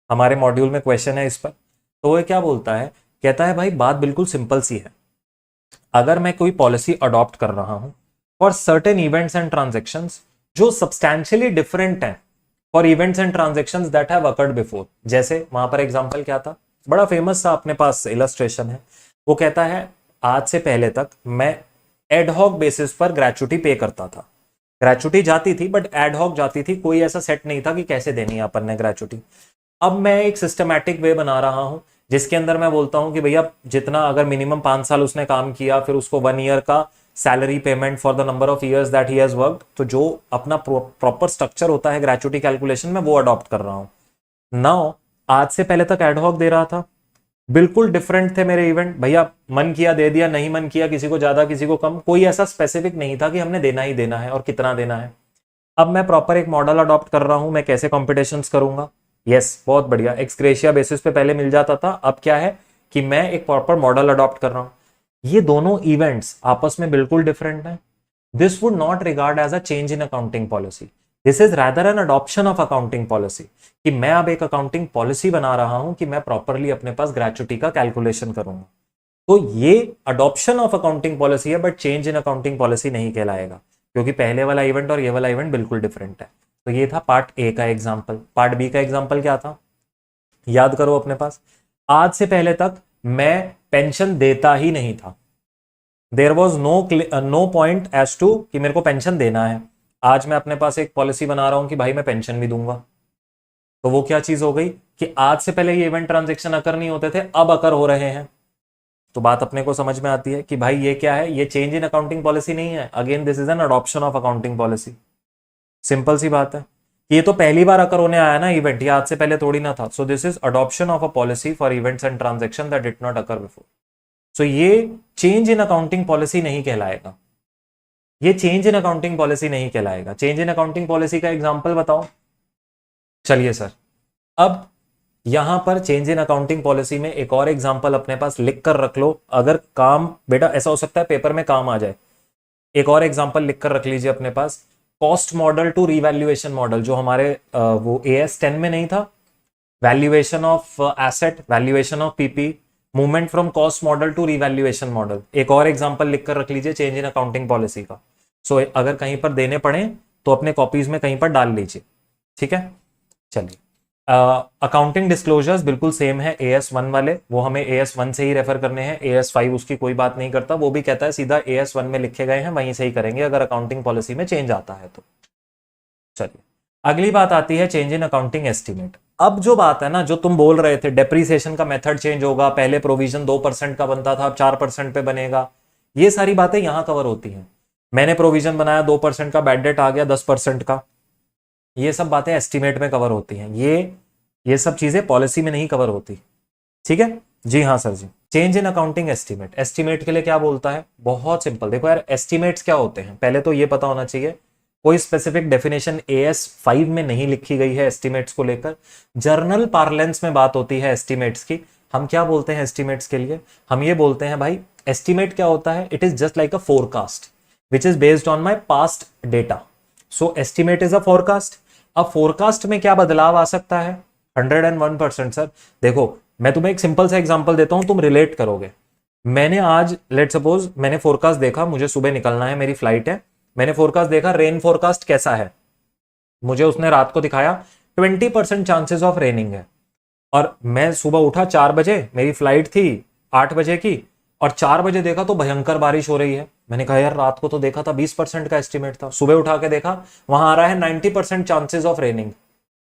हमारे मॉड्यूल में क्वेश्चन है इस पर। तो वो क्या बोलता है, कहता है भाई बात बिल्कुल सिंपल सी है, अगर मैं कोई पॉलिसी अडॉप्ट कर रहा हूं for certain events and transactions जो सब्सटैंशियली डिफरेंट हैं for events and transactions that have occurred before. जैसे वहां पर एग्जांपल क्या था, बड़ा फेमस सा अपने पास इलस्ट्रेशन है। वो कहता है आज से पहले तक मैं एडहॉक बेसिस पर ग्रेचुटी पे करता था, ग्रेचुटी जाती थी बट एडहॉक जाती थी, कोई ऐसा सेट नहीं था कि कैसे देनी है अपन ने ग्रेचुटी। अब मैं एक सिस्टमैटिक वे बना रहा हूं जिसके अंदर मैं बोलता हूं कि भैया जितना, अगर मिनिमम 5 साल उसने काम किया, फिर उसको 1 ईयर का salary payment for the number of years that he has worked, तो जो अपना प्रॉपर स्ट्रक्चर होता है ग्रेचुटी कैलकुलेशन में वो अडॉप्ट कर रहा हूं। नाउ आज से पहले तक एडहॉक दे रहा था, बिल्कुल डिफरेंट थे मेरे इवेंट, भैया मन किया दे दिया, नहीं मन किया किसी को ज्यादा किसी को कम, कोई ऐसा स्पेसिफिक नहीं था कि हमने देना ही देना है और कितना देना है। अब मैं प्रॉपर एक मॉडल अडॉप्ट कर रहा हूं, मैं कैसे कॉम्पिटिशन्स करूंगा, यस बहुत बढ़िया, एक्सग्रेशिया बेसिस पे पहले मिल जाता था, अब क्या है कि मैं एक प्रॉपर मॉडल अडॉप्ट कर रहा हूं। ये दोनों इवेंट्स आपस में बिल्कुल डिफरेंट हैं। This would not regard as a change in accounting policy, this is rather an adoption of accounting policy, कि मैं अब एक अकाउंटिंग पॉलिसी बना रहा हूं कि मैं प्रॉपरली अपने पास ग्रेचुटी का कैलकुलेशन करूंगा। तो ये अडॉप्शन ऑफ अकाउंटिंग पॉलिसी है, but change in accounting policy नहीं कहलाएगा, क्योंकि पहले वाला इवेंट और ये वाला इवेंट बिल्कुल डिफरेंट है। तो ये था पार्ट ए का एग्जाम्पल। पार्ट बी का एग्जाम्पल क्या था, याद करो अपने पास, आज से पहले तक मैं पेंशन देता ही नहीं था, there was no point as to कि मेरे को पेंशन देना है। आज मैं अपने पास एक पॉलिसी बना रहा हूं कि भाई मैं पेंशन भी दूंगा, तो वो क्या चीज हो गई कि आज से पहले ये इवेंट ट्रांजेक्शन अकर नहीं होते थे, अब अकर हो रहे हैं। तो बात अपने को समझ में आती है कि भाई ये क्या है, ये चेंज इन अकाउंटिंग पॉलिसी नहीं है, again this is an adoption of accounting policy. Simple सी बात है, ये तो पहली बार अकर होने आया ना इवेंट, ये आज से पहले थोड़ी ना था। So this is adoption of a policy for events and transaction that did not occur before. So ये चेंज इन अकाउंटिंग पॉलिसी नहीं कहलाएगा, ये चेंज इन अकाउंटिंग पॉलिसी नहीं कहलाएगा। चेंज इन अकाउंटिंग पॉलिसी का एग्जांपल बताओ। चलिए सर, अब यहां पर चेंज इन अकाउंटिंग पॉलिसी में एक और एग्जांपल अपने पास लिख कर रख लो, अगर काम, बेटा ऐसा हो सकता है पेपर में काम आ जाए। एक और एग्जांपल लिख कर रख लीजिए अपने पास, cost model to revaluation model, जो हमारे वो AS 10 में नहीं था, valuation of asset, valuation of PP, movement from cost model to revaluation model. एक और एग्जांपल लिख कर रख लीजिए चेंज इन अकाउंटिंग पॉलिसी का। सो अगर कहीं पर देने पड़े तो अपने कॉपीज में कहीं पर डाल लीजिए, ठीक है। चलिए, अकाउंटिंग डिस्क्लोजर्स बिल्कुल सेम है AS 1 वाले, वो हमें AS 1 से ही रेफर करने हैं, AS 5 उसकी कोई बात नहीं करता, वो भी कहता है सीधा AS 1 में लिखे गए हैं वहीं से ही करेंगे अगर अकाउंटिंग पॉलिसी में चेंज आता है तो। चलिए, अगली बात आती है चेंज इन अकाउंटिंग एस्टिमेट। अब जो बात है ना, जो तुम बोल रहे थे डेप्रीसिएशन का मेथड चेंज होगा, पहले प्रोविजन 2% का बनता था अब 4% पे बनेगा, ये सारी बातें यहां कवर होती हैं। मैंने प्रोविजन बनाया 2% का, बैड डेट आ गया 10% का, ये सब बातें एस्टिमेट में कवर होती हैं, ये सब चीजें पॉलिसी में नहीं कवर होती, ठीक है जी। हाँ sir ji, change in accounting estimate, estimate के लिए क्या बोलता है, बहुत सिंपल। देखो यार, एस्टिमेट्स क्या होते हैं पहले तो ये पता होना चाहिए, कोई स्पेसिफिक डेफिनेशन AS 5 में नहीं लिखी गई है एस्टिमेट्स को लेकर, जर्नल पार्लेंस में बात होती है एस्टिमेट्स की। हम क्या बोलते हैं एस्टिमेट्स के लिए, हम ये बोलते हैं भाई एस्टिमेट क्या होता है, it is just like a forecast which is based on my past data. So estimate is a forecast. अब फोरकास्ट में क्या बदलाव आ सकता है, 101% सर। देखो मैं तुम्हें एक सिंपल सा एग्जांपल देता हूं, तुम रिलेट करोगे। मैंने आज लेट सपोज मैंने फोरकास्ट देखा, मुझे सुबह निकलना है, मेरी फ्लाइट है, मैंने फोरकास्ट देखा, रेन फोरकास्ट कैसा है, मुझे उसने रात को दिखाया 20% चांसेस ऑफ रेनिंग है, और मैं सुबह उठा 4 बजे, मेरी फ्लाइट थी 8 बजे की, और 4 बजे देखा तो भयंकर बारिश हो रही है। मैंने कहा यार रात को तो देखा था 20% का एस्टिमेट था, सुबह उठा के देखा वहां आ रहा है 90% चांसेस ऑफ रेनिंग।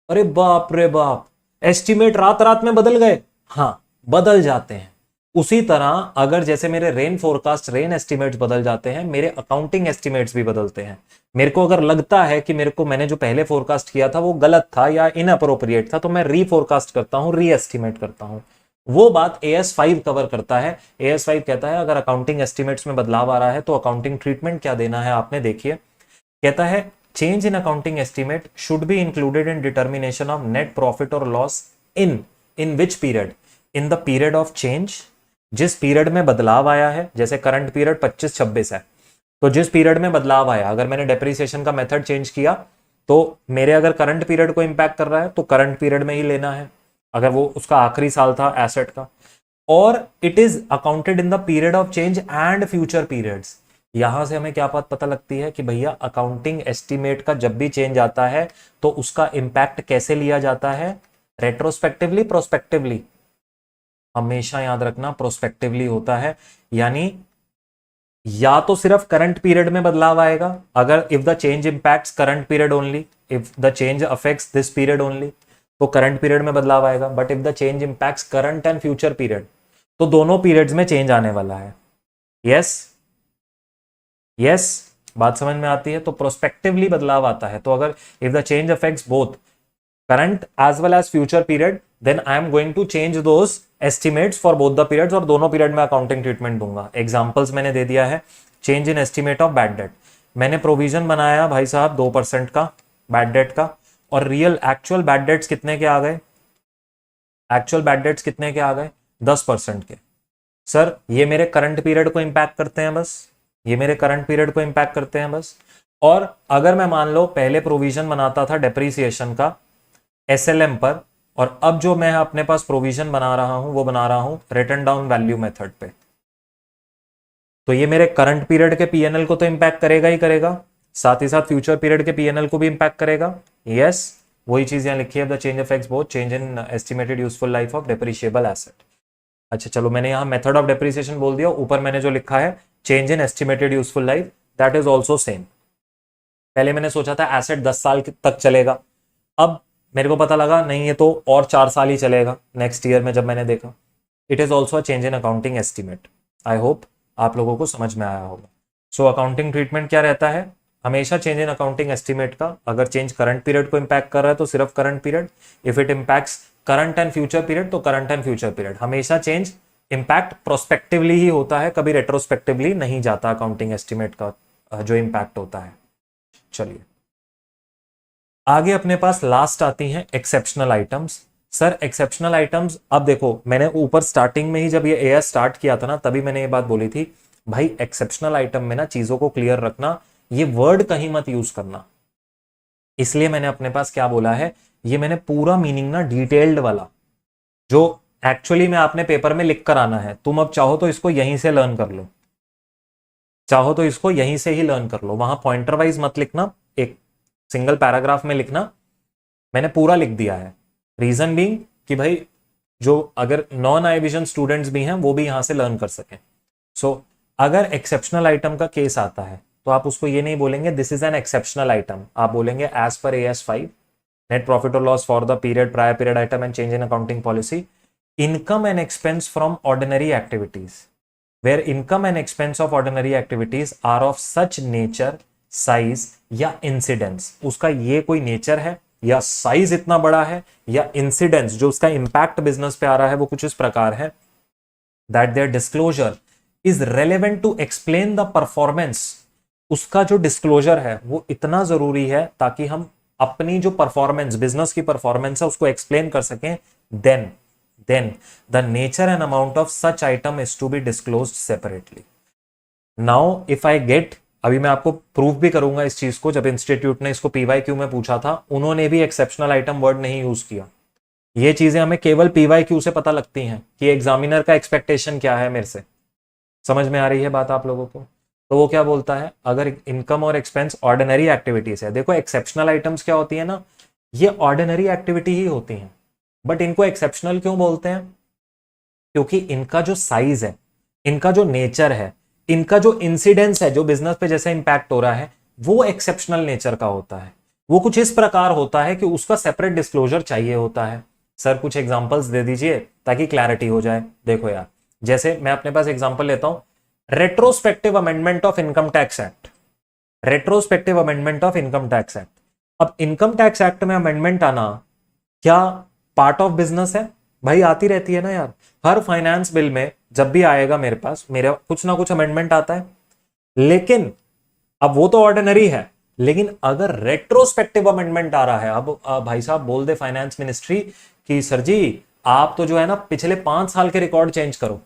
अरे बाप रे बाप, एस्टिमेट रात रात में बदल गए। हाँ, बदल जाते हैं। उसी तरह अगर जैसे मेरे रेन फोरकास्ट, रेन एस्टिमेट्स बदल जाते हैं, मेरे अकाउंटिंग एस्टिमेट्स भी बदलते हैं। मेरे को अगर लगता है कि मैंने जो पहले फोरकास्ट किया था वो गलत था या इनअप्रोप्रिएट था, तो मैं री फोरकास्ट करता हूं, री एस्टिमेट करता हूं। वो बात AS 5 कवर करता है। AS 5 कहता है अगर अकाउंटिंग एस्टिमेट्स में बदलाव आ रहा है तो अकाउंटिंग ट्रीटमेंट क्या देना है आपने, देखिए कहता है change in accounting estimate should be included in determination of net profit और loss in which period, in the period of change, जिस पीरियड में बदलाव आया है। जैसे करंट पीरियड 25-26 है, तो जिस पीरियड में बदलाव आया, अगर मैंने डेप्रिसिएशन का मेथड चेंज किया तो मेरे अगर करंट पीरियड को इंपैक्ट कर रहा है तो करंट पीरियड में ही लेना है, अगर वो उसका आखिरी साल था एसेट का। और it is accounted in the period of change and future periods. यहां से हमें क्या बात पता लगती है कि भैया अकाउंटिंग एस्टिमेट का जब भी चेंज आता है तो उसका इंपैक्ट कैसे लिया जाता है, रेट्रोस्पेक्टिवली, प्रोस्पेक्टिवली। हमेशा याद रखना प्रोस्पेक्टिवली होता है, यानी या तो सिर्फ करंट पीरियड में बदलाव आएगा, अगर if the change impacts current period only, if the change affects this period only, तो करंट पीरियड में बदलाव आएगा। But if the change impacts current and future period, तो दोनों पीरियड्स में चेंज आने वाला है। यस यस, बात समझ में आती है। तो प्रोस्पेक्टिवली बदलाव आता है, तो अगर if the change affects both current as well as future period, then I am going to change those estimates for both the periods, और दोनों पीरियड में अकाउंटिंग ट्रीटमेंट दूंगा। एग्जांपल्स मैंने दे दिया है। Change in estimate of bad debt, मैंने provision बनाया भाई साहब 2% का बैड डेट का, और रियल एक्चुअल बैड डेट्स कितने के आ गए, एक्चुअल बैड डेट्स कितने के आ गए, 10% के। सर ये मेरे करंट पीरियड को इंपैक्ट करते हैं बस, ये मेरे करंट पीरियड को इंपैक्ट करते हैं बस। और अगर मैं मान लो पहले प्रोविजन बनाता था डेप्रीसिएशन का एसएलएम पर, और अब जो मैं अपने पास प्रोविजन बना रहा हूं वो बना रहा हूं रिटर्न डाउन वैल्यू मेथड पे, तो ये मेरे करंट पीरियड के पीएनएल को तो इंपैक्ट करेगा ही करेगा, साथ ही साथ फ्यूचर पीरियड के पीएनएल को भी इंपैक्ट करेगा। यस, वही चीज यहां लिखी है, the change affects both change in estimated useful life of depreciable asset. अच्छा चलो, मैंने यहां मेथड ऑफ डेप्रिसिएशन बोल दिया, ऊपर मैंने जो लिखा है change in estimated useful life, that is also same. पहले मैंने सोचा था एसेट 10 साल तक चलेगा, अब मेरे को पता लगा नहीं ये तो और 4 साल ही चलेगा नेक्स्ट ईयर में, जब मैंने देखा। It is also a change in accounting estimate. I hope आप लोगों को समझ में आया होगा। सो अकाउंटिंग ट्रीटमेंट क्या रहता है, हमेशा चेंज इन अकाउंटिंग एस्टिमेट का, अगर चेंज करंट पीरियड को इंपैक्ट कर रहा है तो सिर्फ current period, if it impacts current and future period तो करंट एंड फ्यूचर पीरियड। हमेशा चेंज इंपैक्ट प्रोस्पेक्टिवली ही होता है, कभी रेट्रोस्पेक्टिवली नहीं जाता अकाउंटिंग एस्टिमेट का जो इंपैक्ट होता है। चलिए आगे अपने पास लास्ट आती हैं exceptional items. Sir exceptional items, अब देखो मैंने ऊपर स्टार्टिंग में ही जब ये एएस स्टार्ट किया था ना, तभी मैंने ये बात बोली थी भाई एक्सेप्शनल आइटम में ना चीजों को क्लियर रखना, ये वर्ड कहीं मत यूज करना। इसलिए मैंने अपने पास क्या बोला है, ये मैंने पूरा मीनिंग ना डिटेल्ड वाला, जो एक्चुअली में आपने पेपर में लिख कर आना है, तुम अब चाहो तो इसको यहीं से लर्न कर लो, चाहो तो इसको यहीं से ही लर्न कर लो, वहां पॉइंटर वाइज मत लिखना, एक सिंगल पैराग्राफ में लिखना। मैंने पूरा लिख दिया है, रीजन बीइंग कि भाई जो अगर नॉन आई विजन स्टूडेंट्स भी हैं वो भी यहां से लर्न कर सकें। सो अगर एक्सेप्शनल आइटम का केस आता है तो आप उसको ये नहीं बोलेंगे this is an exceptional item, आप बोलेंगे as per AS5 net profit और loss for the period prior period item and change in accounting policy, income and expense from ordinary activities where income and expense of ordinary activities are of such nature, size या incidence, उसका ये कोई nature है या size इतना बड़ा है या इंसिडेंस जो उसका इंपैक्ट बिजनेस पे आ रहा है वो कुछ इस प्रकार है, that their disclosure is relevant to explain the performance, उसका जो डिस्क्लोजर है वो इतना जरूरी है ताकि हम अपनी जो परफॉर्मेंस, बिजनेस की परफॉर्मेंस है उसको एक्सप्लेन कर सकें, then the nature and amount of such item is to be disclosed separately. Now if I get, अभी मैं आपको प्रूफ भी करूंगा इस चीज को, जब इंस्टीट्यूट ने इसको PYQ में पूछा था उन्होंने भी एक्सेप्शनल आइटम वर्ड नहीं यूज किया। ये चीजें हमें केवल PYQ से पता लगती हैं कि एग्जामिनर का एक्सपेक्टेशन क्या है मेरे से। समझ में आ रही है बात आप लोगों को? तो वो क्या बोलता है, अगर इनकम और एक्सपेंस ऑर्डिनरी एक्टिविटीज है, देखो एक्सेप्शनल आइटम्स क्या होती है ना, ये ऑर्डिनरी एक्टिविटी ही होती हैं, बट इनको एक्सेप्शनल क्यों बोलते हैं, क्योंकि इनका जो साइज है, इनका जो नेचर है, इनका जो इंसिडेंस है, जो बिजनेस पे जैसे इंपैक्ट हो रहा है वो एक्सेप्शनल नेचर का होता है। वो कुछ इस प्रकार होता है कि उसका सेपरेट डिस्क्लोजर चाहिए होता है। सर कुछ एग्जांपल्स दे दीजिए ताकि क्लैरिटी हो जाए। देखो यार, जैसे मैं अपने पास एग्जांपल लेता हूं, retrospective amendment of income tax act, retrospective amendment of income tax act. अब इनकम टैक्स एक्ट में अमेंडमेंट आना क्या पार्ट ऑफ बिजनेस है? भाई आती रहती है ना यार, हर फाइनेंस बिल में जब भी आएगा मेरे पास, मेरा कुछ ना कुछ अमेंडमेंट आता है। लेकिन अब वो तो ऑर्डिनरी है, लेकिन अगर रेट्रोस्पेक्टिव अमेंडमेंट आ रहा है, अब भाई साहब बोल दे फाइनेंस मिनिस्ट्री कि सर जी आप तो जो है ना पिछले 5 साल के रिकॉर्ड चेंज करो,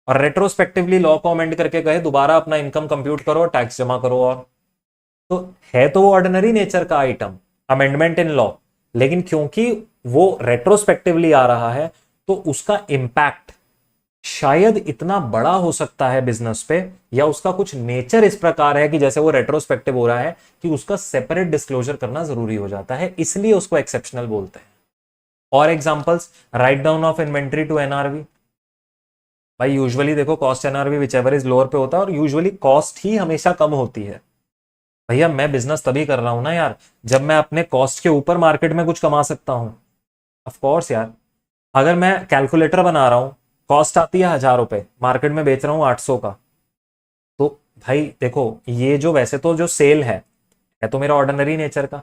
और रेट्रोस्पेक्टिवली लॉ को अमेंड करके कहे दोबारा अपना इनकम कंप्यूट करो और टैक्स जमा करो, और तो है तो वो ऑर्डिनरी नेचर का आइटम, अमेंडमेंट इन लॉ, लेकिन क्योंकि वो रेट्रोस्पेक्टिवली आ रहा है तो उसका इंपैक्ट शायद इतना बड़ा हो सकता है बिजनेस पे, या उसका कुछ नेचर इस प्रकार है कि जैसे वो रेट्रोस्पेक्टिव हो रहा है कि उसका सेपरेट डिस्क्लोजर करना जरूरी हो जाता है, इसलिए उसको एक्सेप्शनल बोलते हैं। और examples, write down of inventory to NRV. भाई यूजुअली देखो cost NRV whichever is lower पे होता है, और यूजुअली कॉस्ट ही हमेशा कम होती है। भैया मैं बिजनेस तभी कर रहा हूं ना यार जब मैं अपने कॉस्ट के ऊपर मार्केट में कुछ कमा सकता हूं। ऑफ कोर्स यार, अगर मैं कैलकुलेटर बना रहा हूं, कॉस्ट आती है 1,000 रुपए, मार्केट में बेच रहा हूं 800 का, तो भाई देखो ये जो वैसे तो जो सेल है तो मेरा ऑर्डिनरी नेचर का,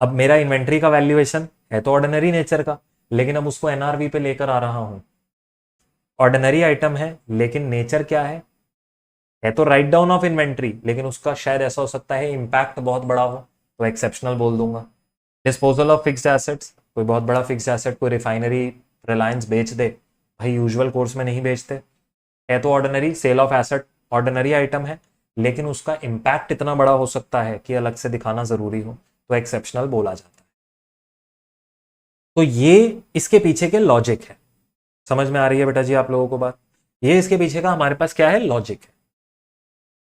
अब मेरा इन्वेंट्री का वैल्यूएशन है तो ऑर्डिनरी नेचर का, लेकिन अब उसको एनआरवी पे लेकर आ रहा हूं, ऑर्डिनरी आइटम है लेकिन नेचर क्या है तो राइट डाउन ऑफ इन्वेंट्री, लेकिन उसका शायद ऐसा हो सकता है इंपैक्ट बहुत बड़ा हो, तो एक्सेप्शनल बोल दूंगा। डिस्पोजल ऑफ फिक्स्ड एसेट्स, कोई बहुत बड़ा फिक्स्ड एसेट, कोई रिफाइनरी रिलायंस बेच दे, भाई यूजुअल कोर्स में नहीं बेचते, है तो ordinary, sale of asset ordinary item है, लेकिन उसका इंपैक्ट इतना बड़ा हो सकता है कि अलग से दिखाना जरूरी हो, तो एक्सेप्शनल बोला जाता है। तो ये इसके पीछे के लॉजिक है। समझ में आ रही है बेटा जी आप लोगों को बात? ये इसके पीछे का हमारे पास क्या है, लॉजिक है।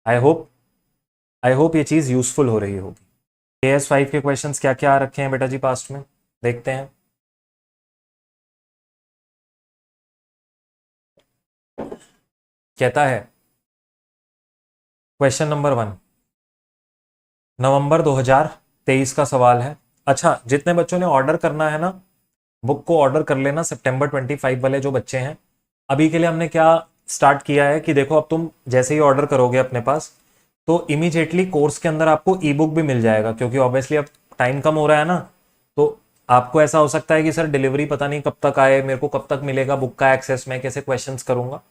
आई होप ये चीज यूजफुल हो रही होगी। AS5 के क्वेश्चंस क्या क्या आ रखे हैं बेटा जी पास्ट में, देखते हैं। कहता है क्वेश्चन नंबर 1, नवंबर 2023 का सवाल है। अच्छा, जितने बच्चों ने ऑर्डर करना है ना, बुक को ऑर्डर कर लेना, सितंबर 25 वाले जो बच्चे हैं। अभी के लिए हमने क्या स्टार्ट किया है कि देखो अब तुम जैसे ही ऑर्डर करोगे अपने पास, तो इमीडिएटली कोर्स के अंदर आपको ई बुक भी मिल जाएगा, क्योंकि ऑब्वियसली अब टाइम कम हो रहा है ना, तो आपको ऐसा हो सकता है कि सर डिलीवरी पता नहीं कब तक आए, मेरे को कब तक मिलेगा बुक का एक्सेस, मैं कैसे क्वेश्चंस करूंगा।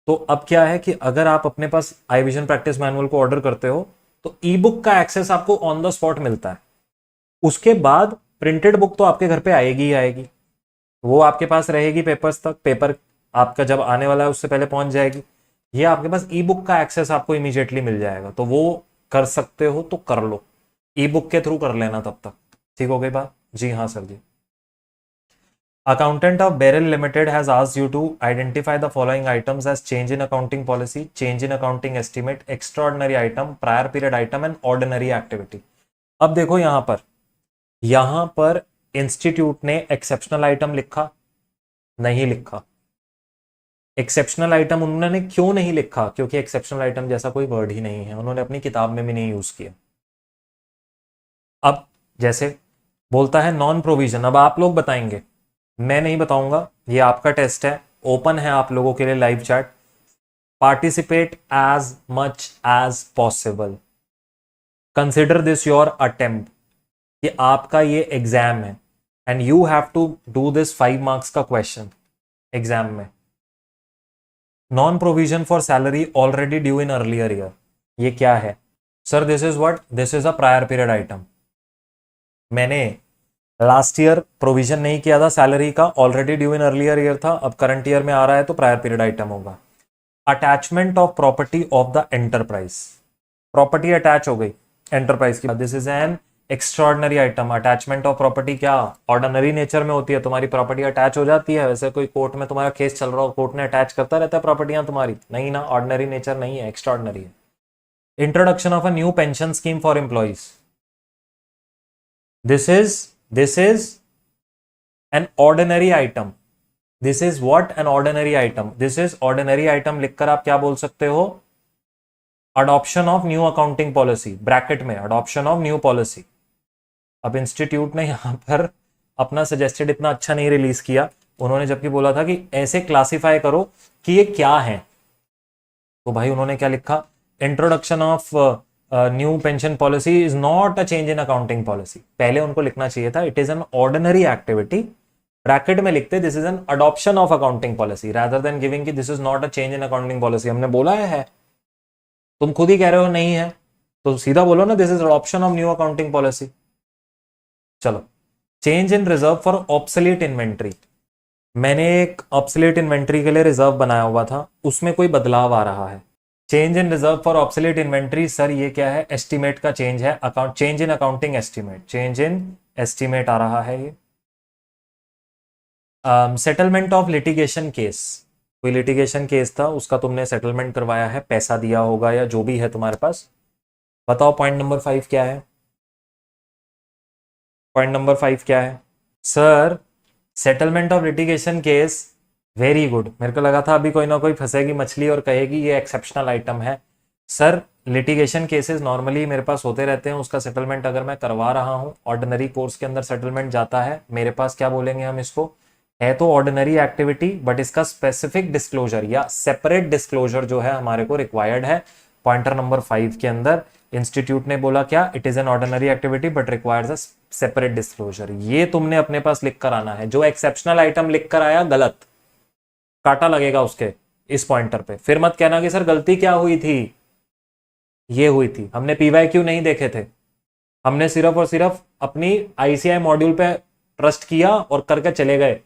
तो अब क्या है कि अगर आप अपने पास आई विजन प्रैक्टिस मैनुअल को ऑर्डर करते हो तो ई बुक का एक्सेस आपको ऑन द स्पॉट मिलता है। उसके बाद प्रिंटेड बुक तो आपके घर पे आएगी ही आएगी, वो आपके पास रहेगी पेपर्स तक, पेपर आपका जब आने वाला है उससे पहले पहुंच जाएगी। ये आपके पास ई बुक का एक्सेस आपको इमीडिएटली मिल जाएगा, तो वो कर सकते हो तो कर लो, ई बुक के थ्रू कर लेना तब तक। ठीक हो गई बात? जी हाँ sir ji. Accountant of Beryl Limited has asked you to identify the following items as change in accounting policy, change in accounting estimate, extraordinary item, prior period item and ordinary activity. अब देखो यहां पर इंस्टीट्यूट ने exceptional item लिखा नहीं लिखा। Exceptional item उन्होंने क्यों नहीं लिखा? क्योंकि एक्सेप्शनल आइटम जैसा कोई वर्ड ही नहीं है, उन्होंने अपनी किताब में भी नहीं यूज किया। अब जैसे बोलता है नॉन प्रोविजन, अब आप लोग बताएंगे, मैं नहीं बताऊंगा, ये आपका टेस्ट है, ओपन है आप लोगों के लिए live chat. Participate as much as possible, consider this your attempt, कि आपका ये एग्जाम है and you have to do this 5 marks का क्वेश्चन एग्जाम में। Non provision for salary already due in earlier year, ये क्या है सर? This is what? This is a prior period item. मैंने लास्ट ईयर प्रोविजन नहीं किया था सैलरी का, already due in earlier year था, अब करंट ईयर में आ रहा है तो प्रायर पीरियड आइटम होगा। Attachment of property of the enterprise, property attach हो गई एंटरप्राइज की, this is N extraordinary item. Attachment of property क्या ऑर्डिनरी नेचर में होती है, तुम्हारी प्रॉपर्टी अटैच हो जाती है। वैसे कोई कोर्ट में तुम्हारा केस चल रहा हो, कोर्ट ने अटैच करता रहता है प्रॉपर्टियां तुम्हारी, नहीं ना, ऑर्डिनरी नेचर नहीं है, एक्स्ट्रॉर्डनरी है। Introduction of a new pension scheme for employees, this is an ordinary item, this is what? an ordinary item, this is ordinary item लिखकर आप क्या बोल सकते हो? adoption of new accounting policy, bracket में adoption of new policy। अब institute ने यहां पर अपना सजेस्टेड इतना अच्छा नहीं रिलीज किया, उन्होंने जबकि बोला था कि ऐसे क्लासिफाई करो कि ये क्या है, तो भाई उन्होंने क्या लिखा? Introduction of new pension policy is not a change in accounting policy. पहले उनको लिखना चाहिए था it is an ordinary activity, bracket में लिखते this is an adoption of accounting policy, rather than giving कि this is not a change in accounting policy. हमने बोला है, तुम खुद ही कह रहे हो नहीं है, तो सीधा बोलो ना this is adoption of new accounting policy. चलो, change in reserve for obsolete inventory, मैंने एक ऑब्सोलेट इन्वेंट्री के लिए रिजर्व बनाया हुआ था, उसमें कोई बदलाव आ रहा है। Change in reserve for obsolete inventory, sir ये क्या है? एस्टीमेट का चेंज है, account change in accounting estimate, change in estimate आ रहा है ये। सेटलमेंट ऑफ लिटिगेशन केस, कोई लिटिगेशन केस था, उसका तुमने सेटलमेंट करवाया है, पैसा दिया होगा या जो भी है तुम्हारे पास। बताओ पॉइंट नंबर 5 क्या है? पॉइंट नंबर 5 क्या है sir? Settlement of litigation case. Very good, मेरे को लगा था अभी कोई ना कोई फंसेगी मछली और कहेगी ये एक्सेप्शनल आइटम है। सर लिटिगेशन केसेस नॉर्मली मेरे पास होते रहते हैं, उसका सेटलमेंट अगर मैं करवा रहा हूं, ऑर्डिनरी कोर्स के अंदर सेटलमेंट जाता है मेरे पास, क्या बोलेंगे हम इसको? है तो ऑर्डिनरी एक्टिविटी, बट इसका स्पेसिफिक डिस्क्लोजर या सेपरेट डिस्क्लोजर जो है हमारे को रिक्वायर्ड है। पॉइंटर नंबर 5 के अंदर इंस्टीट्यूट ने बोला क्या? It is an ordinary activity but requires a separate disclosure. ये तुमने अपने पास लिख कर आना है। जो एक्सेप्शनल आइटम लिख कर आया गलत, काटा लगेगा उसके इस पॉइंटर पे। फिर मत कहना कि सर गलती क्या हुई थी, ये हुई थी, हमने पीवाईक्यू नहीं देखे थे, हमने सिर्फ और सिर्फ अपनी आईसीआई मॉड्यूल पे ट्रस्ट किया और करके चले गए,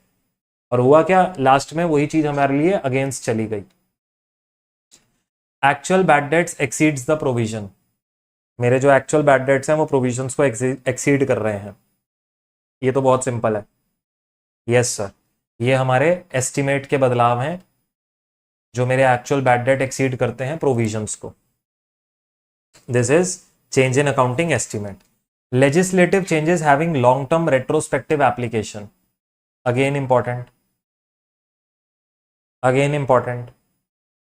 और हुआ क्या? लास्ट में वही चीज हमारे लिए अगेंस्ट चली गई। Actual bad debts exceeds the provision, मेरे जो एक्चुअल बैड डेट्स हैं वो प्रोविजंस को एक्सीड कर रहे हैं। ये तो बहुत सिंपल है। यस सर, ये हमारे एस्टिमेट के बदलाव हैं जो मेरे एक्चुअल बैड डेट एक्सीड करते हैं प्रोविजंस को। This is change in accounting estimate. Legislative changes having long term retrospective application, again important, again important.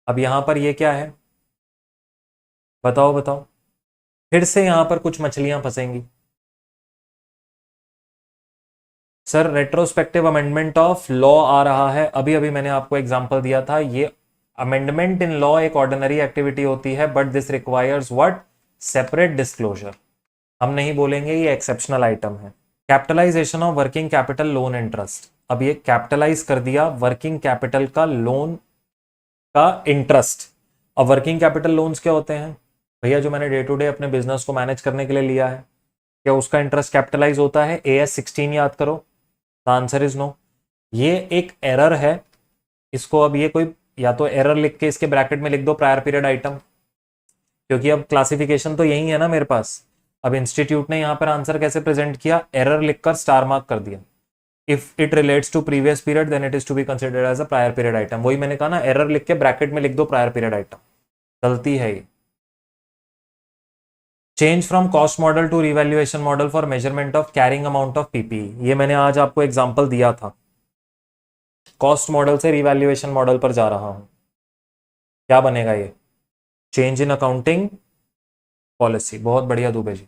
अब यहां पर ये क्या है? बताओ बताओ, फिर से यहां पर कुछ मछलियां फंसेंगी। Sir retrospective amendment of law आ रहा है, अभी अभी मैंने आपको एग्जांपल दिया था। ये अमेंडमेंट इन लॉ एक ऑर्डिनरी एक्टिविटी होती है, but this requires what? Separate disclosure. हम नहीं बोलेंगे ये एक्सेप्शनल आइटम है। Capitalisation of working capital loan interest, अब ये कैपिटलाइज कर दिया वर्किंग कैपिटल का लोन का इंटरेस्ट। अब वर्किंग कैपिटल लोन्स क्या होते हैं भैया? जो मैंने डे टू डे अपने बिजनेस को मैनेज करने के लिए लिया है, क्या उसका इंटरेस्ट कैपिटलाइज होता है? AS 16 याद करो। The answer is no. ये एक एरर है, इसको अब ये कोई या तो एरर लिख के इसके ब्रैकेट में लिख दो प्रायर पीरियड आइटम, क्योंकि अब क्लासिफिकेशन तो यही है ना मेरे पास। अब इंस्टीट्यूट ने यहां पर आंसर कैसे प्रेजेंट किया? एरर लिखकर स्टार मार्क कर दिया। If it relates to previous period then it is to be considered as a prior period item. वही मैंने कहा ना, एरर लिख के ब्रैकेट में लिख दो प्रायर पीरियड आइटम, गलती है ये। Change from cost model to revaluation model for measurement of carrying amount of PPE, ये मैंने आज आपको एग्जांपल दिया था। कॉस्ट मॉडल से रिवैल्यूएशन मॉडल पर जा रहा हूं, क्या बनेगा ये? Change in accounting policy. बहुत बढ़िया Dubey ji,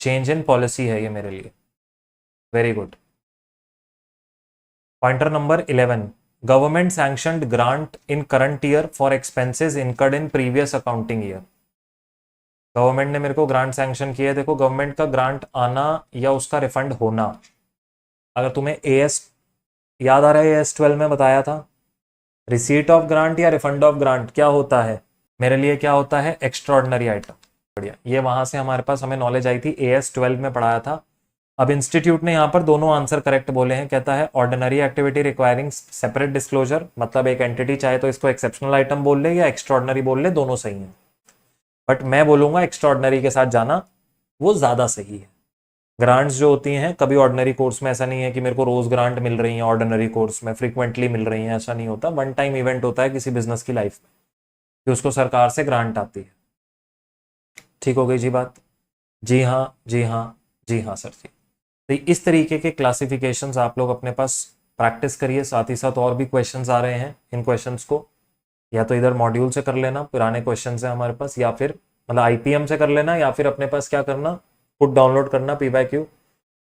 change in policy है ये मेरे लिए। Very good. Pointer number 11, government sanctioned grant in current year for expenses incurred in previous accounting year. Government ने मेरे को ग्रांट सैंक्शन किया है। देखो, गवर्नमेंट का ग्रांट आना या उसका रिफंड होना, अगर तुम्हें AS याद आ रहा है, AS 12 में बताया था, रिसीट ऑफ ग्रांट या रिफंड ऑफ ग्रांट क्या होता है मेरे लिए? क्या होता है? Extraordinary item. बढ़िया, ये वहां से हमारे पास हमें नॉलेज आई थी, AS 12 में पढ़ाया था। अब इंस्टीट्यूट ने यहाँ पर दोनों आंसर करेक्ट बोले हैं। कहता है ordinary activity requiring separate disclosure, मतलब एक एंटिटी चाहे तो इसको एक्सेप्शनल आइटम बोल ले या एक्स्ट्रॉर्डनरी बोल ले, दोनों सही है। बट मैं बोलूंगा एक्स्ट्रॉर्डनरी के साथ जाना वो ज्यादा सही है। ग्रांट्स जो होती हैं, कभी ऑर्डिनरी कोर्स में ऐसा नहीं है कि मेरे को रोज ग्रांट मिल रही है, ऑर्डिनरी कोर्स में फ्रीक्वेंटली मिल रही है, ऐसा नहीं होता। वन टाइम इवेंट होता है किसी बिजनेस की लाइफ में कि उसको सरकार से ग्रांट आती है। ठीक हो गई जी बात? जी हाँ, जी हाँ, जी हाँ सर जी। तो इस तरीके के क्लासिफिकेशंस आप लोग अपने पास प्रैक्टिस करिए। साथ ही साथ और भी क्वेश्चंस आ रहे हैं, इन क्वेश्चंस को या तो इधर मॉड्यूल से कर लेना, पुराने क्वेश्चंस हैं हमारे पास, या फिर मतलब IPM से कर लेना, या फिर अपने पास क्या करना, खुद डाउनलोड करना PYQ।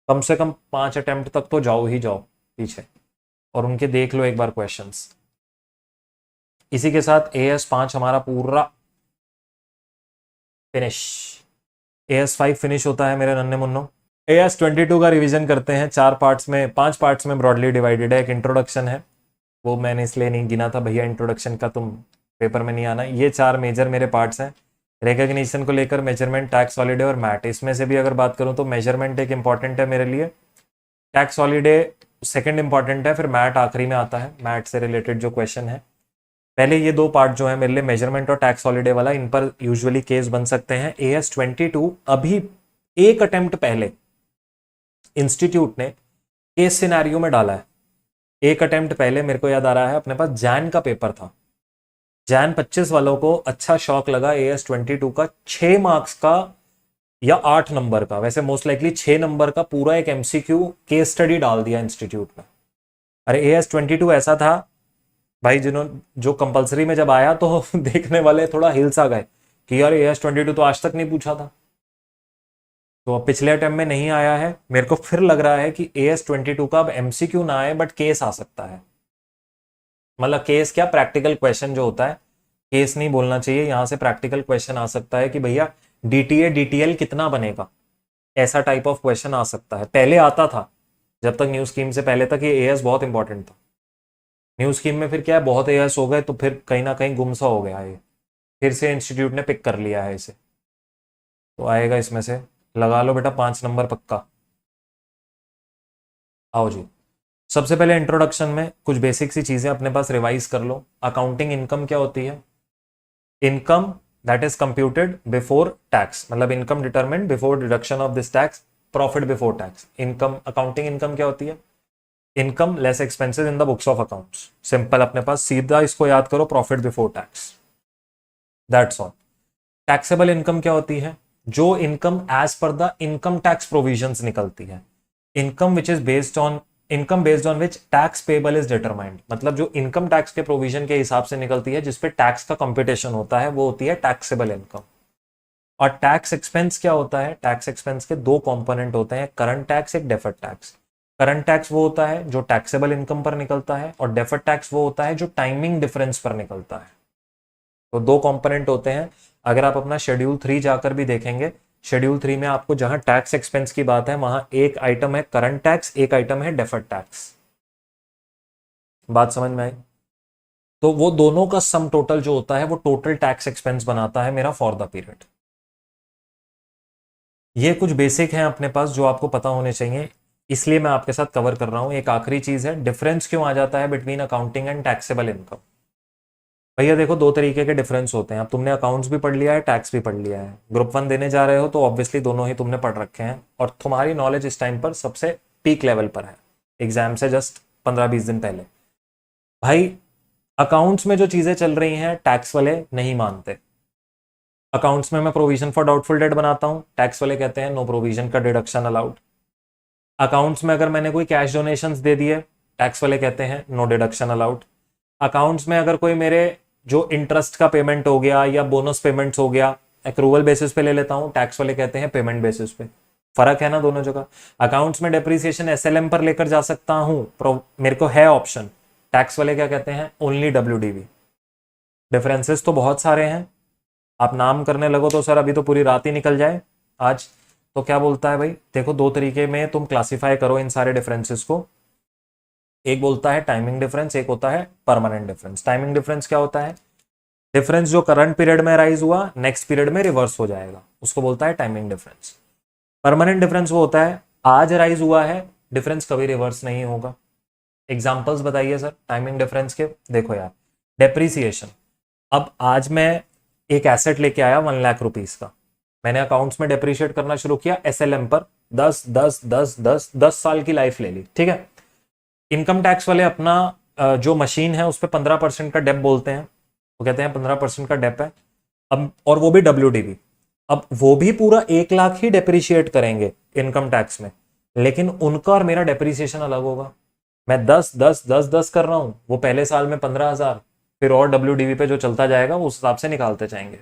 कम से कम 5 अटेम्प्ट तक तो जाओ ही जाओ पीछे, और उनके देख लो एक बार क्वेश्चंस। इसी के साथ AS 5 हमारा पूरा फिनिश। AS 5 फिनिश होता है मेरे नन्हे मुन्नो। AS 22 का रिवीजन करते हैं। 4 पार्ट्स में, 5 पार्ट्स में ब्रॉडली डिवाइडेड है। एक इंट्रोडक्शन है, वो मैंने इसलिए नहीं गिना था भैया, इंट्रोडक्शन का तुम पेपर में नहीं आना। ये 4 मेजर मेरे पार्ट्स हैं। रिकॉग्निशन को लेकर मेजरमेंट, टैक्स हॉलीडे और मैट। इसमें से भी अगर बात करूं तो मेजरमेंट एक इंपॉर्टेंट है मेरे लिए। टैक्स हॉलीडे सेकंड इंपॉर्टेंट है, फिर मैट आखिरी में आता है, मैट से रिलेटेड जो क्वेश्चन है। पहले ये दो पार्ट जो है मेरे लिए मेजरमेंट और टैक्स हॉलीडे वाला, इन पर यूजुअली केस बन सकते हैं। AS22 अभी एक अटेम्प्ट पहले इंस्टीट्यूट ने केस सिनेरियो में डाला है। एक अटेम्प्ट पहले मेरे को याद आ रहा है, अपने पास जैन का पेपर था, जैन 25 वालों को अच्छा शौक लगा AS22 का 6 मार्क्स का या 8 नंबर का, वैसे मोस्ट लाइकली 6 नंबर का पूरा एक MCQ केस स्टडी डाल दिया इंस्टीट्यूट में। अरे AS22 ऐसा था भाई, जिन्होंने जो कंपलसरी में जब आया तो देखने वाले थोड़ा हिल सा गए कि यार AS22 तो आज तक नहीं पूछा था। तो अब पिछले अटेम्प्ट में नहीं आया है, मेरे को फिर लग रहा है कि AS22 का अब MCQ ना आए बट केस आ सकता है। मतलब केस क्या, प्रैक्टिकल क्वेश्चन जो होता है, केस नहीं बोलना चाहिए, यहां से प्रैक्टिकल क्वेश्चन आ सकता है कि भैया DTA DTL कितना बनेगा, ऐसा टाइप ऑफ क्वेश्चन आ सकता है। पहले आता था, जब तक न्यू स्कीम से पहले तक ये AS बहुत इंपॉर्टेंट था। न्यू स्कीम में फिर क्या है, बहुत AS हो गए तो फिर कहीं ना कहीं गुमसा हो गया है, फिर से इंस्टीट्यूट ने पिक कर लिया है इसे। तो आएगा इसमें से, लगा लो बेटा 5 नंबर पक्का। आओ जी, सबसे पहले इंट्रोडक्शन में कुछ बेसिक सी चीजें अपने पास रिवाइज कर लो। अकाउंटिंग इनकम क्या होती है? Income that is computed before tax, मतलब income determined before deduction of this tax, profit before tax. Income, accounting income क्या होती है? Income less expenses in the books of accounts. Simple, अपने पास सीधा इसको याद करो, profit before tax, that's all. Taxable income क्या होती है? जो income as per the income tax provisions निकलती है। Income which is based on, income based on which tax payable is determined, मतलब जो इनकम टैक्स के प्रोविजन के हिसाब से निकलती है, जिसपे टैक्स का कंपटीशन होता है, वो होती है टैक्सेबल इनकम। और टैक्स एक्सपेंस क्या होता है? टैक्स एक्सपेंस के दो कंपोनेंट होते हैं, करंट टैक्स, एक डेफर्ड टैक्स। करंट टैक्स वो होता है जो टैक्सेबल इनकम पर निकलता है, और डेफर्ड टैक्स वो होता है जो टाइमिंग डिफरेंस पर निकलता है। तो दो कंपोनेंट होते हैं। अगर आप अपना शेड्यूल 3 जाकर भी देखेंगे, शेड्यूल 3 में आपको जहां टैक्स एक्सपेंस की बात है, वहां एक आइटम है करंट टैक्स, एक आइटम है डेफर्ड टैक्स। बात समझ में आई? तो वो दोनों का सम टोटल जो होता है, वो टोटल टैक्स एक्सपेंस बनाता है मेरा फॉर द पीरियड। ये कुछ बेसिक हैं अपने पास जो आपको पता होने चाहिए, इसलिए मैं आपके साथ कवर कर रहा हूं। एक आखिरी चीज है, डिफरेंस क्यों आ जाता है between accounting and taxable income. भैया देखो, दो तरीके के डिफरेंस होते हैं। अब तुमने अकाउंट्स भी पढ़ लिया है, टैक्स भी पढ़ लिया है, ग्रुप 1 देने जा रहे हो तो ऑब्वियसली दोनों ही तुमने पढ़ रखे हैं, और तुम्हारी नॉलेज इस टाइम पर सबसे पीक लेवल पर है, एग्जाम से जस्ट 15-20 दिन पहले। भाई अकाउंट्स में जो चीजें चल रही हैं, टैक्स वाले नहीं मानते। अकाउंट्स में मैं प्रोविजन फॉर डाउटफुल डेट बनाता हूं, टैक्स वाले कहते हैं नो प्रोविजन का डिडक्शन अलाउड। अकाउंट्स में अगर मैंने कोई कैश डोनेशंस दे दिए, टैक्स वाले कहते हैं नो डिडक्शन अलाउड। अकाउंट्स में अगर कोई मेरे जो इंटरेस्ट का पेमेंट हो गया या बोनस पेमेंट्स हो गया, एक्रूवल बेसिस पे ले लेता हूं, टैक्स वाले कहते हैं पेमेंट बेसिस पे। फर्क है ना दोनों जगह। अकाउंट्स में डेप्रिसिएशन SLM पर लेकर जा सकता हूं, मेरे को है ऑप्शन, टैक्स वाले क्या कहते हैं? Only WDV। डिफरेंसेस तो बहुत सारे हैं, आप नाम करने लगो तो सर अभी तो पूरी रात ही निकल जाए आज। तो क्या बोलता है भाई, देखो दो तरीके में तुम क्लासिफाई करो इन सारे डिफरेंसेस को। एक बोलता है टाइमिंग डिफरेंस, एक होता है परमानेंट डिफरेंस। टाइमिंग डिफरेंस क्या होता है? डिफरेंस जो करंट पीरियड में राइज हुआ, नेक्स्ट पीरियड में रिवर्स हो जाएगा, उसको बोलता है टाइमिंग डिफरेंस। परमानेंट डिफरेंस वो होता है, आज राइज हुआ है, डिफरेंस कभी रिवर्स नहीं होगा। एग्जाम्पल्स बताइए सर टाइमिंग डिफरेंस के। देखो यार, डेप्रीसिएशन, अब आज मैं एक एसेट लेके आया 1 लाख रुपीज का, मैंने अकाउंट्स में डेप्रीशिएट करना शुरू किया SLM पर, 10 10 10 10 10 साल की लाइफ ले ली, ठीक है। इनकम टैक्स वाले अपना जो मशीन है उस पर 15% का डेप बोलते हैं, वो कहते हैं 15% का डेप है। अब और वो भी WDV, अब वो भी पूरा 1 लाख ही डेप्रीशिएट करेंगे इनकम टैक्स में, लेकिन उनका और मेरा डेप्रीसिएशन अलग होगा। मैं 10 10 10 10 कर रहा हूं, वो पहले साल में 15,000, फिर और WDV पे जो चलता जाएगा वो उस हिसाब से निकालते जाएंगे।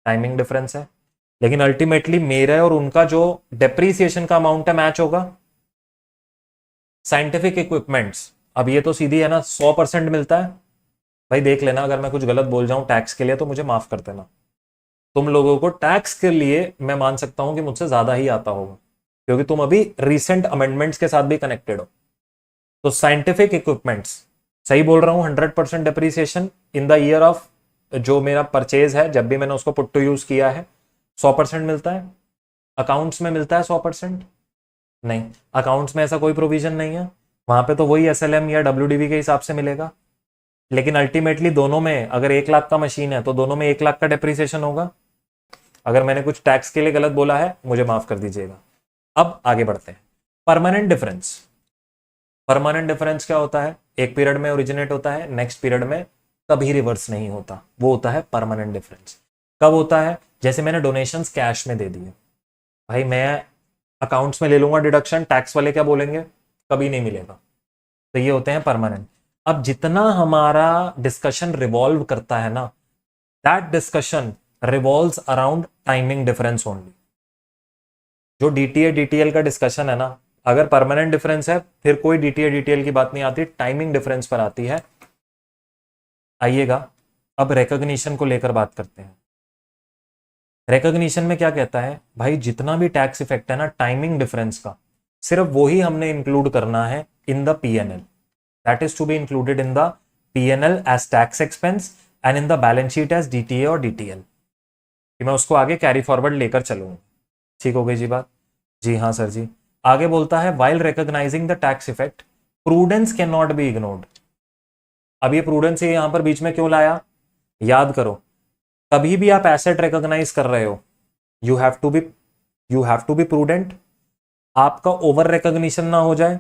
टाइमिंग डिफरेंस है, लेकिन अल्टीमेटली मेरा और उनका जो डेप्रीसिएशन का अमाउंट है मैच होगा। साइंटिफिक इक्विपमेंट्स, अब ये तो सीधी है ना, 100% मिलता है। भाई देख लेना, अगर मैं कुछ गलत बोल जाऊं टैक्स के लिए तो मुझे माफ कर देना। तुम लोगों को टैक्स के लिए मैं मान सकता हूं कि मुझसे ज्यादा ही आता होगा, क्योंकि तुम अभी रिसेंट अमेंडमेंट्स के साथ भी कनेक्टेड हो। तो साइंटिफिक इक्विपमेंट्स, सही बोल रहा हूं, 100% depreciation in the year of जो मेरा परचेज है, जब भी मैंने उसको पुट टू यूज किया है, 100% मिलता है। अकाउंट्स में मिलता है 100%? नहीं, अकाउंट्स में ऐसा कोई प्रोविजन नहीं है, वहां पे तो वही एसएलएम या डब्ल्यूडीवी के हिसाब से मिलेगा, लेकिन अल्टीमेटली दोनों में अगर 1 लाख का मशीन है तो दोनों में 1 लाख का डेप्रिसिएशन होगा। अगर मैंने कुछ टैक्स के लिए गलत बोला है मुझे माफ कर दीजिएगा। अब आगे बढ़ते हैं। Permanent difference. परमानेंट डिफरेंस क्या होता है? एक पीरियड में ओरिजिनेट होता है, नेक्स्ट पीरियड में कभी रिवर्स नहीं होता, वो होता है परमानेंट डिफरेंस। कब होता है? जैसे मैंने डोनेशंस कैश में दे दिए, भाई मैं अकाउंट्स में ले लूंगा डिडक्शन, टैक्स वाले क्या बोलेंगे? कभी नहीं मिलेगा। तो ये होते हैं परमानेंट। अब जितना हमारा डिस्कशन रिवॉल्व करता है ना, that discussion revolves around timing difference only. जो डीटीए डीटीएल का डिस्कशन है ना, अगर परमानेंट डिफरेंस है फिर कोई डीटीए डीटीएल की बात नहीं आती, टाइमिंग डिफरेंस पर आती है। आइएगा अब रिकॉग्निशन को लेकर बात करते हैं। रिकॉग्निशन में क्या कहता है भाई, जितना भी टैक्स इफेक्ट है ना टाइमिंग डिफरेंस का, सिर्फ वही हमने इंक्लूड करना है in the PNL. That is to be included in the PNL as tax expense and in the balance sheet as DTA और डीटीएल। मैं उसको आगे कैरी फॉरवर्ड लेकर चलूंगा। ठीक हो गई जी बात? जी हाँ सर जी। आगे बोलता है while recognising the tax effect prudence can not be ignored. अब ये प्रूडेंस यहां पर बीच में क्यों लाया? याद करो, कभी भी आप एसेट रिकॉग्नाइज कर रहे हो, you have to be prudent, आपका ओवर रिकॉग्निशन ना हो जाए।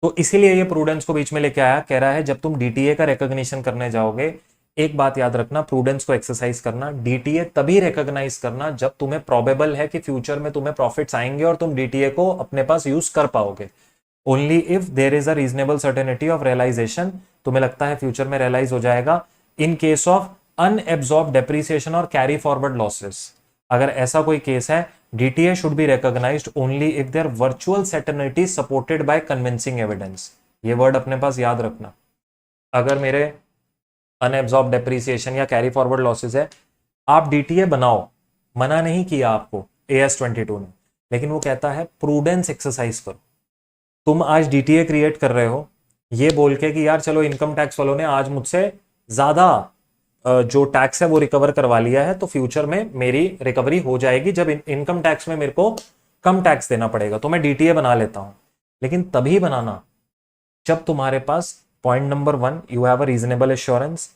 तो इसीलिए ये प्रूडेंस को बीच में लेके आया, कह रहा है जब तुम डीटीए का रिकॉग्निशन करने जाओगे, एक बात याद रखना, प्रूडेंस को एक्सरसाइज करना, डीटीए तभी रिकॉग्नाइज करना जब तुम्हें प्रोबेबल है कि फ्यूचर में तुम्हें प्रॉफिट्स आएंगे और तुम डीटीए को अपने पास यूज कर पाओगे। Only if there is a reasonable certainty of realization, तुम्हें लगता है फ्यूचर में रियलाइज हो जाएगा। In case of unabsorbed depreciation और कैरी फॉरवर्ड लॉसेस, अगर ऐसा कोई केस है, DTA should be recognized only if there virtual certainty supported by convincing evidence. ये वर्ड अपने पास याद रखना। अगर मेरे अनएब्सॉर्ब डेप्रिसिएशन या कैरी फॉरवर्ड लॉसेस है, आप डीटीए बनाओ, मना नहीं किया आपको AS22 ने, लेकिन वो कहता है प्रूडेंस एक्सरसाइज करो। तुम आज डीटीए क्रिएट कर रहे हो ये बोल के कि यार चलो इनकम टैक्स वालों ने आज मुझसे ज्यादा जो टैक्स है वो रिकवर करवा लिया है, तो फ्यूचर में मेरी रिकवरी हो जाएगी, जब इनकम टैक्स में मेरे को कम टैक्स देना पड़ेगा तो मैं डीटीए बना लेता हूं। लेकिन तभी बनाना जब तुम्हारे पास point number 1, you have a reasonable assurance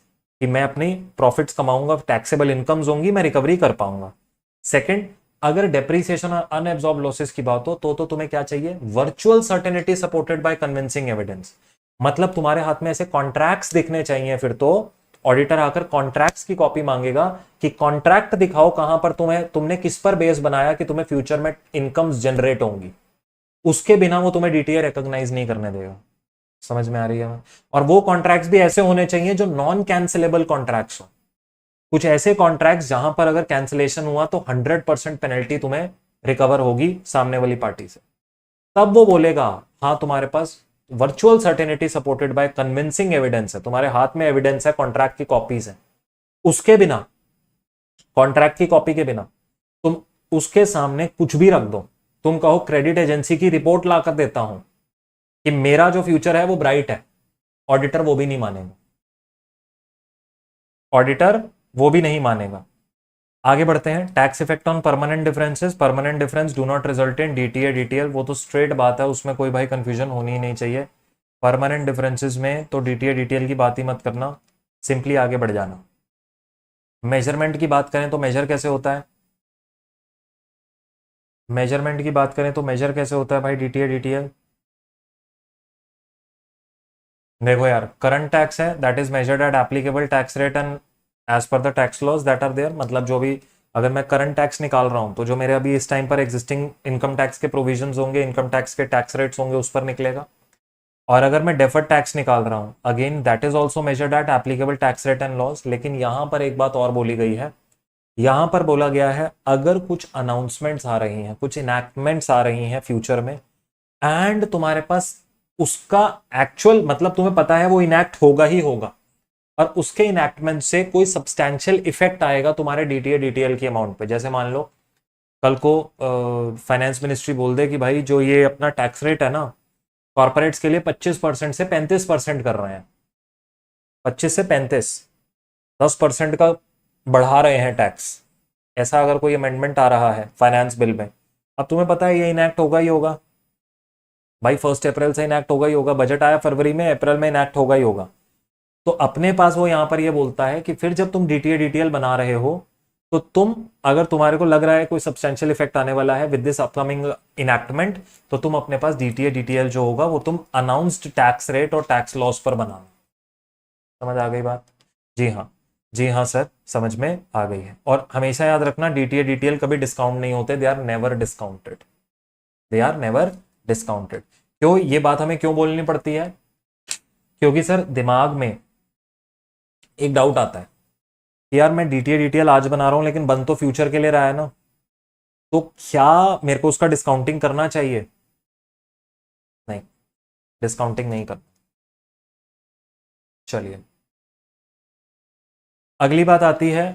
कि मैं अपनी प्रॉफिट्स कमाऊंगा, टैक्सेबल इनकम्स होंगी, मैं रिकवरी कर पाऊंगा। सेकंड, अगर डेप्रिसिएशन और अनएब्सॉर्ब लॉसेस की बात हो तो तुम्हें क्या चाहिए? Virtual certainty supported by convincing evidence. मतलब तुम्हारे हाथ में ऐसे कॉन्ट्रैक्ट्स दिखने चाहिए, फिर तो ऑडिटर आकर कॉन्ट्रैक्ट्स की कॉपी मांगेगा कि कॉन्ट्रैक्ट दिखाओ कहां पर तुमने किस पर बेस बनाया कि तुम्हें फ्यूचर में इनकम्स जनरेट होंगी। उसके बिना वो तुम्हें डीटीए रिकॉग्नाइज नहीं करने देगा। समझ में आ रही है? और वो कॉन्ट्रैक्ट्स भी ऐसे होने चाहिए जो नॉन कैंसिलेबल कॉन्ट्रैक्ट्स हो। कुछ ऐसे कॉन्ट्रैक्ट्स जहां पर अगर कैंसिलेशन हुआ तो 100% पेनल्टी तुम्हें रिकवर होगी सामने वाली पार्टी से, तब वो बोलेगा हाँ तुम्हारे पास virtual certainty supported by convincing evidence है, तुम्हारे हाथ में एविडेंस है, कॉन्ट्रैक्ट की कॉपीज है। उसके बिना, कॉन्ट्रैक्ट की कॉपी के बिना तुम उसके सामने कुछ भी रख दो, तुम कहो क्रेडिट एजेंसी की रिपोर्ट लाकर देता हूं कि मेरा जो फ्यूचर है वो ब्राइट है, ऑडिटर वो भी नहीं मानेगा। ऑडिटर वो भी नहीं मानेगा। आगे बढ़ते हैं। Tax effect on permanent differences. Permanent difference do not result in DTA DTL, वो तो स्ट्रेट बात है, उसमें कोई भाई कंफ्यूजन होनी ही नहीं चाहिए। परमानेंट डिफरेंसेस में तो डीटीए डीटीएल की बात ही मत करना, सिंपली आगे बढ़ जाना। मेजरमेंट की बात करें तो मेजर कैसे होता है? मेजरमेंट की बात करें तो मेजर कैसे होता है भाई डीटीए डीटीएल? देखो यार, करंट टैक्स है that is measured at applicable tax rate and as per the tax laws that are there. मतलब जो भी, अगर मैं करंट टैक्स निकाल रहा हूं तो जो मेरे अभी इस टाइम पर एग्जिस्टिंग इनकम टैक्स के प्रोविजंस होंगे, इनकम टैक्स के टैक्स रेट्स होंगे, उस पर निकलेगा। और अगर मैं डेफर्ड टैक्स निकाल रहा हूं, again that is also measured at applicable tax rate and laws. लेकिन यहां पर एक बात और बोली गई है, यहां पर बोला गया है अगर कुछ अनाउंसमेंट्स आ रही हैं, कुछ इनैक्टमेंट्स आ रही हैं फ्यूचर में, एंड तुम्हारे पास उसका एक्चुअल मतलब तुम्हें पता है वो इनैक्ट होगा ही होगा, और उसके इनैक्टमेंट से कोई सब्सटैंशियल इफेक्ट आएगा तुम्हारे डीटीए डीटीएल की अमाउंट पे। जैसे मान लो कल को फाइनेंस मिनिस्ट्री बोल दे कि भाई जो ये अपना टैक्स रेट है ना कॉर्पोरेट्स के लिए 25% से 35% कर रहे हैं, 25 से 35, 10% का बढ़ा रहे हैं टैक्स, ऐसा अगर कोई अमेंडमेंट आ रहा है फाइनेंस बिल में, अब तुम्हें पता है ये इनैक्ट होगा ही होगा। भाई 1 अप्रैल से इनैक्ट होगा ही होगा, बजट आया फरवरी में, अप्रैल में इनैक्ट होगा ही होगा। तो अपने पास वो यहां पर ये बोलता है कि फिर जब तुम डीटीए डीटीएल बना रहे हो तो तुम, अगर तुम्हारे को लग रहा है कोई सब्सटेंशियल इफेक्ट आने वाला है विद दिस अपकमिंग इनैक्टमेंट, तो तुम अपने पास डीटीए डीटीएल जो होगा वो तुम अनाउंस्ड टैक्स रेट और टैक्स लॉस पर बनाना। समझ आ गई बात? जी हाँ, जी हाँ सर, समझ में आ गई है। और हमेशा याद रखना डीटीए डीटीएल कभी डिस्काउंट नहीं होते, they are never discounted, they are never discounted. क्यों ये बात हमें क्यों बोलनी पड़ती है? क्योंकि सर दिमाग में एक डाउट आता है कि यार मैं डीटीए डीटीएल आज बना रहा हूं लेकिन बन तो फ्यूचर के लिए रहा है ना, तो क्या मेरे को उसका डिस्काउंटिंग करना चाहिए? नहीं, डिस्काउंटिंग नहीं करना। चलिए अगली बात आती है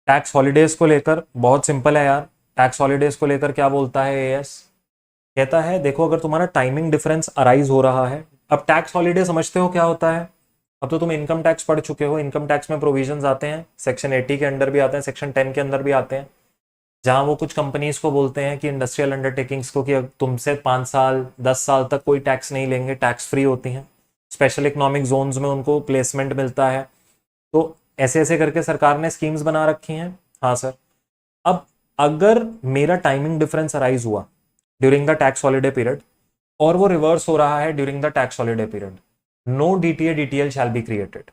टैक्स हॉलीडेज को लेकर। बहुत सिंपल है यार, टैक्स हॉलीडेज को लेकर क्या बोलता है एएस? कहता है देखो अगर तुम्हारा टाइमिंग डिफरेंस अराइज हो रहा है, अब टैक्स हॉलीडे समझते हो क्या होता है? अब तो तुम इनकम टैक्स पढ़ चुके हो, इनकम टैक्स में प्रोविजंस आते हैं, सेक्शन 80 के अंडर भी आते हैं, सेक्शन 10 के अंदर भी आते हैं, जहां वो कुछ कंपनीज को बोलते हैं कि इंडस्ट्रियल अंडरटेकिंग्स को कि अब तुमसे 5 साल 10 साल तक कोई टैक्स नहीं लेंगे, टैक्स फ्री होती हैं, स्पेशल इकोनॉमिक जोन्स में उनको प्लेसमेंट मिलता है। तो ऐसे ऐसे करके सरकार ने स्कीम्स बना रखी हैं। हाँ सर, अब अगर मेरा टाइमिंग डिफरेंस अराइज हुआ during the tax holiday period और वो रिवर्स हो रहा है during the tax holiday period, no DTA DTL shall be created.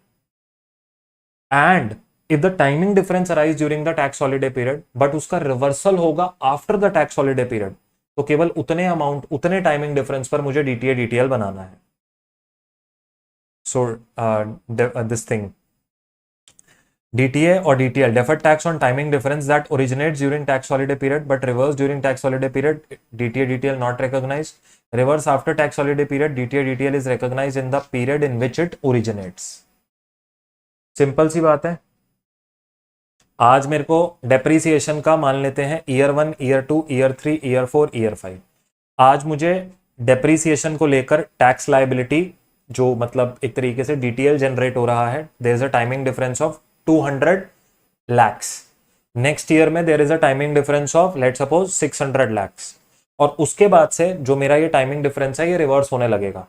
And if the timing difference arise during the tax holiday period but उसका reversal होगा after the tax holiday period, तो केवल उतने अमाउंट उतने timing difference पर मुझे DTA DTL बनाना है। So this thing DTA or DTL, deferred tax on timing difference that originates during tax holiday period but reverse during tax holiday period, DTA DTL not recognized. Reverse after tax holiday period, DTA DTL is recognized in the period in which it originates. Simple सी बात है। आज मेरे को depreciation का मान लेते हैं year 1, year 2, year 3, year 4, year 5। आज मुझे डेप्रीसिएशन को लेकर टैक्स लाइबिलिटी जो मतलब एक तरीके से डीटीएल जनरेट हो रहा है, there is a timing difference of 200 lakhs। Next year में there is a timing difference of let suppose 600 lakhs। और उसके बाद से जो मेरा ये टाइमिंग डिफरेंस है ये रिवर्स होने लगेगा।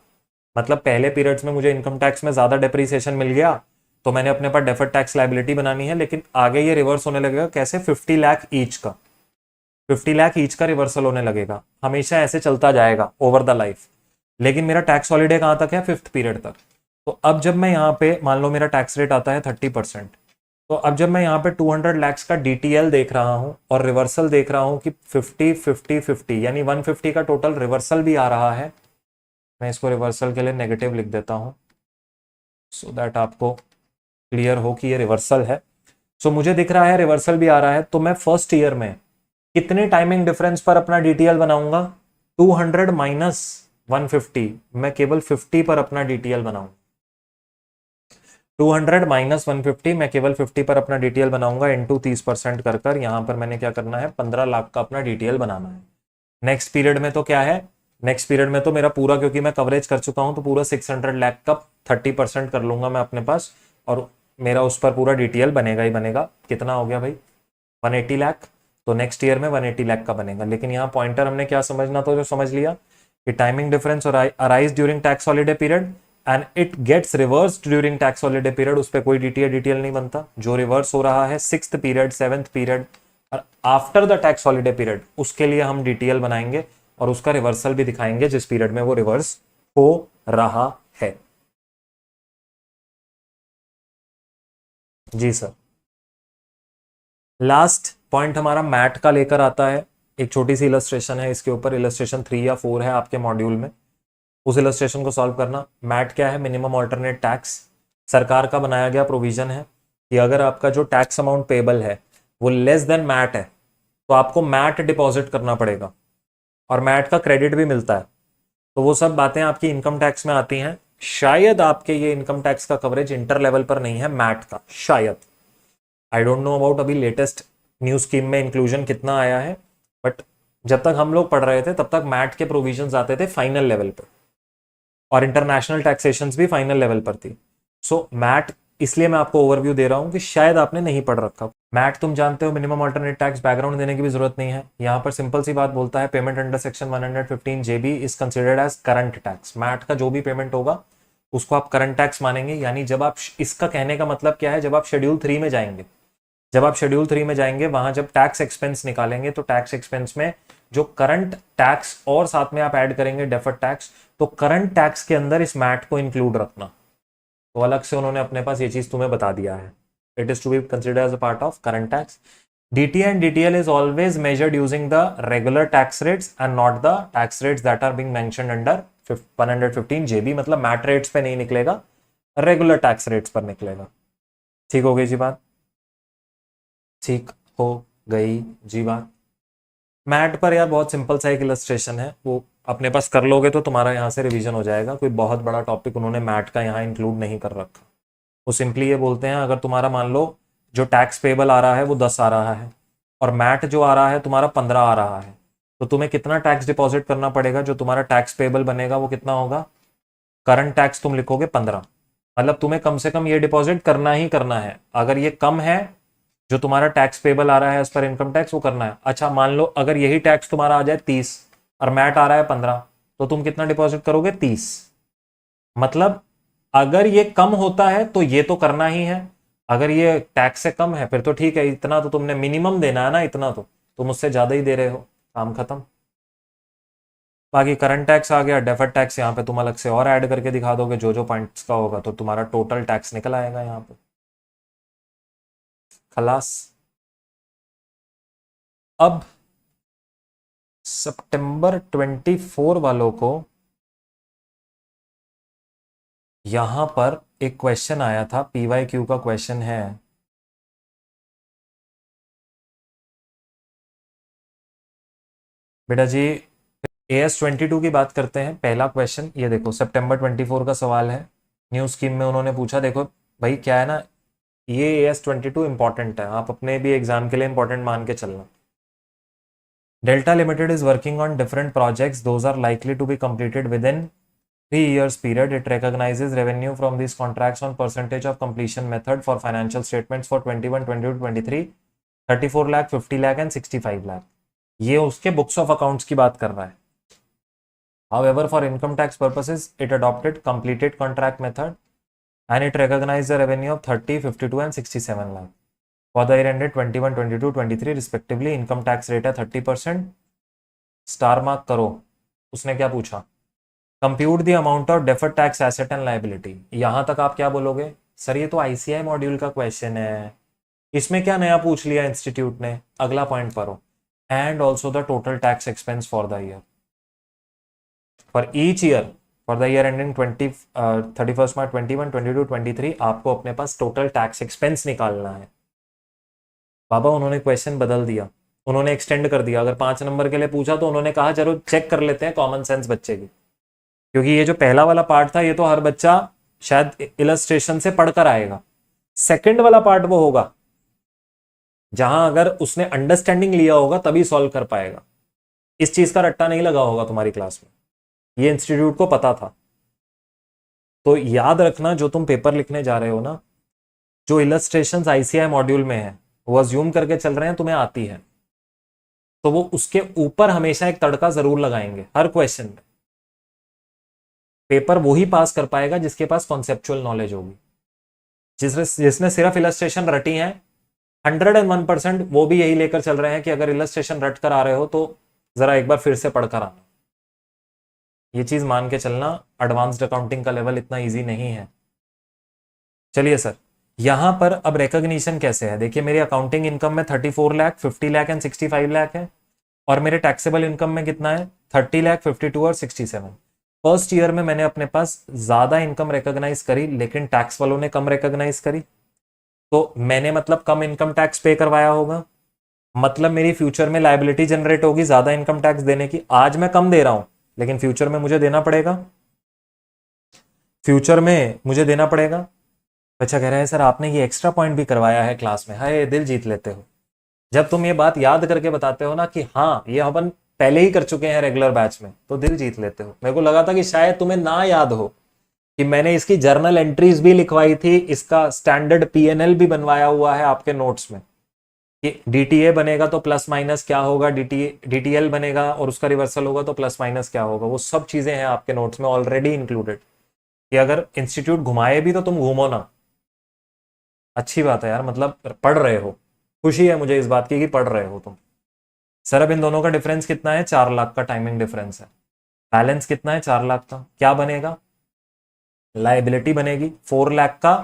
मतलब पहले पीरियड्स में मुझे इनकम टैक्स में ज्यादा डेप्रीसिएशन मिल गया तो मैंने अपने पास डेफर्ड टैक्स लाइबिलिटी बनानी है, लेकिन आगे ये रिवर्स होने लगेगा। कैसे? 50 लाख ईच का, 50 लाख ईच का रिवर्सल होने लगेगा। हमेशा ऐसे चलता जाएगा ओवर द लाइफ। लेकिन मेरा टैक्स हॉलीडे कहां तक है? 5th पीरियड तक। तो अब जब मैं यहाँ पे मान लो मेरा टैक्स रेट आता है 30%, तो अब जब मैं यहाँ पे 200 lakhs का डीटीएल देख रहा हूं और रिवर्सल देख रहा हूं कि 50 50 50 यानी 150 का टोटल रिवर्सल भी आ रहा है। मैं इसको रिवर्सल के लिए नेगेटिव लिख देता हूं सो दैट आपको क्लियर हो कि ये रिवर्सल है। सो मुझे दिख रहा है रिवर्सल भी आ रहा है, तो मैं फर्स्ट ईयर में कितने टाइमिंग डिफरेंस पर अपना डीटीएल बनाऊंगा? 200 माइनस 150, मैं केवल 50 पर अपना डीटीएल बनाऊंगा। 200 माइनस 150, मैं केवल 50 पर अपना डीटीएल बनाऊंगा इनटू 30% कर कर यहां पर मैंने क्या करना है? 15 लाख का अपना डीटीएल बनाना है। नेक्स्ट पीरियड में तो क्या है? नेक्स्ट पीरियड में तो मेरा पूरा, क्योंकि मैं कवरेज कर चुका हूं तो पूरा 600 लाख का 30% कर लूंगा मैं अपने पास, और मेरा उस पर पूरा डीटीएल बनेगा ही बनेगा। कितना हो गया भाई? 180 लाख। तो नेक्स्ट ईयर में 180 लाख का बनेगा। लेकिन यहाँ पॉइंटर हमने क्या समझना था, जो समझ लिया कि timing difference arise during tax holiday period and it gets reverse during tax holiday period, उस पर कोई डीटीएल नहीं बनता। जो रिवर्स हो रहा है 6th पीरियड, 7th पीरियड और after the tax holiday period, उसके लिए हम डीटीएल बनाएंगे और उसका रिवर्सल भी दिखाएंगे जिस पीरियड में वो रिवर्स हो रहा है। जी सर। लास्ट पॉइंट हमारा मैट का लेकर आता है। एक छोटी सी इलस्ट्रेशन है इसके ऊपर, इलस्ट्रेशन 3 या 4 है आपके मॉड्यूल में, उस इलस्ट्रेशन को सॉल्व करना। मैट क्या है? Minimum alternate tax. सरकार का बनाया गया प्रोविजन है कि अगर आपका जो टैक्स अमाउंट पेबल है वो लेस देन मैट है तो आपको मैट डिपॉजिट करना पड़ेगा, और मैट का क्रेडिट भी मिलता है। तो वो सब बातें आपकी इनकम टैक्स में आती हैं। शायद आपके ये इनकम टैक्स का कवरेज इंटर लेवल पर नहीं है मैट का, शायद। आई डोंट नो अबाउट अभी लेटेस्ट न्यू स्कीम में इंक्लूजन कितना आया है, बट जब तक हम लोग पढ़ रहे थे तब तक मैट के प्रोविजंस आते थे फाइनल लेवल पर, और इंटरनेशनल टैक्सेशंस भी फाइनल लेवल पर थी। सो मैट इसलिए मैं आपको ओवरव्यू दे रहा हूं कि शायद आपने नहीं पढ़ रखा। मैट तुम जानते हो, मिनिमम अल्टरनेट टैक्स, बैकग्राउंड देने की भी जरूरत नहीं है। यहाँ पर सिंपल सी बात बोलता है, payment under section 115 JB is considered as current tax. MAT का जो भी पेमेंट होगा उसको आप करंट टैक्स मानेंगे। यानी जब आप, इसका कहने का मतलब क्या है, जब आप शेड्यूल 3 में जाएंगे, वहां जब टैक्स एक्सपेंस निकालेंगे तो टैक्स एक्सपेंस में जो करंट टैक्स और साथ में आप ऐड करेंगे डेफर्ड टैक्स, तो करंट टैक्स के अंदर इस मैट को इंक्लूड रखना। तो अलग से उन्होंने अपने पास ये चीज तुम्हें बता दिया है, it is to be considered as a part of current tax. DTA and DTL is always measured using the regular tax rates and not the tax rates that are being mentioned under 115 JB। मतलब mat rates पे नहीं निकलेगा, regular tax rates पर निकलेगा। ठीक हो गई जी बात? ठीक हो गई जी बात? मैट पर यार बहुत सिंपल सा एक इलस्ट्रेशन है, वो अपने पास कर लोगे तो तुम्हारा यहाँ से रिवीजन हो जाएगा। कोई बहुत बड़ा टॉपिक उन्होंने मैट का यहाँ इंक्लूड नहीं कर रखा। वो सिंपली ये बोलते हैं, अगर तुम्हारा मान लो जो टैक्स पेबल आ रहा है वो 10 आ रहा है और मैट जो आ रहा है तुम्हारा 15 आ रहा है, तो तुम्हें कितना टैक्स डिपॉजिट करना पड़ेगा? जो तुम्हारा टैक्स पेबल बनेगा वो कितना होगा? करंट टैक्स तुम लिखोगे 15, मतलब तुम्हें कम से कम ये डिपॉजिट करना ही करना है। अगर ये कम है, जो तुम्हारा टैक्स पेबल आ रहा है एज पर इनकम टैक्स, वो करना है। अच्छा मान लो अगर यही टैक्स तुम्हारा आ जाए 30 और मैट आ रहा है 15, तो तुम कितना डिपॉजिट करोगे? 30। मतलब अगर ये कम होता है तो ये तो करना ही है, अगर ये टैक्स से कम है फिर तो ठीक है, इतना तो तुमने मिनिमम देना है ना, इतना तो तुम उससे ज्यादा ही दे रहे हो, काम खत्म। बाकी करंट टैक्स आ गया, डेफर्ड टैक्स यहाँ पे तुम अलग से और ऐड करके दिखा दोगे जो जो पॉइंट्स का होगा, तो तुम्हारा टोटल टैक्स निकल आएगा यहाँ पे। खलास। अब सितंबर 24 वालों को यहां पर एक क्वेश्चन आया था, PYQ का क्वेश्चन है। बेटा जी AS22 की बात करते हैं। पहला क्वेश्चन ये देखो, सितंबर 24 का सवाल है, न्यू स्कीम में उन्होंने पूछा। देखो भाई क्या है ना, ये AS22 इंपॉर्टेंट है, आप अपने भी एग्जाम के लिए इंपॉर्टेंट मान के चलना। Delta Limited is working on different projects. Those are likely to be completed within 3 years period. It recognizes revenue from these contracts on percentage of completion method for financial statements for 21, 22, 23, 34 lakh, 50 lakh and 65 lakh. ये उसके books of accounts की बात कर रहा है। However, for income tax purposes, it adopted completed contract method and it recognized the revenue of 30, 52 and 67 lakh. For the year ended 21, 22, 23 respectively, income tax rate है 30%। Star mark करो। उसने क्या पूछा? Compute the amount of deferred tax asset and liability. यहां तक आप क्या बोलोगे? सर ये तो ICI मॉड्यूल का क्वेश्चन है, इसमें क्या नया पूछ लिया इंस्टीट्यूट ने? अगला पॉइंट पढ़ो, and also the total tax expense for the year, for each year, for the year ending 31 मार्च 21, 22, 23 आपको अपने पास टोटल टैक्स एक्सपेंस निकालना है। बाबा उन्होंने क्वेश्चन बदल दिया, उन्होंने एक्सटेंड कर दिया। अगर 5 नंबर के लिए पूछा तो उन्होंने कहा चलो चेक कर लेते हैं कॉमन सेंस बच्चे की, क्योंकि ये जो पहला वाला पार्ट था ये तो हर बच्चा शायद इलस्ट्रेशन से पढ़कर आएगा। सेकंड वाला पार्ट वो होगा जहां अगर उसने अंडरस्टैंडिंग लिया होगा तभी सॉल्व कर पाएगा। इस चीज का रट्टा नहीं लगा होगा तुम्हारी क्लास में, ये इंस्टीट्यूट को पता था। तो याद रखना, जो तुम पेपर लिखने जा रहे हो ना, जो इलस्ट्रेशन ICI मॉड्यूल में है वो अज्यूम करके चल रहे हैं तुम्हें आती है, तो वो उसके ऊपर हमेशा एक तड़का जरूर लगाएंगे हर क्वेश्चन में। पेपर वो ही पास कर पाएगा जिसके पास कॉन्सेप्चुअल नॉलेज होगी। जिसने सिर्फ इलस्ट्रेशन रटी है 101% वो भी यही लेकर चल रहे हैं कि अगर इलस्ट्रेशन रट कर आ रहे हो तो जरा एक बार फिर से पढ़कर आना। ये चीज मान के चलना, एडवांस्ड अकाउंटिंग का लेवल इतना इजी नहीं है। चलिए सर, यहां पर अब रिकॉग्निशन कैसे है? देखिए मेरी अकाउंटिंग इनकम में 34 लाख, 50 लाख एंड 65 लाख है, और मेरे टैक्सेबल इनकम में कितना है? 30 लाख, 52 और 67। फर्स्ट ईयर में मैंने अपने पास ज्यादा इनकम रिकॉग्नाइज करी, लेकिन टैक्स वालों ने कम रिकॉग्नाइज करी, तो मैंने मतलब कम इनकम टैक्स पे करवाया होगा, मतलब मेरी फ्यूचर में लायबिलिटी जनरेट होगी ज्यादा इनकम टैक्स देने की। आज मैं कम दे रहा हूं लेकिन फ्यूचर में मुझे देना पड़ेगा, फ्यूचर में मुझे देना पड़ेगा। बच्चा कह रहा है सर आपने ये एक्स्ट्रा पॉइंट भी करवाया है क्लास में, हाय दिल जीत लेते हो जब तुम ये बात याद करके बताते हो ना कि हाँ ये अपन पहले ही कर चुके हैं रेगुलर बैच में, तो दिल जीत लेते हो। मेरे को लगा था कि शायद तुम्हें ना याद हो, कि मैंने इसकी जर्नल एंट्रीज भी लिखवाई थी, इसका स्टैंडर्ड पीएनएल भी बनवाया हुआ है आपके नोट्स में कि डीटीए बनेगा तो प्लस माइनस क्या होगा, डीटीएल बनेगा और उसका रिवर्सल होगा तो प्लस माइनस क्या होगा। वो सब चीजें हैं आपके नोट्स में ऑलरेडी इंक्लूडेड, कि अगर इंस्टीट्यूट घुमाए भी तो तुम घूमो ना। अच्छी बात है यार, मतलब पढ़ रहे हो, खुशी है मुझे इस बात की कि पढ़ रहे हो तुम। सर अब इन दोनों का डिफरेंस कितना है? 4 लाख का टाइमिंग डिफरेंस है। बैलेंस कितना है? 4 लाख का। क्या बनेगा? लाइबिलिटी बनेगी 4 लाख का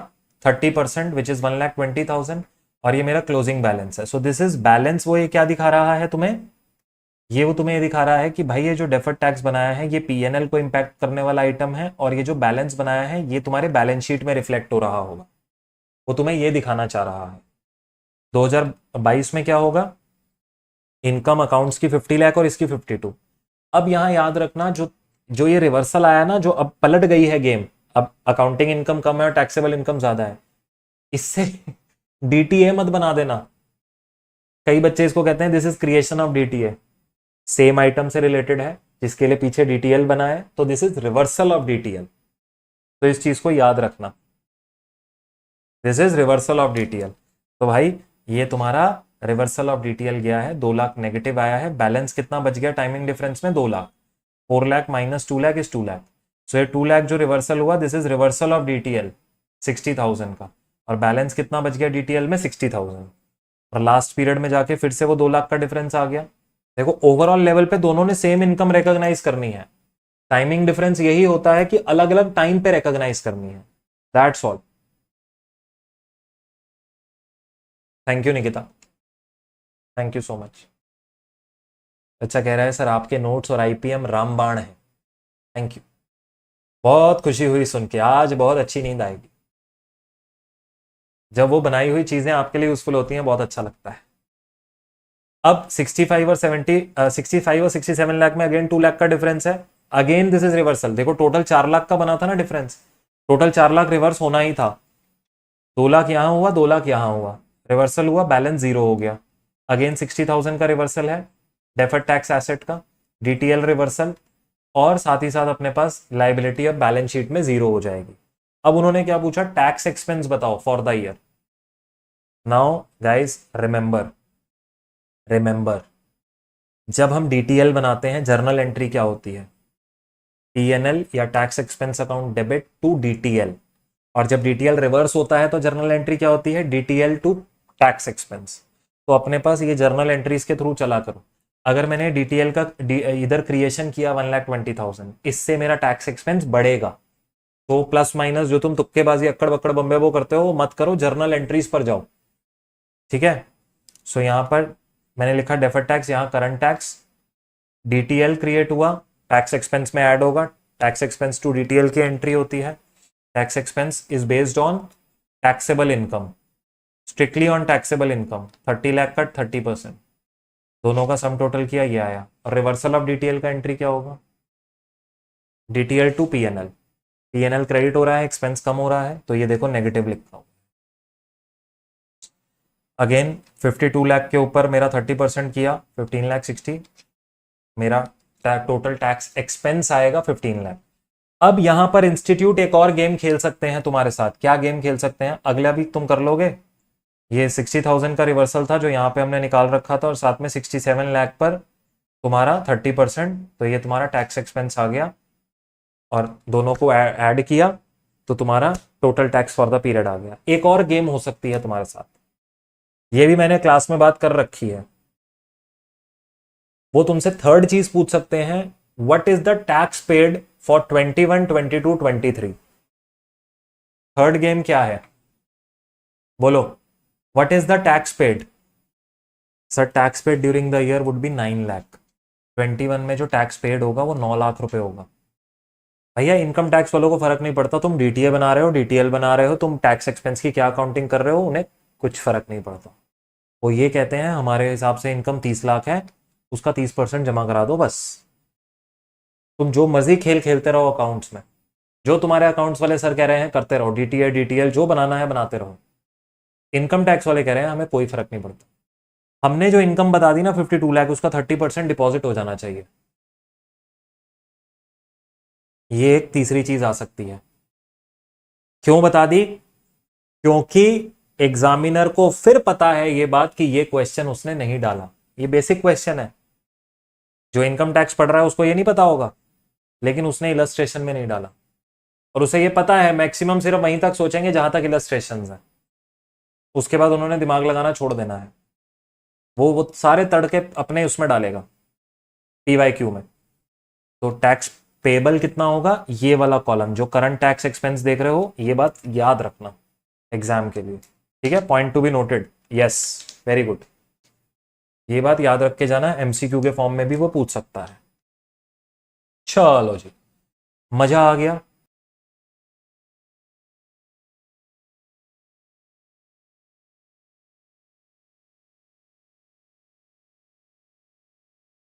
30% विच इज 1,20,000 और ये मेरा क्लोजिंग बैलेंस है। सो दिस इज बैलेंस। वो ये क्या दिखा रहा है तुम्हें? ये वो तुम्हें ये दिखा रहा है कि भाई ये जो डेफर्ड टैक्स बनाया है ये पीएनएल को इंपैक्ट करने वाला आइटम है और ये जो बैलेंस बनाया है ये तुम्हारे बैलेंस शीट में रिफ्लेक्ट हो रहा होगा। वो तुम्हें ये दिखाना चाह रहा है। 2022 में क्या होगा? इनकम अकाउंट्स की 50 लाख और इसकी 52। अब यहां याद रखना, जो जो ये रिवर्सल आया ना, जो अब पलट गई है गेम, अब अकाउंटिंग इनकम कम है और टैक्सेबल इनकम ज्यादा है, इससे डीटीए मत बना देना। कई बच्चे इसको कहते हैं this is creation of DTA, same item से रिलेटेड है जिसके लिए पीछे डीटीएल बना है, तो this is reversal of DTL. तो इस चीज को याद रखना, this is reversal of DTL. तो भाई ये तुम्हारा रिवर्सल ऑफ डीटीएल गया है, 2 लाख नेगेटिव आया है। बैलेंस कितना बच गया टाइमिंग डिफरेंस में? 2 lakh. 4 lakh minus 2 lakh is 2 lakh. So ये 2 लाख जो रिवर्सल हुआ, this is reversal of DTL 60,000 का, और बैलेंस कितना बच गया डीटीएल में? 60,000। और लास्ट पीरियड में जाके फिर से वो 2 लाख का डिफरेंस आ गया। देखो ओवरऑल लेवल पे दोनों ने सेम इनकम रिकॉग्नाइज करनी है, टाइमिंग डिफरेंस यही होता है कि अलग अलग टाइम पे रिकॉग्नाइज करनी है, that's all. Thank you Nikita, thank you so much. अच्छा कह रहा है सर आपके नोट्स और आईपीएम रामबाण है। थैंक यू, बहुत खुशी हुई सुन के, आज बहुत अच्छी नींद आएगी। जब वो बनाई हुई चीजें आपके लिए यूजफुल होती हैं बहुत अच्छा लगता है। अब 65 और 65 और 67 लाख में अगेन 2 लाख का डिफरेंस है। Again this is reversal. देखो टोटल 4 लाख का बना था ना डिफरेंस, टोटल 4 लाख रिवर्स होना ही था। 2 लाख यहां हुआ, 2 लाख यहां हुआ, रिवर्सल हुआ, बैलेंस जीरो हो गया। अगेन 60,000 का रिवर्सल है डेफर्ड टैक्स एसेट का, डीटीएल रिवर्सल, और साथ ही साथ अपने पास लाइबिलिटी अब बैलेंस शीट में जीरो हो जाएगी। अब उन्होंने क्या पूछा? टैक्स एक्सपेंस बताओ for the year. Now guys remember जब हम डीटीएल बनाते हैं जर्नल एंट्री क्या होती है? पीएनएल या tax expense account debit to DTL, और जब डीटीएल रिवर्स होता है तो जर्नल एंट्री क्या होती है? DTL to tax expense. तो अपने पास ये जर्नल एंट्रीज के थ्रू चला करो। अगर मैंने डीटीएल का इधर क्रिएशन किया 1,20,000, इससे मेरा टैक्स एक्सपेंस बढ़ेगा, तो प्लस माइनस जो तुम तुक्केबाजी अक्कड़ बक्कड़ बम्बे वो करते हो वो मत करो, जर्नल एंट्रीज पर जाओ, ठीक है। सो यहां पर मैंने लिखा डेफर्ड टैक्स, यहां करंट टैक्स, डीटीएल क्रिएट हुआ, टैक्स एक्सपेंस में ऐड होगा, टैक्स एक्सपेंस टू डीटीएल की एंट्री होती है। Tax expense is based on taxable income, strictly on taxable income, 30 lakh का 30%, दोनों का सम टोटल किया ये आया। और रिवर्सल ऑफ डीटीएल का एंट्री क्या होगा? DTL to PNL, PNL credit हो रहा है, एक्सपेंस कम हो रहा है, तो ये देखो नेगेटिव लिखा हूं। अगेन 52 लाख के ऊपर मेरा 30% किया, 15 लाख 60, मेरा टोटल टैक्स एक्सपेंस आएगा 15 लाख। अब यहां पर इंस्टीट्यूट एक और गेम खेल सकते हैं तुम्हारे साथ। क्या गेम खेल सकते हैं? अगला भी तुम कर लोगे। ये 60,000 का रिवर्सल था जो यहाँ पे हमने निकाल रखा था, और साथ में 67 लाख पर तुम्हारा 30%, तो ये तुम्हारा टैक्स एक्सपेंस आ गया, और दोनों को ऐड किया तो तुम्हारा total tax for the period आ गया। एक और गेम हो सकती है तुम्हारे साथ, ये भी मैंने क्लास में बात कर रखी है। वो तुमसे थर्ड चीज पूछ सकते हैं, what is the tax paid for 21, 22, 23। Third game क्या है? बोलो, what is the tax paid? Sir tax paid during the year would be 9 lakh. 21 में जो टैक्स पेड होगा वो 9 लाख रुपए होगा। भैया इनकम टैक्स वालों को फर्क नहीं पड़ता, तुम डीटीए बना रहे हो, डीटीएल बना रहे हो, तुम टैक्स एक्सपेंस की क्या अकाउंटिंग कर रहे हो, उन्हें कुछ फर्क नहीं पड़ता। वो ये कहते हैं हमारे हिसाब से इनकम 30 लाख है, उसका 30% जमा करा दो बस। तुम जो मर्जी खेल खेलते रहो अकाउंट्स में, जो तुम्हारे अकाउंट्स वाले सर कह रहे हैं करते रहो, डीटीए डीटीएल जो बनाना है बनाते रहो। इनकम टैक्स वाले कह रहे हैं हमें कोई फर्क नहीं पड़ता, हमने जो इनकम बता दी ना 52 लाख, उसका 30% डिपॉजिट हो जाना चाहिए। ये एक तीसरी चीज आ सकती है। क्यों बता दी? क्योंकि एग्जामिनर को फिर पता है ये बात कि ये क्वेश्चन उसने नहीं डाला, ये बेसिक क्वेश्चन है। जो इनकम टैक्स पढ़ रहा है उसको ये नहीं पता होगा, लेकिन उसने इलस्ट्रेशन में नहीं डाला, और उसे ये पता है मैक्सिमम सिर्फ वहीं तक सोचेंगे जहां तक इलस्ट्रेशन है, उसके बाद उन्होंने दिमाग लगाना छोड़ देना है। वो सारे तड़के अपने उसमें डालेगा, पीवाईक्यू में। तो टैक्स पेबल कितना होगा, ये वाला कॉलम जो करंट टैक्स एक्सपेंस देख रहे हो, ये बात याद रखना एग्जाम के लिए, ठीक है? Point to be noted. Yes, very good. ये बात याद रख के जाना, एमसीक्यू के फॉर्म में भी वो पूछ सकता है। चलो जी, मजा आ गया।